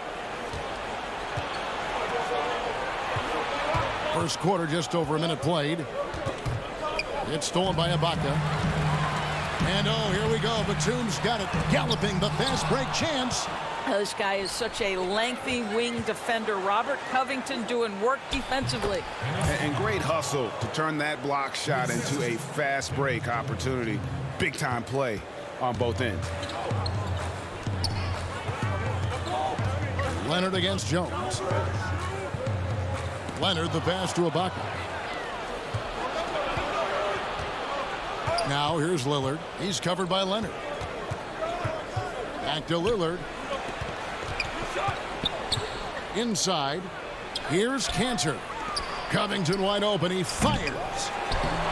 First quarter, just over a minute played. It's stolen by Ibaka. And oh, here we go. Batum's got it. Galloping the fast break chance. This guy is such a lengthy wing defender. Robert Covington doing work defensively. And great hustle to turn that block shot into a fast break opportunity. Big time play on both ends. Leonard against Jones. Leonard, the pass to Ibaka. Now here's Lillard. He's covered by Leonard. Back to Lillard. Inside. Here's Kanter. Covington wide open. He fires.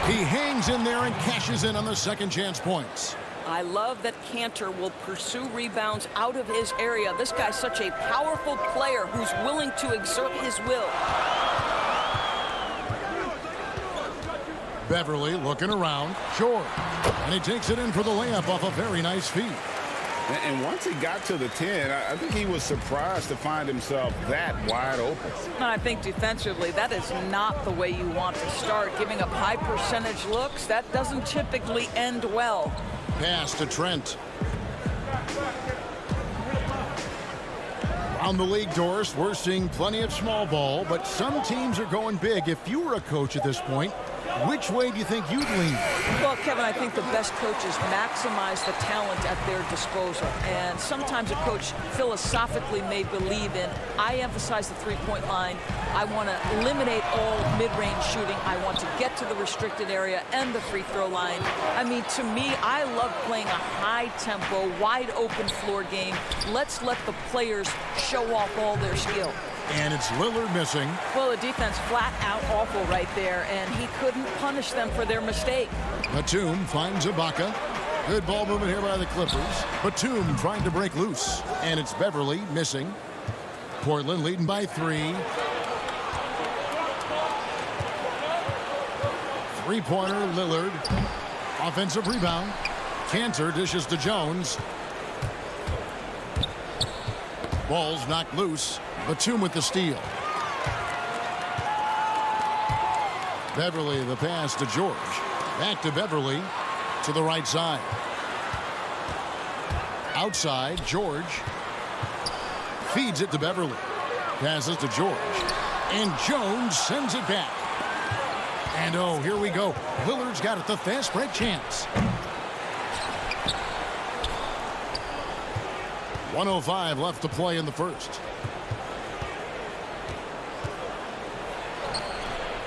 He hangs in there and cashes in on the second chance points. I love that Kanter will pursue rebounds out of his area. This guy's such a powerful player who's willing to exert his will. Beverley looking around. Short. And he takes it in for the layup off a very nice feed. And once he got to the 10, I think he was surprised to find himself that wide open. And I think defensively, that is not the way you want to start. Giving up high percentage looks, that doesn't typically end well. Pass to Trent. Around the league, Doris, we're seeing plenty of small ball, but some teams are going big. If you were a coach at this point, which way do you think you'd lean? Well, Kevin, I think the best coaches maximize the talent at their disposal. And sometimes a coach philosophically may believe in, I emphasize the three-point line. I want to eliminate all mid-range shooting. I want to get to the restricted area and the free throw line. I mean, to me, I love playing a high-tempo, wide-open floor game. Let's let the players show off all their skill. And it's Lillard missing. Well, the defense flat out awful right there, and he couldn't punish them for their mistake. Batum finds Ibaka. Good ball movement here by the Clippers. Batum trying to break loose. And it's Beverly missing. Portland leading by 3. Three-pointer, Lillard. Offensive rebound. Cantor dishes to Jones. Ball's knocked loose. Batum with the steal. Beverly the pass to George. Back to Beverly to the right side. Outside, George feeds it to Beverly. Passes to George. And Jones sends it back. And oh, here we go. Lillard's got it, the fast break chance. 1:05 left to play in the first.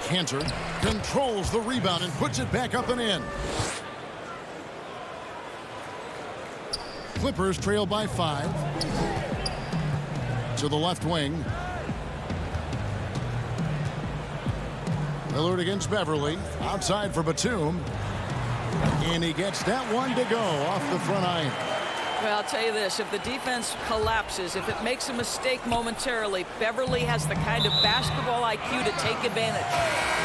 Cantor controls the rebound and puts it back up and in. Clippers trail by 5. To the left wing. Lillard against Beverly. Outside for Batum. And he gets that one to go off the front iron. Well, I'll tell you this, if the defense collapses, if it makes a mistake momentarily, Beverly has the kind of basketball IQ to take advantage.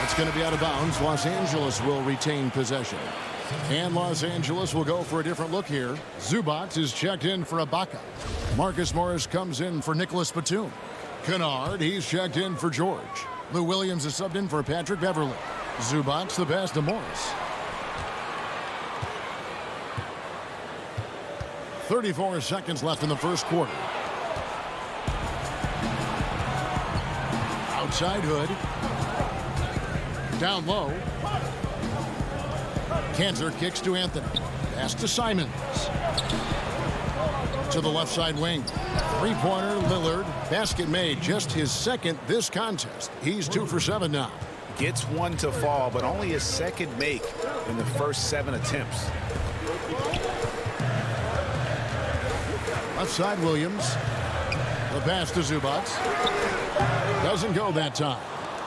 It's going to be out of bounds. Los Angeles will retain possession. And Los Angeles will go for a different look here. Zubac is checked in for Ibaka. Marcus Morris comes in for Nicholas Batum. Kennard, he's checked in for George. Lou Williams is subbed in for Patrick Beverly. Zubac the pass to Morris. 34 seconds left in the first quarter. Outside Hood. Down low. Cantor kicks to Anthony. Pass to Simons. To the left side wing. Three-pointer, Lillard. Basket made. Just his second this contest. He's 2 for 7 now. Gets one to fall, but only his second make in the first 7 attempts. Left side, Williams. The pass to Zubac. Doesn't go that time.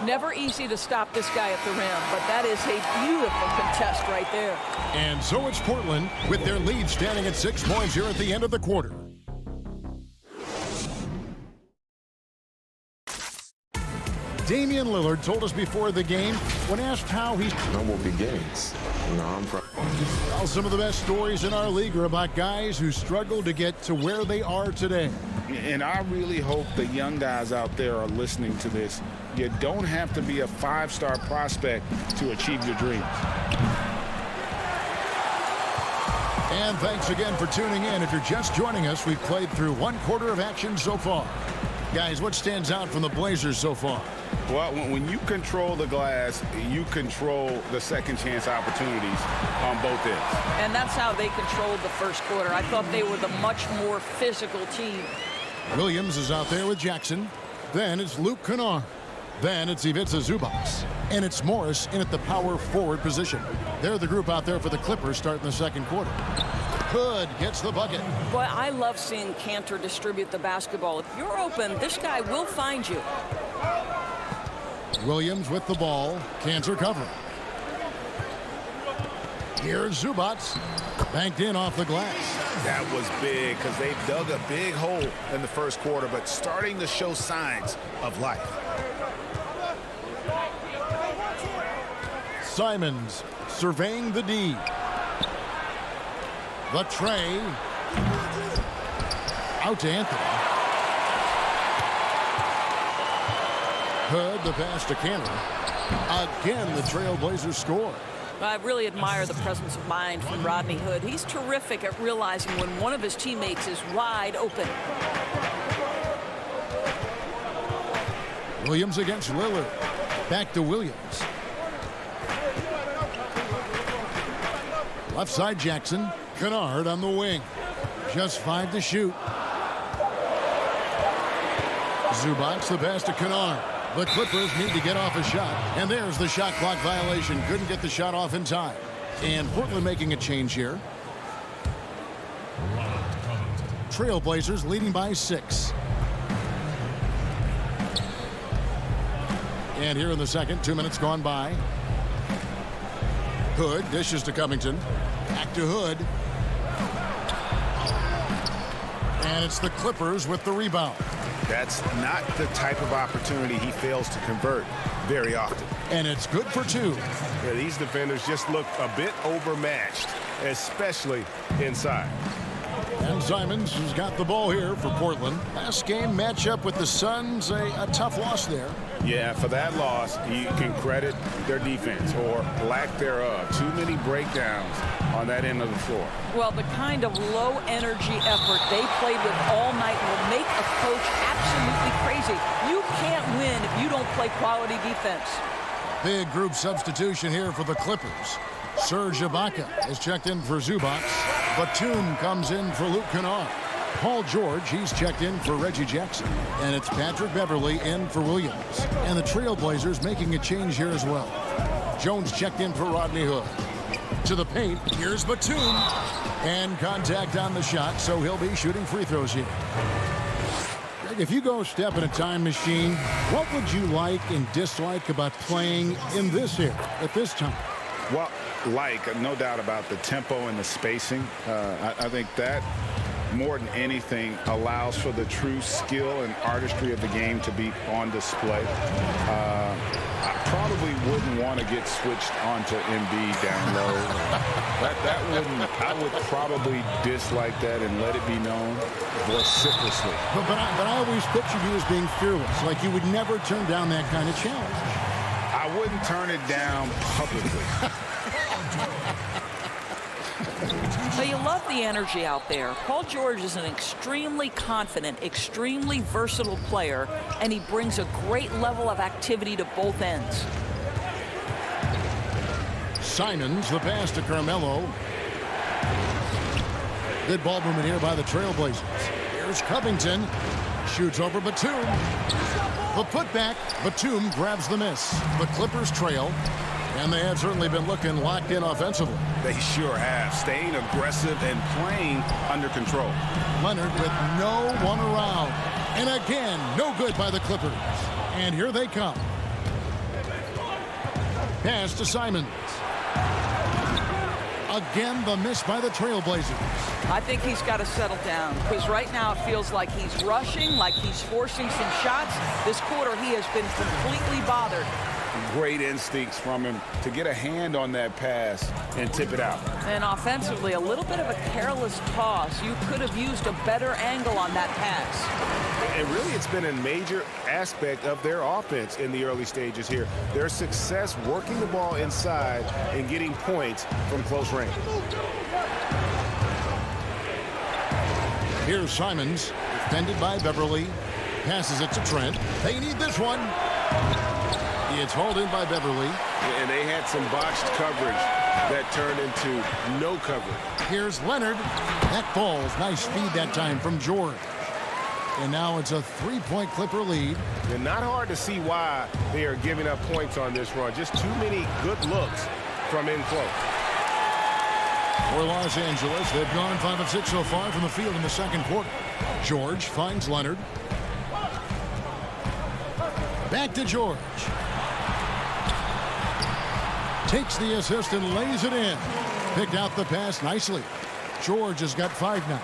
Never easy to stop this guy at the rim, but that is a beautiful contest right there. And so it's Portland with their lead standing at 6 points here at the end of the quarter. Damian Lillard told us before the game when asked how he's normal beginnings. I'm from. Well, some of the best stories in our league are about guys who struggled to get to where they are today. And I really hope the young guys out there are listening to this. You don't have to be a 5-star prospect to achieve your dreams. And thanks again for tuning in. If you're just joining us, we've played through 1 quarter of action so far. Guys, what stands out from the Blazers so far? Well, when you control the glass, you control the second chance opportunities on both ends. And that's how they controlled the first quarter. I thought they were the much more physical team. Williams is out there with Jackson. Then it's Luke Kennard. Then it's Ivica Zubac. And it's Morris in at the power forward position. They're the group out there for the Clippers starting the second quarter. Hood gets the bucket. Boy, I love seeing Cantor distribute the basketball. If you're open, this guy will find you. Williams with the ball. Cantor covering. Here's Zubac. Banked in off the glass. That was big because they dug a big hole in the first quarter, but starting to show signs of life. Simons surveying the D. The tray. Out to Anthony. Hood, the pass to Cantor. Again, the Trailblazers score. I really admire the presence of mind from Rodney Hood. He's terrific at realizing when one of his teammates is wide open. Williams against Lillard. Back to Williams. Left side Jackson. Kennard on the wing. Just 5 to shoot. Zubac the pass to Kennard. The Clippers need to get off a shot. And there's the shot clock violation. Couldn't get the shot off in time. And Portland making a change here. Trailblazers leading by 6. And here in the second, 2 minutes gone by. Hood dishes to Covington. Back to Hood. And it's the Clippers with the rebound. That's not the type of opportunity he fails to convert very often. And it's good for 2. Yeah, these defenders just look a bit overmatched, especially inside. And Simons has got the ball here for Portland. Last game matchup with the Suns, a tough loss there. Yeah, for that loss, you can credit their defense or lack thereof. Too many breakdowns on that end of the floor. Well, the kind of low-energy effort they played with all night will make a coach absolutely crazy. You can't win if you don't play quality defense. Big group substitution here for the Clippers. Serge Ibaka is checked in for Zubac. Batum comes in for Luke Kennard. Paul George, he's checked in for Reggie Jackson. And it's Patrick Beverly in for Williams. And the Trailblazers making a change here as well. Jones checked in for Rodney Hood. To the paint, here's Batum. And contact on the shot, so he'll be shooting free throws here. Greg, if you go step in a time machine, what would you like and dislike about playing in this era at this time? Well, no doubt about the tempo and the spacing. I think that more than anything allows for the true skill and artistry of the game to be on display. I probably wouldn't want to get switched onto Embiid down low. I would probably dislike that and let it be known vociferously. But I always pictured you as being fearless, like you would never turn down that kind of challenge. I wouldn't turn it down publicly. So you love the energy out there. Paul George is an extremely confident, extremely versatile player, and he brings a great level of activity to both ends. Simons, the pass to Carmelo. Good ball movement here by the Trailblazers. Here's Covington. Shoots over Batum. The putback. Batum grabs the miss. The Clippers trail. And they have certainly been looking locked in offensively. They sure have. Staying aggressive and playing under control. Leonard with no one around. And again, no good by the Clippers. And here they come. Pass to Simons. Again, the miss by the Trailblazers. I think he's got to settle down because right now it feels like he's rushing, like he's forcing some shots. This quarter, he has been completely bothered. Great instincts from him to get a hand on that pass and tip it out. And offensively, a little bit of a careless toss. You could have used a better angle on that pass. And really, it's been a major aspect of their offense in the early stages here. Their success working the ball inside and getting points from close range. Here's Simons, defended by Beverly. Passes it to Trent. They need this one. It's hauled in by Beverly. And they had some botched coverage that turned into no coverage. Here's Leonard. That falls. Nice feed that time from George. And now it's a 3-point Clipper lead. And not hard to see why they are giving up points on this run. Just too many good looks from in close. For Los Angeles, they've gone 5 of 6 so far from the field in the second quarter. George finds Leonard. Back to George. Takes the assist and lays it in. Picked out the pass nicely. George has got 5 now.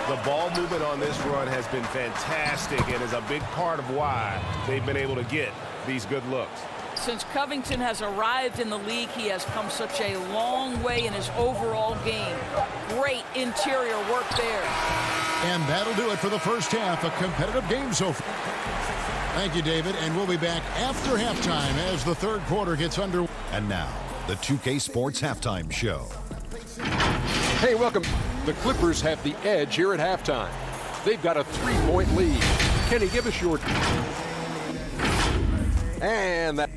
The ball movement on this run has been fantastic and is a big part of why they've been able to get these good looks. Since Covington has arrived in the league, he has come such a long way in his overall game. Great interior work there. And that'll do it for the first half. A competitive game so far. Thank you, David. And we'll be back after halftime as the third quarter gets under. And now, the 2K Sports Halftime Show. Hey, welcome. The Clippers have the edge here at halftime. They've got a 3-point lead. Kenny, give us your... And that...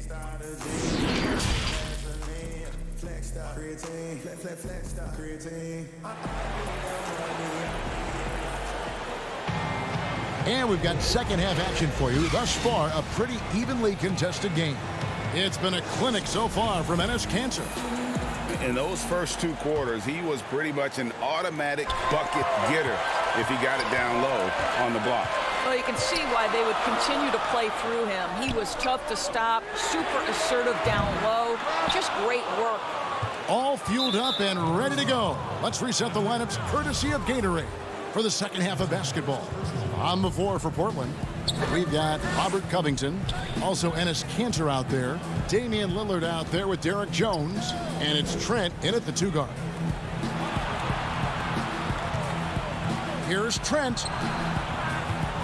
And we've got second half action for you. Thus far, a pretty evenly contested game. It's been a clinic so far from Enes Kanter. In those first 2 quarters, he was pretty much an automatic bucket getter if he got it down low on the block. Well, you can see why they would continue to play through him. He was tough to stop, super assertive down low. Just great work. All fueled up and ready to go. Let's reset the lineups courtesy of Gatorade for the second half of basketball. On the floor for Portland, we've got Robert Covington, also Enes Kanter out there, Damian Lillard out there with Derek Jones, and it's Trent in at the 2 guard. Here's Trent.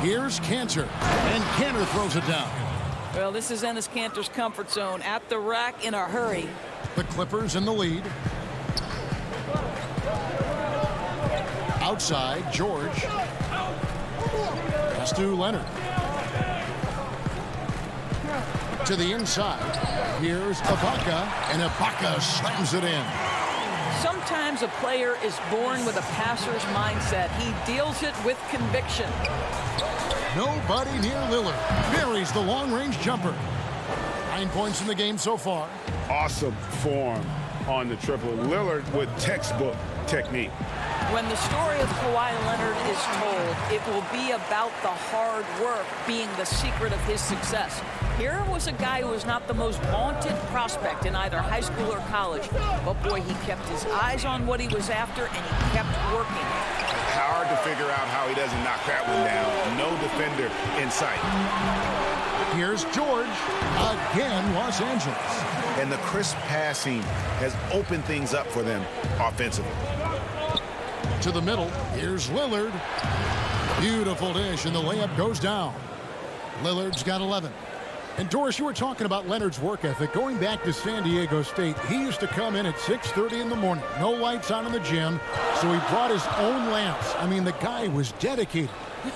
Here's Kanter, and Kanter throws it down. Well, this is Enes Kanter's comfort zone, at the rack in a hurry. The Clippers in the lead. Outside, George. Pass to Leonard. To the inside. Here's Ibaka, and Ibaka slams it in. Sometimes a player is born with a passer's mindset. He deals it with conviction. Nobody near Lillard. Buries the long-range jumper. 9 points in the game so far. Awesome form on the triple. Lillard with textbook technique. When the story of Kawhi Leonard is told, it will be about the hard work being the secret of his success. Here was a guy who was not the most vaunted prospect in either high school or college, but boy, he kept his eyes on what he was after, and he kept working. Hard to figure out how he doesn't knock that one down. No defender in sight. Here's George. Again, Los Angeles. And the crisp passing has opened things up for them offensively. To the middle. Here's Lillard. Beautiful dish, and the layup goes down. Lillard's got 11. And Doris, you were talking about Leonard's work ethic. Going back to San Diego State, he used to come in at 6:30 in the morning. No lights on in the gym, so he brought his own lamps. I mean, the guy was dedicated.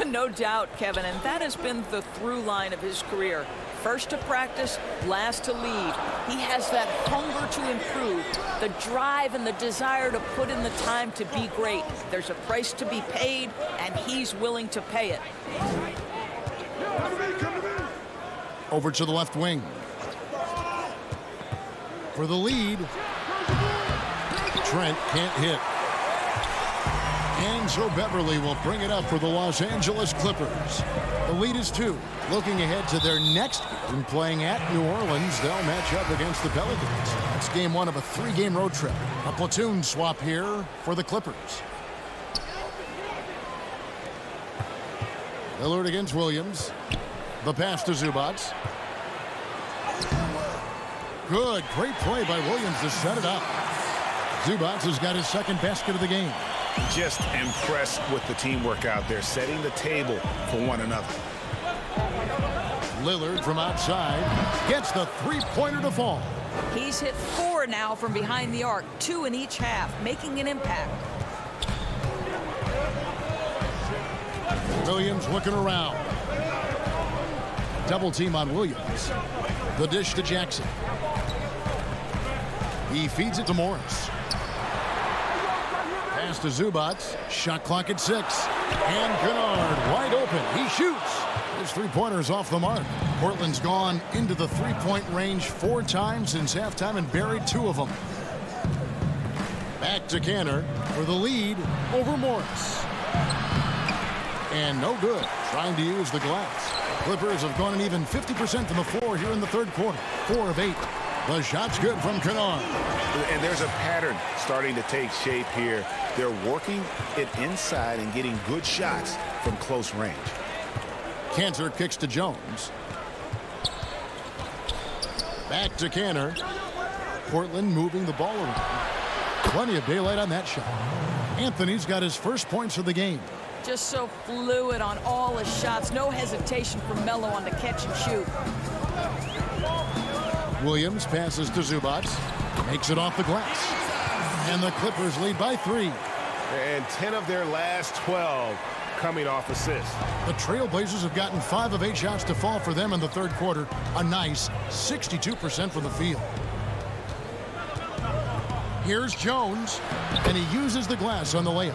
No doubt, Kevin, and that has been the through line of his career. First to practice, last to lead. He has that hunger to improve, the drive and the desire to put in the time to be great. There's a price to be paid, and he's willing to pay it. Over to the left wing. For the lead. Trent can't hit. And so Beverly will bring it up for the Los Angeles Clippers. The lead is 2. Looking ahead to their next game, playing at New Orleans, they'll match up against the Pelicans. That's game 1 of a 3-game road trip. A platoon swap here for the Clippers. Lillard against Williams. The pass to Zubats. Good, great play by Williams to set it up. Zubats has got his second basket of the game. Just impressed with the teamwork out there, setting the table for one another. Lillard from outside gets the 3-pointer to fall. He's hit 4 now from behind the arc, 2 in each half, making an impact. Williams looking around. Double team on Williams. The dish to Jackson. He feeds it to Morris. Pass to Zubats. Shot clock at 6. And Kennard wide open. He shoots. His 3-pointer is off the mark. Portland's gone into the 3-point range 4 times since halftime and buried 2 of them. Back to Kanter for the lead over Morris. And no good. Trying to use the glass. Clippers have gone an even 50% from the floor here in the third quarter. 4 of 8. The shot's good from Kennard. And there's a pattern starting to take shape here. They're working it inside and getting good shots from close range. Kanter kicks to Jones. Back to Kanter. Portland moving the ball around. Plenty of daylight on that shot. Anthony's got his first points of the game. Just so fluid on all his shots. No hesitation from Melo on the catch and shoot. Williams passes to Zubats. Makes it off the glass. And the Clippers lead by 3. And 10 of their last 12 coming off assists. The Trailblazers have gotten 5 of 8 shots to fall for them in the third quarter. A nice 62% from the field. Here's Jones, and he uses the glass on the layup.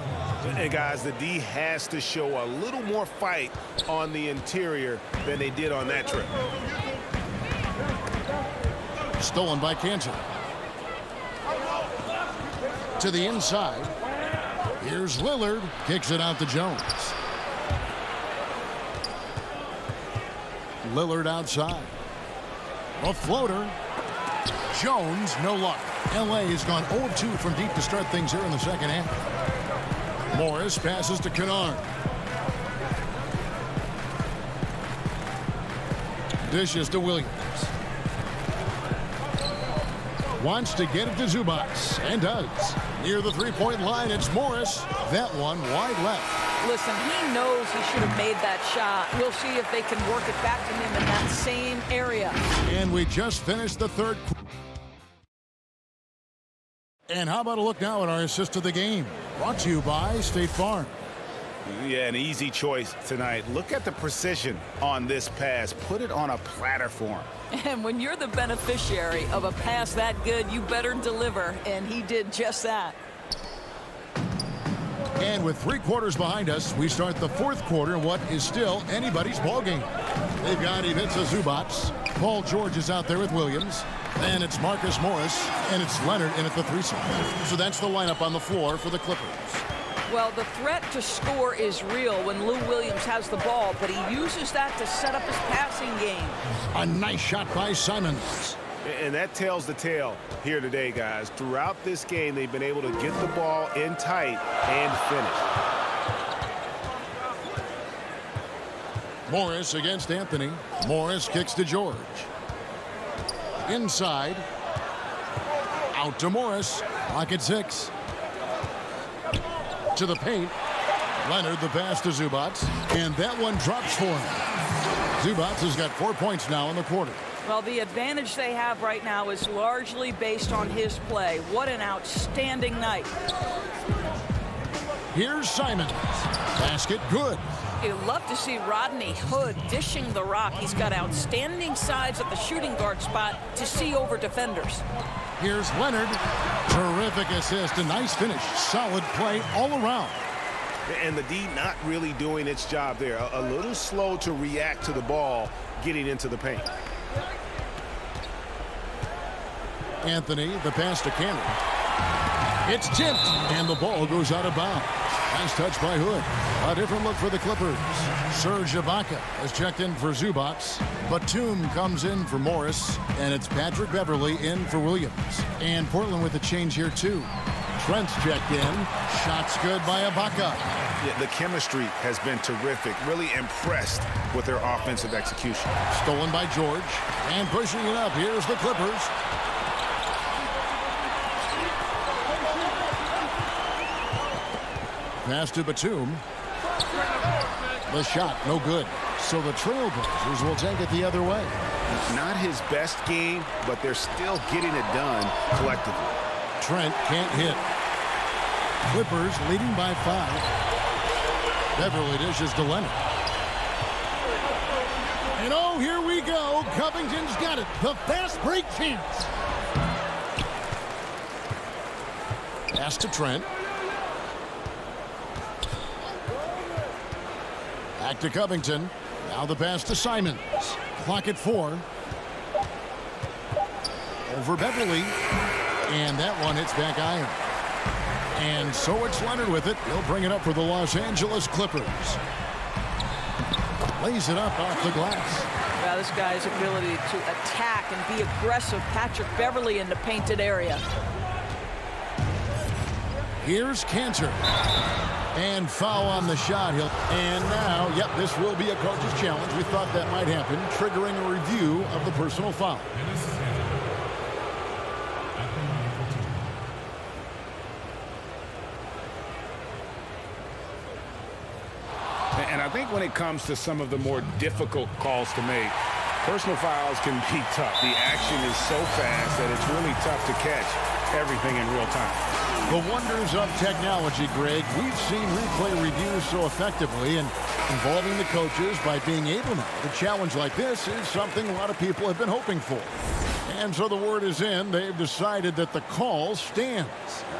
And guys, the D has to show a little more fight on the interior than they did on that trip. Stolen by Cantor. To the inside. Here's Lillard. Kicks it out to Jones. Lillard outside. A floater. Jones, no luck. LA has gone 0-2 from deep to start things here in the second half. Morris passes to Kennard. Dishes to Williams. Wants to get it to Zubac, and does. Near the three-point line, it's Morris. That one wide left. Listen, he knows he should have made that shot. We'll see if they can work it back to him in that same area. And we just finished the third quarter. And how about a look now at our assist of the game? Brought to you by State Farm. Yeah, an easy choice tonight. Look at the precision on this pass. Put it on a platter for him. And when you're the beneficiary of a pass that good, you better deliver. And he did just that. And with 3 quarters behind us, we start the fourth quarter in what is still anybody's ball game. They've got Ivica Zubac. Paul George is out there with Williams. Then it's Marcus Morris, and it's Leonard in at the 3 spot. So that's the lineup on the floor for the Clippers. Well, the threat to score is real when Lou Williams has the ball, but he uses that to set up his passing game. A nice shot by Simons. And that tells the tale here today, guys. Throughout this game, they've been able to get the ball in tight and finish. Morris against Anthony. Morris kicks to George. Inside. Out to Morris. Clock at 6. To the paint. Leonard the pass to Zubac. And that one drops for him. Zubac has got 4 points now in the quarter. Well, the advantage they have right now is largely based on his play. What an outstanding night. Here's Simons. Basket good. You'd love to see Rodney Hood dishing the rock. He's got outstanding size at the shooting guard spot to see over defenders. Here's Leonard. Terrific assist. A nice finish. Solid play all around. And the D not really doing its job there. A little slow to react to the ball getting into the paint. Anthony, the pass to Cannon. It's tipped, and the ball goes out of bounds. Nice touch by Hood. A different look for the Clippers. Serge Ibaka has checked in for Zubac. Batum comes in for Morris, and it's Patrick Beverly in for Williams. And Portland with a change here, too. Trent's checked in. Shots good by Ibaka. Yeah, the chemistry has been terrific. Really impressed with their offensive execution. Stolen by George. And pushing it up. Here's the Clippers. Pass to Batum. The shot, no good. So the Trailblazers will take it the other way. Not his best game, but they're still getting it done collectively. Trent can't hit. Clippers leading by 5. Beverly dishes to Leonard. And oh, here we go. Covington's got it. The fast break chance. Pass to Trent. Back to Covington. Now the pass to Simons. Clock at 4. Over Beverly. And that one hits back iron. And so it's Leonard with it. He'll bring it up for the Los Angeles Clippers. Lays it up off the glass. Well, this guy's ability to attack and be aggressive. Patrick Beverly in the painted area. Here's Cantor. And foul on the shot. And now, yep, this will be a coach's challenge. We thought that might happen, triggering a review of the personal foul. And I think when it comes to some of the more difficult calls to make, personal fouls can be tough. The action is so fast that it's really tough to catch everything in real time. The wonders of technology, Greg. We've seen replay reviews so effectively, and involving the coaches by being able to. A challenge like this is something a lot of people have been hoping for. And so the word is in. They've decided that the call stands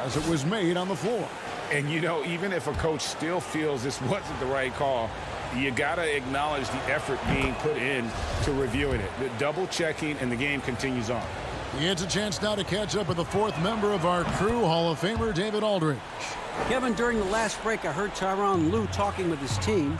as it was made on the floor. And, you know, even if a coach still feels this wasn't the right call, you got to acknowledge the effort being put in to reviewing it. The double checking, and the game continues on. It's a chance now to catch up with the fourth member of our crew, Hall of Famer David Aldridge. Kevin, during the last break, I heard Tyronn Lue talking with his team.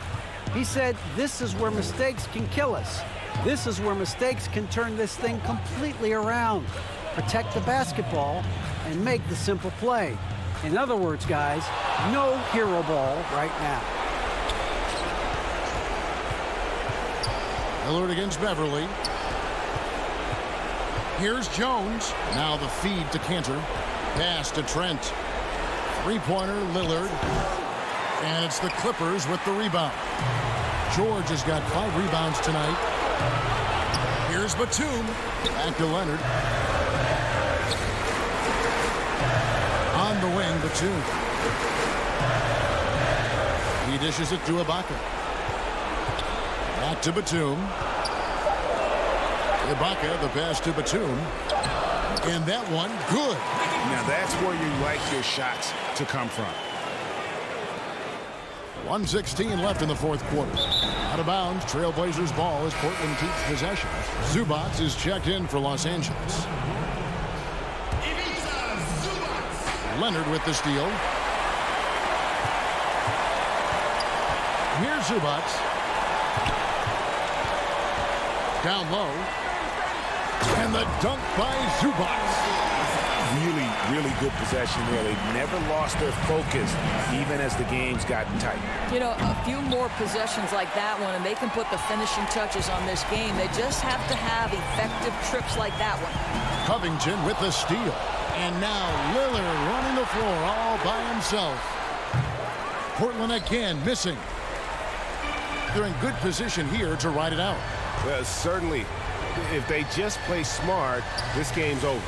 He said, this is where mistakes can kill us. This is where mistakes can turn this thing completely around. Protect the basketball and make the simple play. In other words, guys, no hero ball right now. Lillard against Beverly. Here's Jones. Now the feed to Cantor. Pass to Trent. Three-pointer, Lillard. And it's the Clippers with the rebound. George has got 5 rebounds tonight. Here's Batum. Back to Leonard. On the wing, Batum. He dishes it to Ibaka. Back to Batum. Ibaka, the pass to Batum. And that one, good. Now that's where you like your shots to come from. 1:16 left in the fourth quarter. Out of bounds, Trailblazers ball as Portland keeps possession. Zubac is checked in for Los Angeles. Leonard with the steal. Here's Zubac. Down low. And the dunk by Zubac. Really good possession there. They never lost their focus, even as the game's gotten tight. You know, a few more possessions like that one, and they can put the finishing touches on this game. They just have to have effective trips like that one. Covington with the steal. And now Lillard running the floor all by himself. Portland again missing. They're in good position here to ride it out. Well, certainly, if they just play smart, this game's over.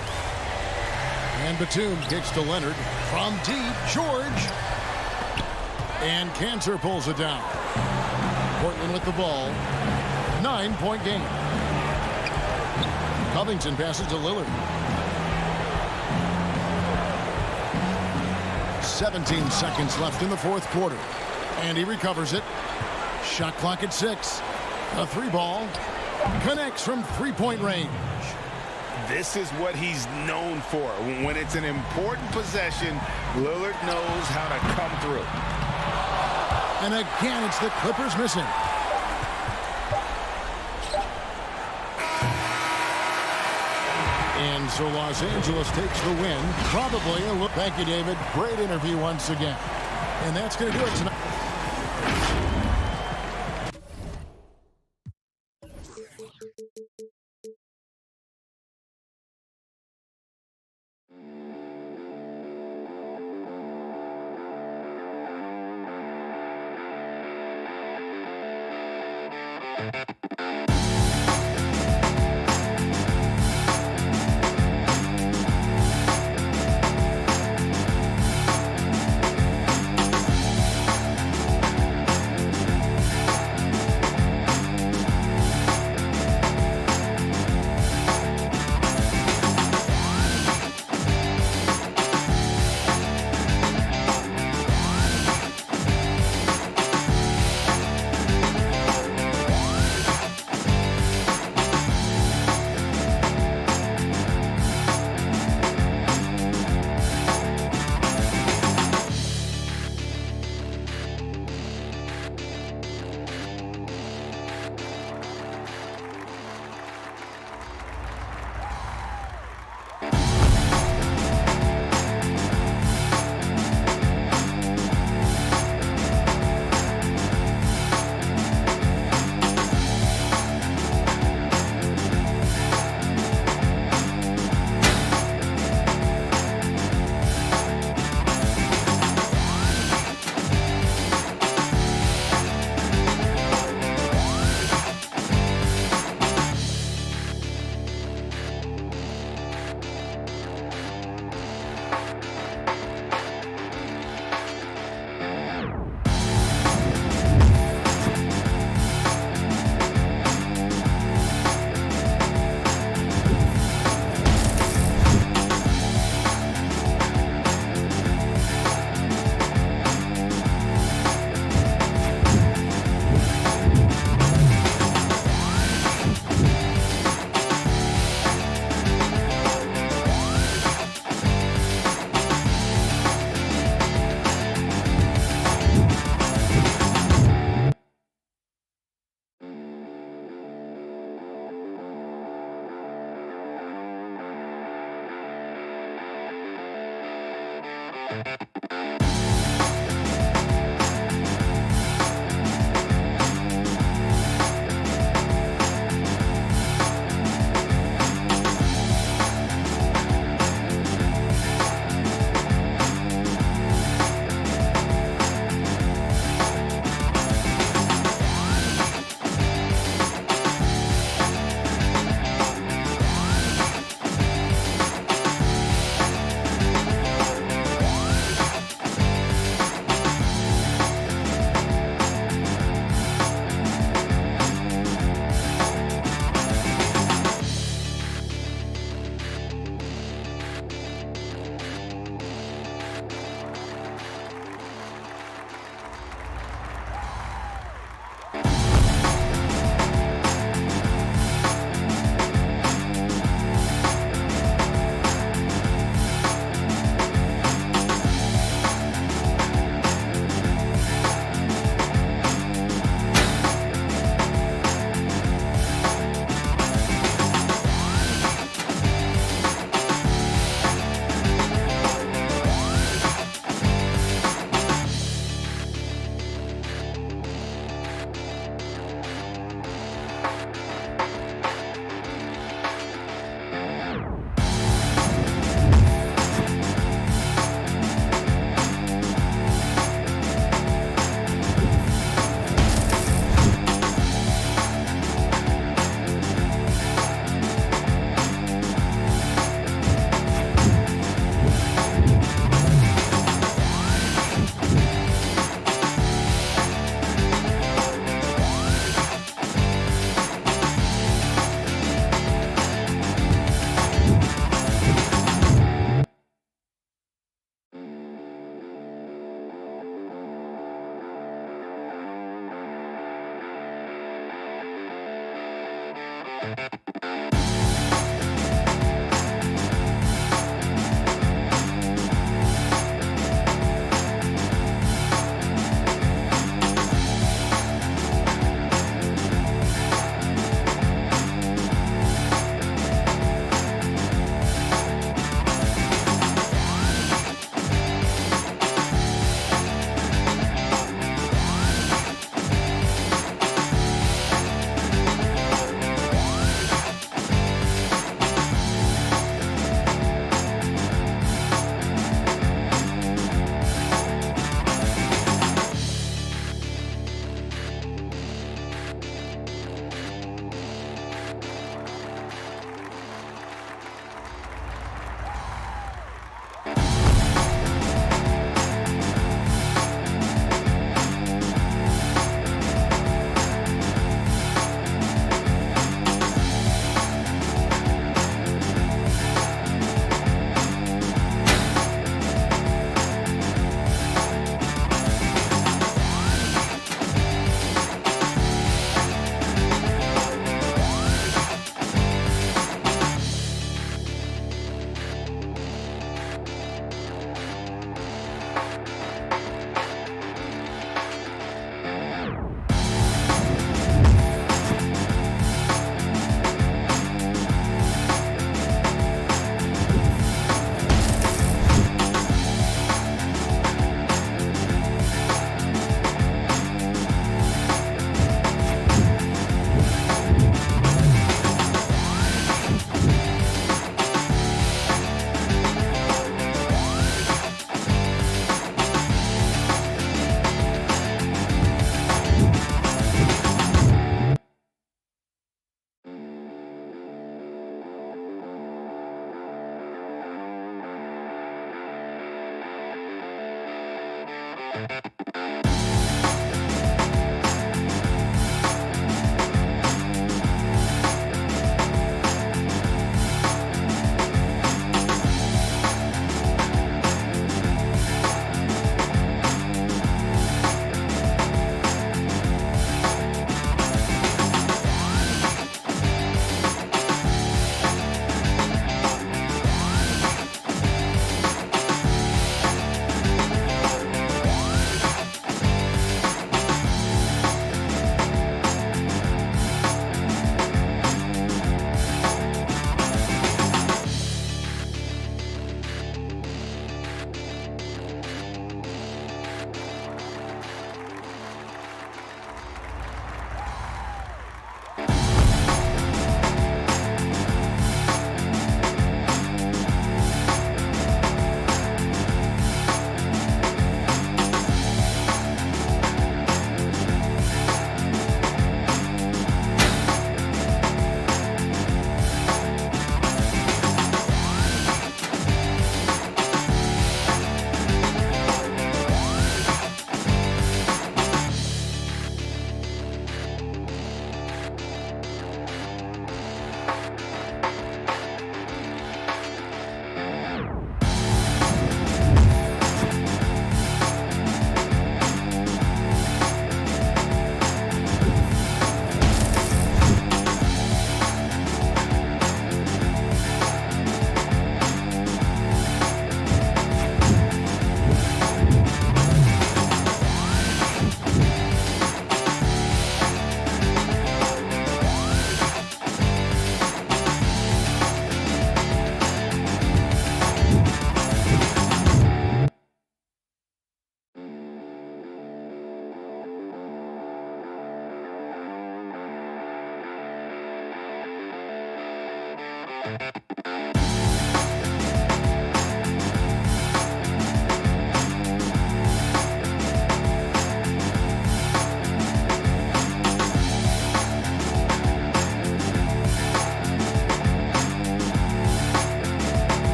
And Batum kicks to Leonard. From deep, George. And Cantor pulls it down. Portland with the ball. 9-point game. Covington passes to Lillard. 17 seconds left in the fourth quarter. And he recovers it. Shot clock at 6. A 3-ball. Connects from 3-point range. This is what he's known for. When it's an important possession, Lillard knows how to come through. And again, it's the Clippers missing. And so Los Angeles takes the win. Probably a look. Thank you, David. Great interview once again. And that's going to do it tonight.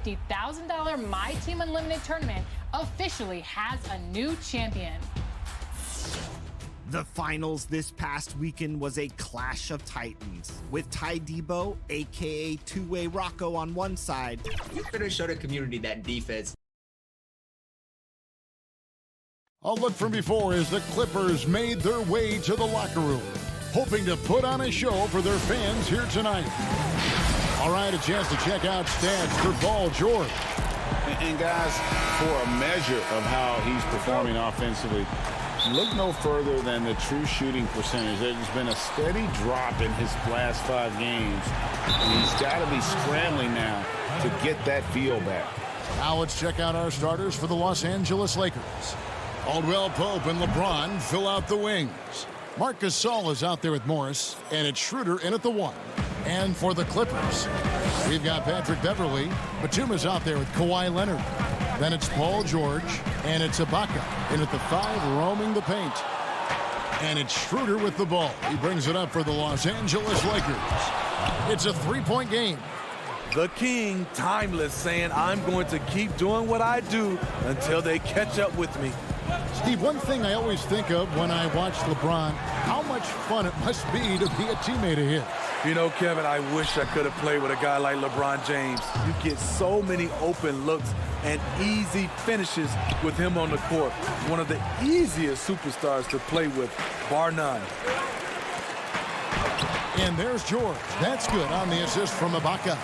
$250,000 My Team Unlimited tournament officially has a new champion. The finals this past weekend was a clash of titans, with Ty Debo, aka Two-Way Rocco, on one side. You better show the community that defense. A look from before as the Clippers made their way to the locker room, hoping to put on a show for their fans here tonight. All right, a chance to check out stats for Paul George. And guys, for a measure of how he's performing offensively, look no further than the true shooting percentage. There's been a steady drop in his last 5 games, and he's got to be scrambling now to get that feel back. Now let's check out our starters for the Los Angeles Lakers. Caldwell Pope and LeBron fill out the wings. Marc Gasol is out there with Morris, and it's Schroeder in at the 1. And for the Clippers, we've got Patrick Beverley. Batuma's out there with Kawhi Leonard. Then it's Paul George, and it's Ibaka in at the 5, roaming the paint. And it's Schroeder with the ball. He brings it up for the Los Angeles Lakers. It's a 3-point game. The king, timeless, saying, I'm going to keep doing what I do until they catch up with me. Steve, one thing I always think of when I watch LeBron, how much fun it must be to be a teammate of his. You know, Kevin, I wish I could have played with a guy like LeBron James. You get so many open looks and easy finishes with him on the court. One of the easiest superstars to play with, bar none. And there's George. That's good on the assist from Ibaka.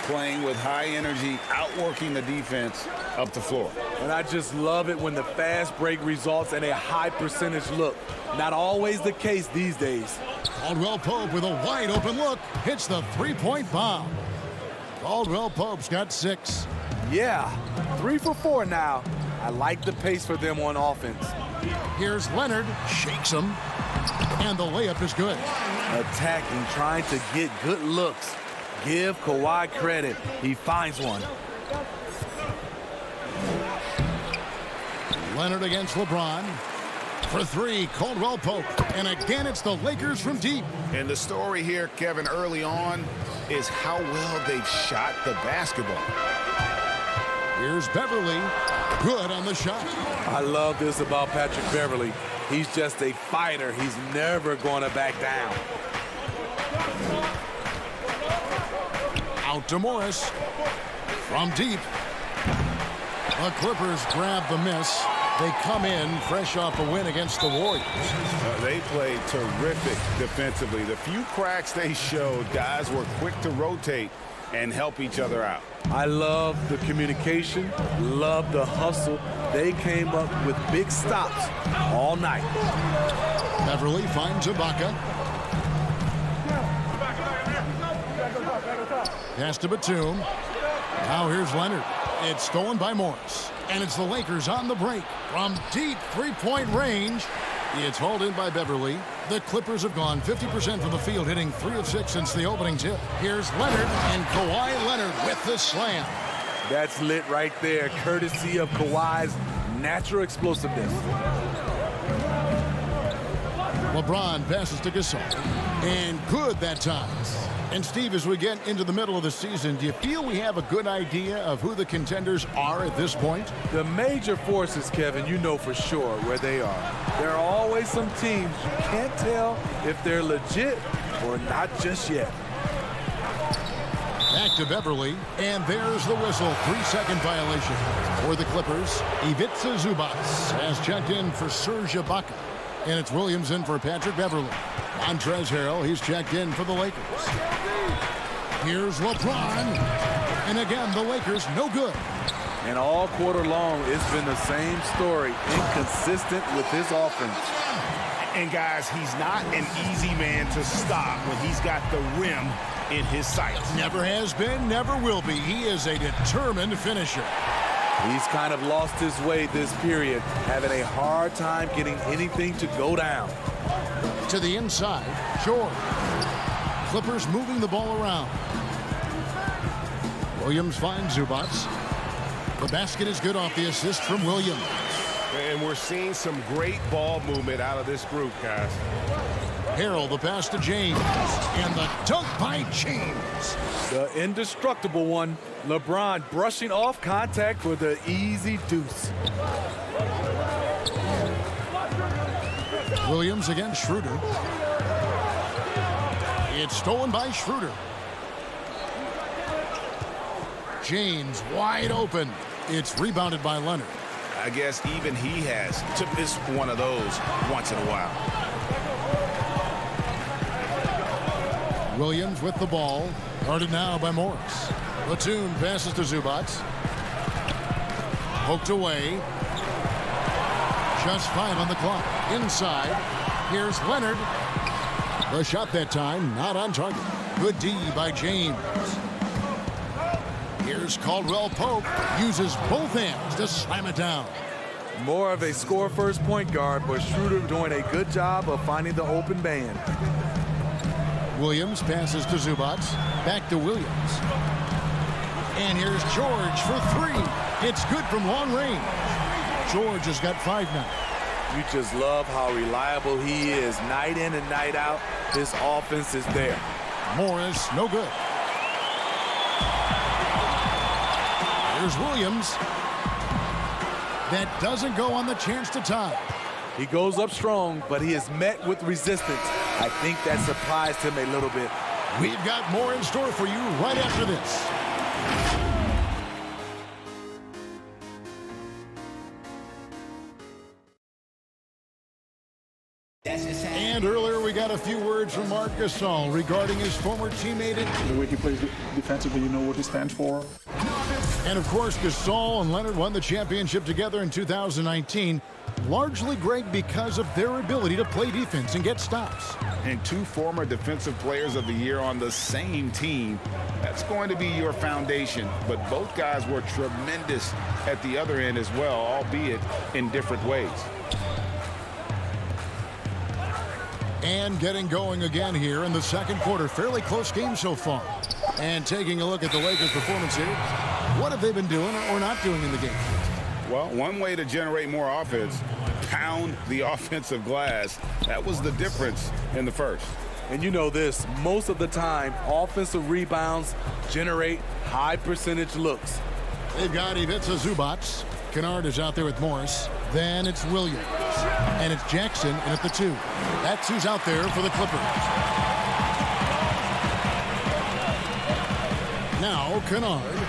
Playing with high energy, outworking the defense up the floor. And I just love it when the fast break results in a high percentage look. Not always the case these days. Caldwell Pope with a wide open look hits the 3-point bomb. Caldwell Pope's got 6. Yeah, 3 for 4 now. I like the pace for them on offense. Here's Leonard, shakes him, and the layup is good. Attacking, trying to get good looks. Give Kawhi credit. He finds one. Leonard against LeBron. For 3, Caldwell Pope. And again, it's the Lakers from deep. And the story here, Kevin, early on is how well they've shot the basketball. Here's Beverley. Good on the shot. I love this about Patrick Beverley. He's just a fighter. He's never going to back down. Out to Morris. From deep. The Clippers grab the miss. They come in fresh off a win against the Warriors. They played terrific defensively. The few cracks they showed, guys were quick to rotate and help each other out. I love the communication, love the hustle. They came up with big stops all night. Beverley finds Ibaka. Pass to Batum. Now here's Leonard. It's stolen by Morris. And it's the Lakers on the break. From deep 3-point range, it's hauled in by Beverley. The Clippers have gone 50% from the field, hitting 3 of 6 since the opening tip. Here's Leonard, and Kawhi Leonard with the slam. That's lit right there, courtesy of Kawhi's natural explosiveness. LeBron passes to Gasol. And good that time. And Steve, as we get into the middle of the season, do you feel we have a good idea of who the contenders are at this point? The major forces, Kevin, you know for sure where they are. There are always some teams you can't tell if they're legit or not just yet. Back to Beverley, and there's the whistle. 3-second violation for the Clippers. Ivica Zubac has checked in for Serge Ibaka. And it's Williams in for Patrick Beverley. Montrezl Harrell, he's checked in for the Lakers. Here's LeBron. And again, the Lakers no good. And all quarter long, it's been the same story. Inconsistent with his offense. And guys, he's not an easy man to stop when he's got the rim in his sights. Never has been, never will be. He is a determined finisher. He's kind of lost his way this period, having a hard time getting anything to go down. To the inside, George. Clippers moving the ball around. Williams finds Zubac. The basket is good off the assist from Williams. And we're seeing some great ball movement out of this group, guys. Harrell, the pass to James. And the dunk by James. The indestructible one. LeBron brushing off contact for the easy deuce. Williams against Schroeder. It's stolen by Schroeder. James wide open. It's rebounded by Leonard. I guess even he has to miss one of those once in a while. Williams with the ball. Guarded now by Morris. Platoon passes to Zubac. Poked away. Just 5 on the clock. Inside. Here's Leonard. The shot that time not on target. Good D by James. Here's Caldwell Pope. Uses both hands to slam it down. More of a score-first point guard, but Schroeder doing a good job of finding the open man. Williams passes to Zubac. Back to Williams. And here's George for 3. It's good from long range. George has got 5 now. You just love how reliable he is. Night in and night out, his offense is there. Morris, no good. Here's Williams. That doesn't go on the chance to tie. He goes up strong, but he is met with resistance. I think that surprised him a little bit. We've got more in store for you right after this. And earlier we got a few words from Marc Gasol regarding his former teammate. The way he plays defensively, you know what he stands for. And of course, Gasol and Leonard won the championship together in 2019. Largely, Greg, because of their ability to play defense and get stops. And 2 former Defensive Players of the Year on the same team. That's going to be your foundation. But both guys were tremendous at the other end as well, albeit in different ways. And getting going again here in the second quarter. Fairly close game so far. And taking a look at the Lakers' performance here. What have they been doing or not doing in the game? Well, one way to generate more offense, pound the offensive glass. That was the difference in the first. And you know this, most of the time, offensive rebounds generate high percentage looks. They've got Ivica Zubac. Kennard is out there with Morris. Then it's Williams. And it's Jackson in at the 2. That's who's out there for the Clippers. Now Kennard.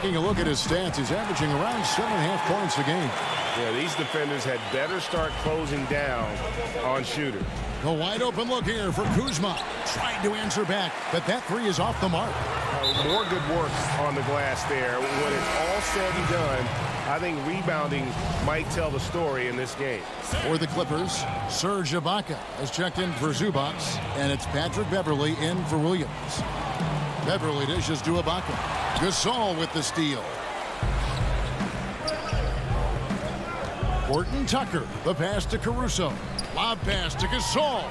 Taking a look at his stats, he's averaging around 7.5 points a game. Yeah, these defenders had better start closing down on shooters. A wide open look here for Kuzma. Trying to answer back, but that 3 is off the mark. More good work on the glass there. When it's all said and done, I think rebounding might tell the story in this game. For the Clippers, Serge Ibaka has checked in for Zubac, and it's Patrick Beverley in for Williams. Beverley dishes to Ibaka. Gasol with the steal. Horton Tucker, the pass to Caruso. Lob pass to Gasol.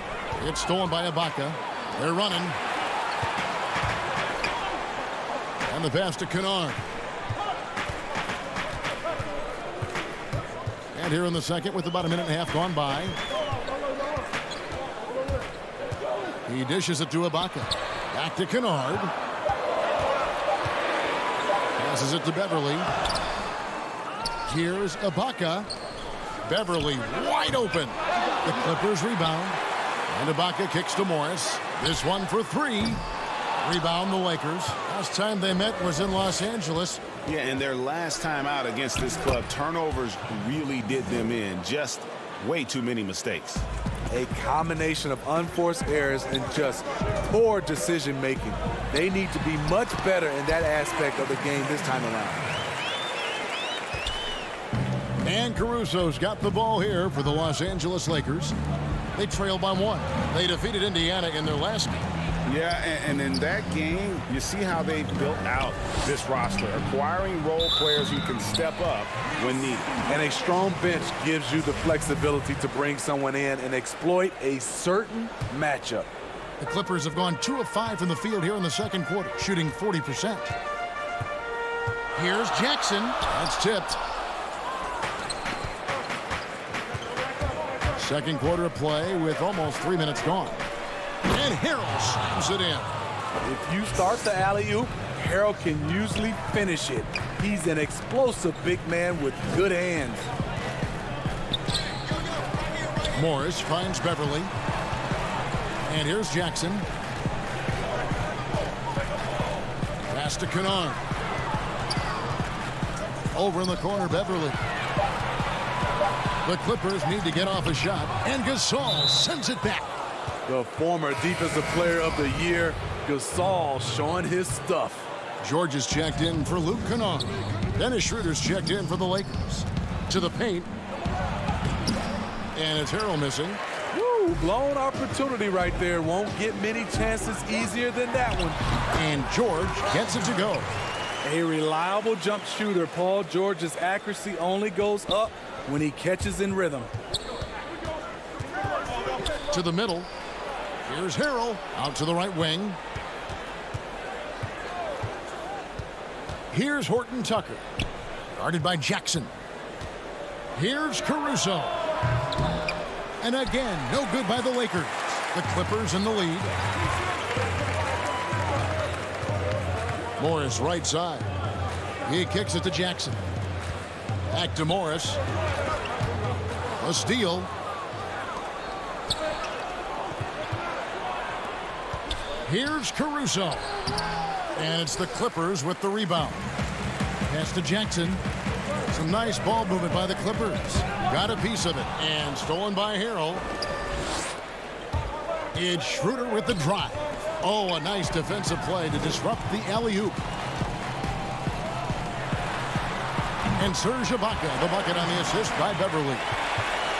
It's stolen by Ibaka. They're running. And the pass to Kennard. And here in the second with about 1.5 minutes gone by. He dishes it to Ibaka. Back to Kennard. Passes it to Beverley. Here's Ibaka. Beverley wide open. The Clippers rebound. And Ibaka kicks to Morris. This one for 3. Rebound the Lakers. Last time they met was in Los Angeles. Yeah, and their last time out against this club, turnovers really did them in. Just way too many mistakes. A combination of unforced errors and just poor decision making. They need to be much better in that aspect of the game this time around. And Caruso's got the ball here for the Los Angeles Lakers. They trail by 1. They defeated Indiana in their last game. Yeah, and in that game, you see how they built out this roster, acquiring role players who can step up when needed. And a strong bench gives you the flexibility to bring someone in and exploit a certain matchup. The Clippers have gone 2 of 5 from the field here in the second quarter, shooting 40%. Here's Jackson. That's tipped. Second quarter of play with almost 3 minutes gone. And Harrell slams it in. If you start the alley-oop, Harrell can usually finish it. He's an explosive big man with good hands. Morris finds Beverly. And here's Jackson. Pass to Kennard. Over in the corner, Beverly. The Clippers need to get off a shot, and Gasol sends it back. The former Defensive Player of the Year, Gasol, showing his stuff. George is checked in for Luke Kennard. Dennis Schroeder's checked in for the Lakers. To the paint. And it's Harrell missing. Woo, blown opportunity right there. Won't get many chances easier than that one. And George gets it to go. A reliable jump shooter. Paul George's accuracy only goes up when he catches in rhythm. To the middle. Here's Harrell out to the right wing. Here's Horton Tucker. Guarded by Jackson. Here's Caruso. And again, no good by the Lakers. The Clippers in the lead. Morris right side. He kicks it to Jackson. Back to Morris. A steal. Here's Caruso. And it's the Clippers with the rebound. Pass to Jackson. Some nice ball movement by the Clippers. Got a piece of it. And stolen by Harrell. It's Schroeder with the drive. Oh, a nice defensive play to disrupt the alley-oop. And Serge Ibaka, the bucket on the assist by Beverly.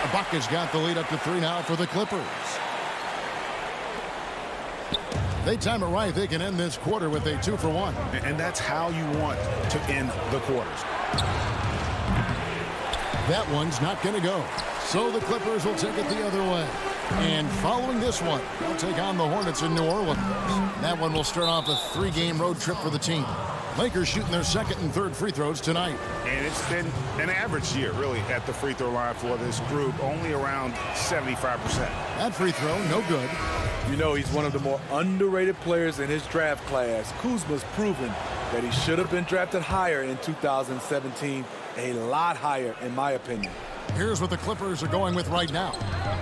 Ibaka's got the lead up to 3 now for the Clippers. They time it right, they can end this quarter with a 2-for-1. And that's how you want to end the quarters. That one's not going to go. So the Clippers will take it the other way. And following this one, they'll take on the Hornets in New Orleans. That one will start off a 3-game road trip for the team. Lakers shooting their second and third free throws tonight. And it's been an average year, really, at the free throw line for this group, only around 75%. That free throw, no good. You know, he's one of the more underrated players in his draft class. Kuzma's proven that he should have been drafted higher in 2017, a lot higher, in my opinion. Here's what the Clippers are going with right now.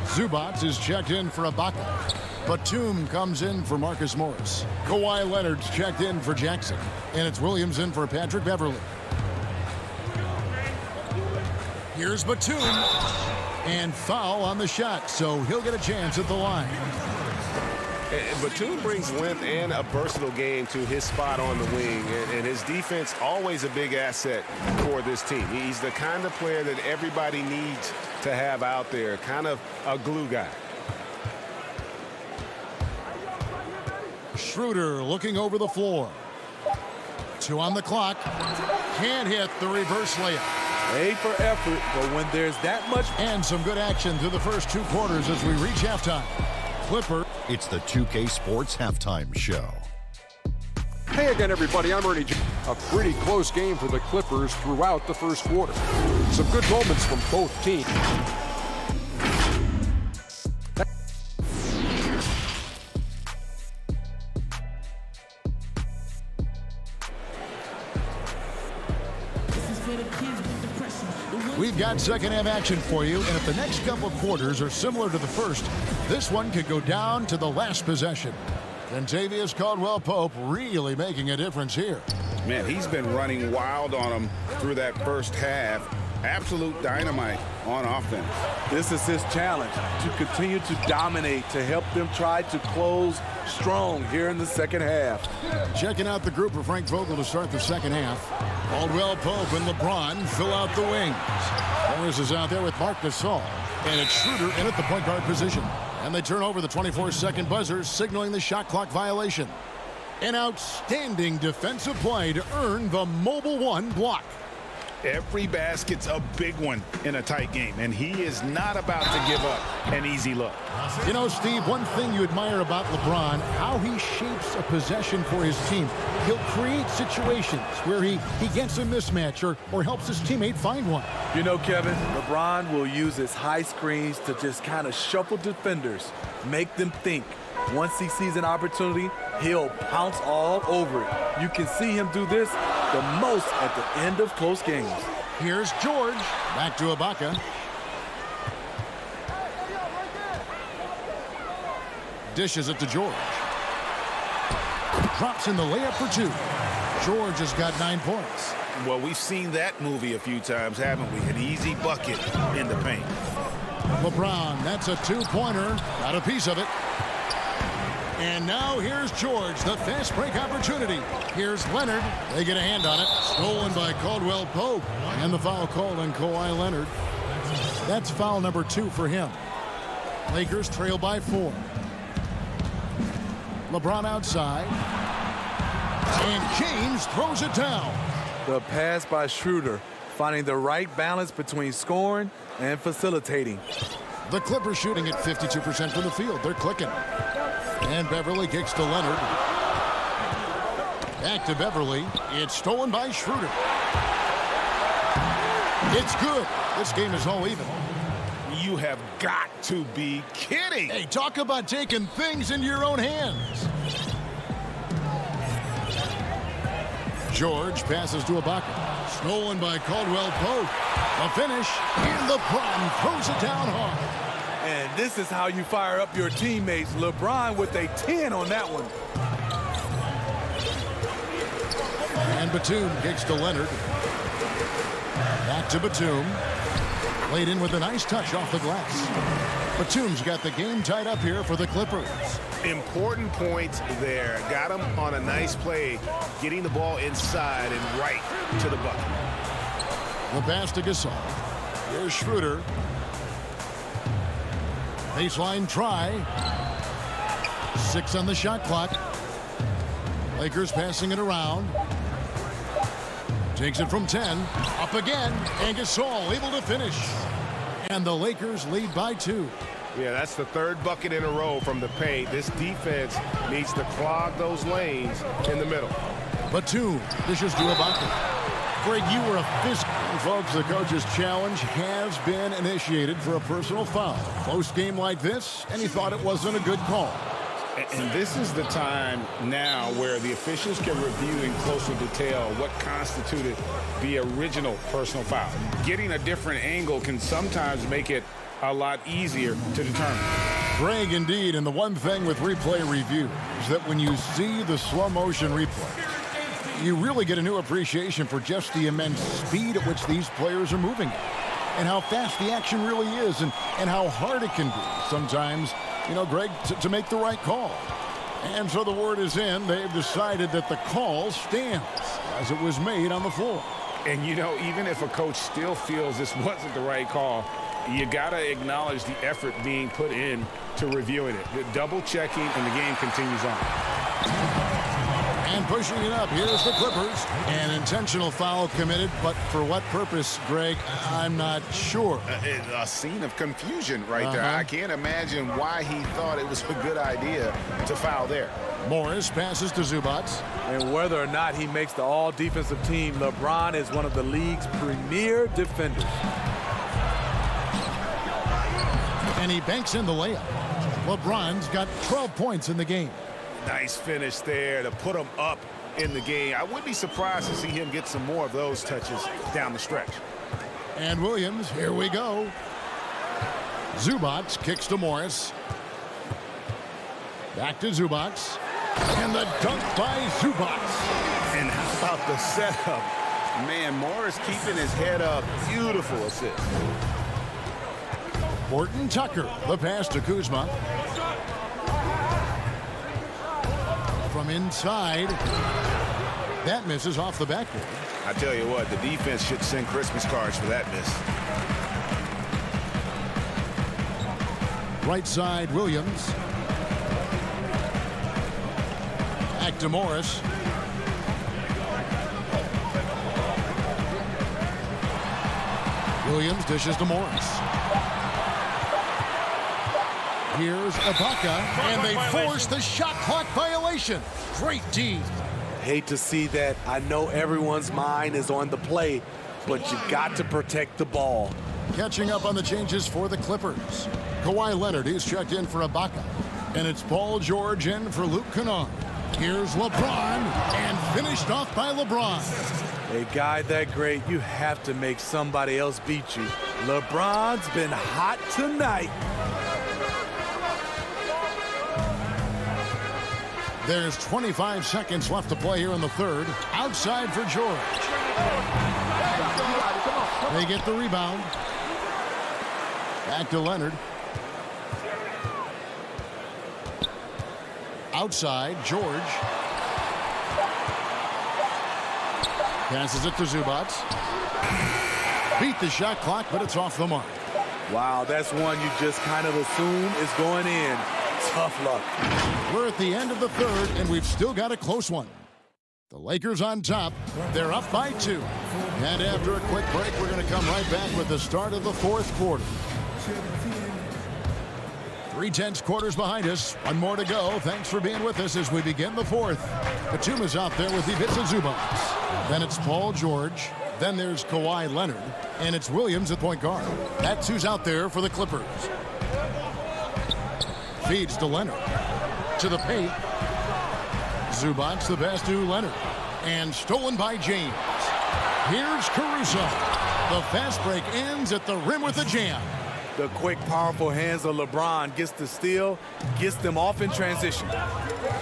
Zubac is checked in for Ibaka. Batum comes in for Marcus Morris. Kawhi Leonard's checked in for Jackson. And it's Williams in for Patrick Beverly. Here's Batum. And foul on the shot, so he'll get a chance at the line. Batum brings length and a versatile game to his spot on the wing, and his defense always a big asset for this team. He's the kind of player that everybody needs to have out there, kind of a glue guy. Schroeder looking over the floor. 2 on the clock. Can't hit the reverse layup. A for effort, but when there's that much... And some good action through the first 2 quarters as we reach halftime. Clipper. It's the 2K Sports Halftime Show. Hey again, everybody. I'm Ernie. A pretty close game for the Clippers throughout the first quarter. Some good moments from both teams. We've got second half action for you, and if the next couple quarters are similar to the first, this one could go down to the last possession. Kentavious Caldwell-Pope really making a difference here. Man, he's been running wild on him through that first half. Absolute dynamite on offense. This is his challenge, to continue to dominate, to help them try to close strong here in the second half. Checking out the group for Frank Vogel to start the second half. Caldwell-Pope and LeBron fill out the wings. Morris is out there with Marc Gasol. And it's Schroeder in at the point guard position. And they turn over the 24-second buzzer, signaling the shot clock violation. An outstanding defensive play to earn the Mobile One block. Every basket's a big one in a tight game, and he is not about to give up an easy look. You know, Steve, one thing you admire about LeBron, how he shapes a possession for his team. He'll create situations where he gets a mismatch or helps his teammate find one. You know, Kevin, LeBron will use his high screens to just kind of shuffle defenders, make them think. Once he sees an opportunity, he'll pounce all over it. You can see him do this the most at the end of close games. Here's George. Back to Ibaka. Dishes it to George. Drops in the layup for 2. George has got 9 points. Well, we've seen that movie a few times, haven't we? An easy bucket in the paint. LeBron, that's a 2-pointer. Got a piece of it. And now here's George, the fast break opportunity. Here's Leonard. They get a hand on it. Stolen by Caldwell Pope. And the foul called on Kawhi Leonard. That's foul number 2 for him. Lakers trail by 4. LeBron outside. And James throws it down. The pass by Schroeder, finding the right balance between scoring and facilitating. The Clippers shooting at 52% from the field. They're clicking. And Beverly kicks to Leonard. Back to Beverly. It's stolen by Schroeder. It's good. This game is all even. You have got to be kidding. Hey, talk about taking things into your own hands. George passes to Ibaka. Stolen by Caldwell Pope. The finish. And LeBron throws it down hard. And this is how you fire up your teammates. LeBron with a 10 on that one. And Batum kicks to Leonard. Back to Batum. Laid in with a nice touch off the glass. Batum's got the game tied up here for the Clippers. Important points there. Got him on a nice play, getting the ball inside and right to the bucket. The pass to Gasol. Here's Schroeder. Baseline try. 6 on the shot clock. Lakers passing it around. Takes it from 10. Up again. And Gasol able to finish. And the Lakers lead by 2. Yeah, that's the 3rd bucket in a row from the paint. This defense needs to clog those lanes in the middle. Batum dishes to Ibaka. Greg, you were a physical. Folks, the coach's challenge has been initiated for a personal foul. Close game like this, and he thought it wasn't a good call. And this is the time now where the officials can review in closer detail what constituted the original personal foul. Getting a different angle can sometimes make it a lot easier to determine. Greg, indeed, and the one thing with replay review is that when you see the slow motion replay, you really get a new appreciation for just the immense speed at which these players are moving and how fast the action really is and how hard it can be sometimes, you know, Greg, to make the right call. And so the word is in. They've decided that the call stands as it was made on the floor. And, you know, even if a coach still feels this wasn't the right call, you got to acknowledge the effort being put in to reviewing it. The double checking, and the game continues on. And pushing it up, here's the Clippers. An intentional foul committed, but for what purpose, Greg, I'm not sure. A scene of confusion right there. I can't imagine why he thought it was a good idea to foul there. Morris passes to Zubac. And whether or not he makes the all-defensive team, LeBron is one of the league's premier defenders. And he banks in the layup. LeBron's got 12 points in the game. Nice finish there to put him up in the game. I wouldn't be surprised to see him get some more of those touches down the stretch. And Williams, here we go. Zubac kicks to Morris. Back to Zubac. And the dunk by Zubac. And how about the setup? Man, Morris keeping his head up. Beautiful assist. Horton Tucker, the pass to Kuzma. From inside. That misses off the backboard. I tell you what, the defense should send Christmas cards for that miss. Right side, Williams. Back to Morris. Williams dishes to Morris. Here's Ibaka, and they force the shot clock violation. Great D. Hate to see that. I know everyone's mind is on the play, but you got to protect the ball. Catching up on the changes for the Clippers. Kawhi Leonard is checked in for Ibaka. And it's Paul George in for Luke Kennard. Here's LeBron, and finished off by LeBron. A guy that great, you have to make somebody else beat you. LeBron's been hot tonight. There's 25 seconds left to play here in the third. Outside for George. They get the rebound. Back to Leonard. Outside, George. Passes it to Zubac. Beat the shot clock, but it's off the mark. Wow, that's one you just kind of assume is going in. Tough luck. We're at the end of the third, and we've still got a close one. The Lakers on top. They're up by 2. And after a quick break, we're going to come right back with the start of the fourth quarter. 3/10 quarters behind us. One more to go. Thanks for being with us as we begin the fourth. Batum's out there with Ivica Zubac. Then it's Paul George. Then there's Kawhi Leonard. And it's Williams at point guard. That's who's out there for the Clippers. Feeds to Leonard. To the paint. Zubac the pass to Leonard. And stolen by James. Here's Caruso. The fast break ends at the rim with a jam. The quick, powerful hands of LeBron gets the steal, gets them off in transition.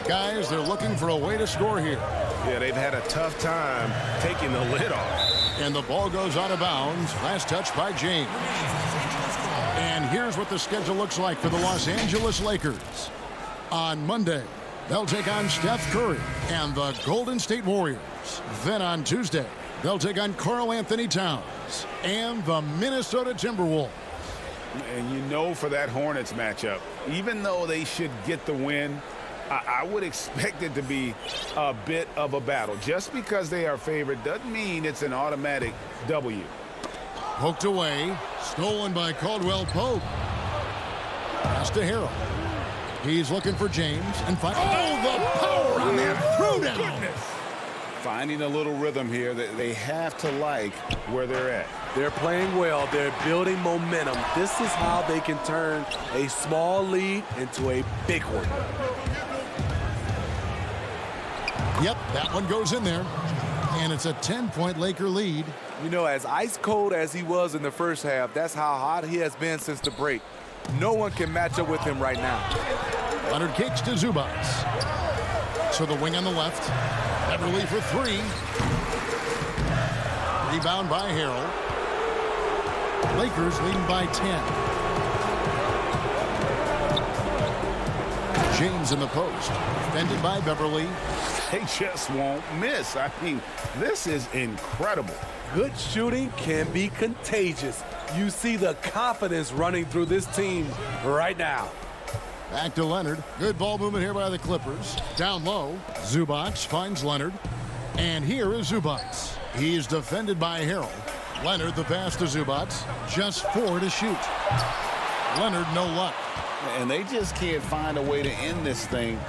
Guys, they're looking for a way to score here. Yeah, they've had a tough time taking the lid off. And the ball goes out of bounds. Last touch by James. And here's what the schedule looks like for the Los Angeles Lakers. On Monday, they'll take on Steph Curry and the Golden State Warriors. Then on Tuesday, they'll take on Karl Anthony Towns and the Minnesota Timberwolves. And you know, for that Hornets matchup, even though they should get the win, I would expect it to be a bit of a battle. Just because they are favored doesn't mean it's an automatic W. Poked away, stolen by Caldwell Pope. Pass to Harrell. He's looking for James and finds. Oh, the power on that throwdown! Finding a little rhythm here that they have to like where they're at. They're playing well. They're building momentum. This is how they can turn a small lead into a big one. Yep, that one goes in there. And it's a 10-point Laker lead. You know, as ice cold as he was in the first half, that's how hot he has been since the break. No one can match up with him right now. Leonard kicks to Zubac. So the wing on the left. Beverly for 3. Rebound by Harrell. Lakers leading by 10. James in the post. Defended by Beverly. They just won't miss. I mean, this is incredible. Good shooting can be contagious. You see the confidence running through this team right now. Back to Leonard. Good ball movement here by the Clippers. Down low. Zubac finds Leonard. And here is Zubac. He's defended by Harrell. Leonard the pass to Zubac. Just 4 to shoot. Leonard no luck. And they just can't find a way to end this thing.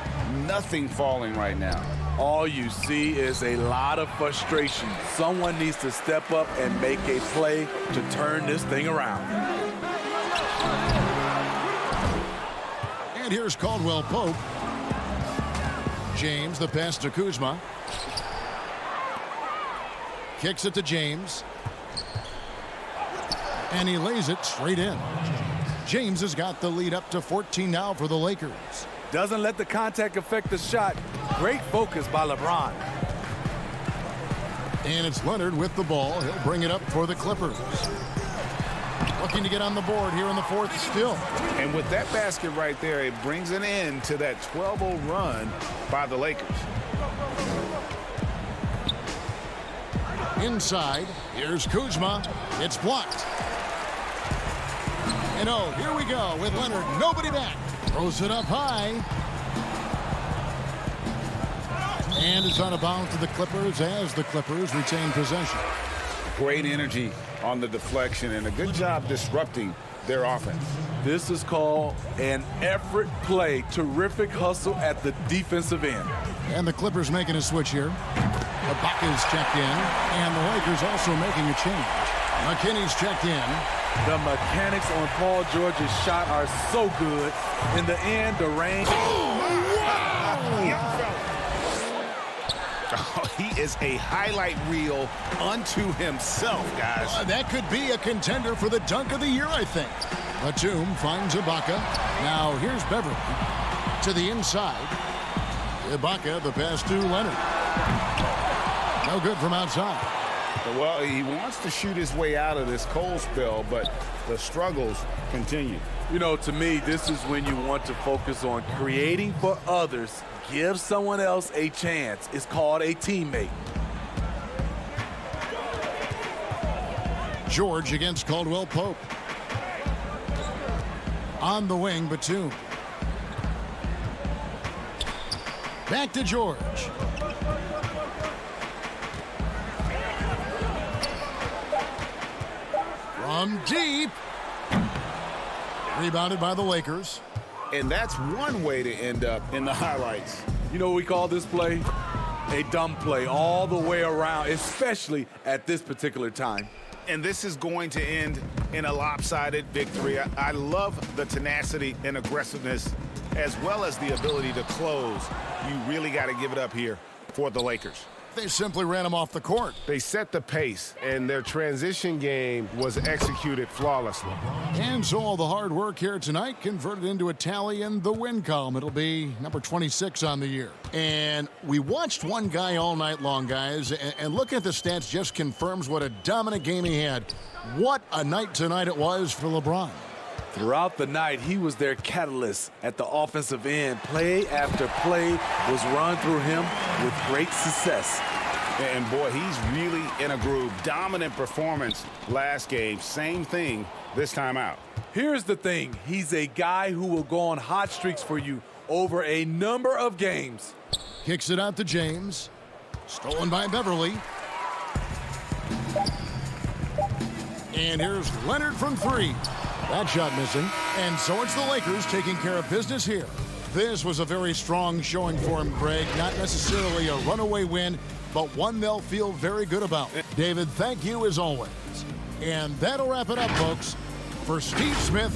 Nothing falling right now. All you see is a lot of frustration. Someone needs to step up and make a play to turn this thing around. And here's Caldwell Pope. James the pass to Kuzma. Kicks it to James. And he lays it straight in. James has got the lead up to 14 now for the Lakers. Doesn't let the contact affect the shot. Great focus by LeBron. And it's Leonard with the ball. He'll bring it up for the Clippers. Looking to get on the board here in the fourth still. And with that basket right there, it brings an end to that 12-0 run by the Lakers. Inside, here's Kuzma. It's blocked. And oh, here we go with Leonard. Nobody back. Throws it up high. And it's out of bounds to the Clippers as the Clippers retain possession. Great energy on the deflection and a good job disrupting their offense. This is called an effort play. Terrific hustle at the defensive end. And the Clippers making a switch here. Ibaka's checked in, and the Lakers also making a change. McKinney's checked in. The mechanics on Paul George's shot are so good. In the end, the range. Oh, he is a highlight reel unto himself, guys. That could be a contender for the dunk of the year, I think. Batum finds Ibaka. Now here's Beverly to the inside. Ibaka, the pass to Leonard. No good from outside. Well, he wants to shoot his way out of this cold spell, but the struggles continue. You know, to me, this is when you want to focus on creating for others. Give someone else a chance. It's called a teammate. George against Caldwell Pope. On the wing, Batum. Back to George. From deep. Rebounded by the Lakers. And that's one way to end up in the highlights. You know what we call this play? A dumb play all the way around, especially at this particular time. And this is going to end in a lopsided victory. I love the tenacity and aggressiveness as well as the ability to close. You really got to give it up here for the Lakers. They simply ran him off the court. They set the pace, and their transition game was executed flawlessly. And so all the hard work here tonight converted into a tally in the win column. It'll be number 26 on the year. And we watched one guy all night long, guys, and looking at the stats just confirms what a dominant game he had. What a night tonight it was for LeBron. Throughout the night, he was their catalyst at the offensive end. Play after play was run through him with great success. And boy, he's really in a groove. Dominant performance last game. Same thing this time out. Here's the thing. He's a guy who will go on hot streaks for you over a number of games. Kicks it out to James. Stolen by Beverly. And here's Leonard from three. That shot missing. And so it's the Lakers taking care of business here. This was a very strong showing for him, Greg. Not necessarily a runaway win, but one they'll feel very good about. David, thank you as always. And that'll wrap it up, folks. For Steve Smith,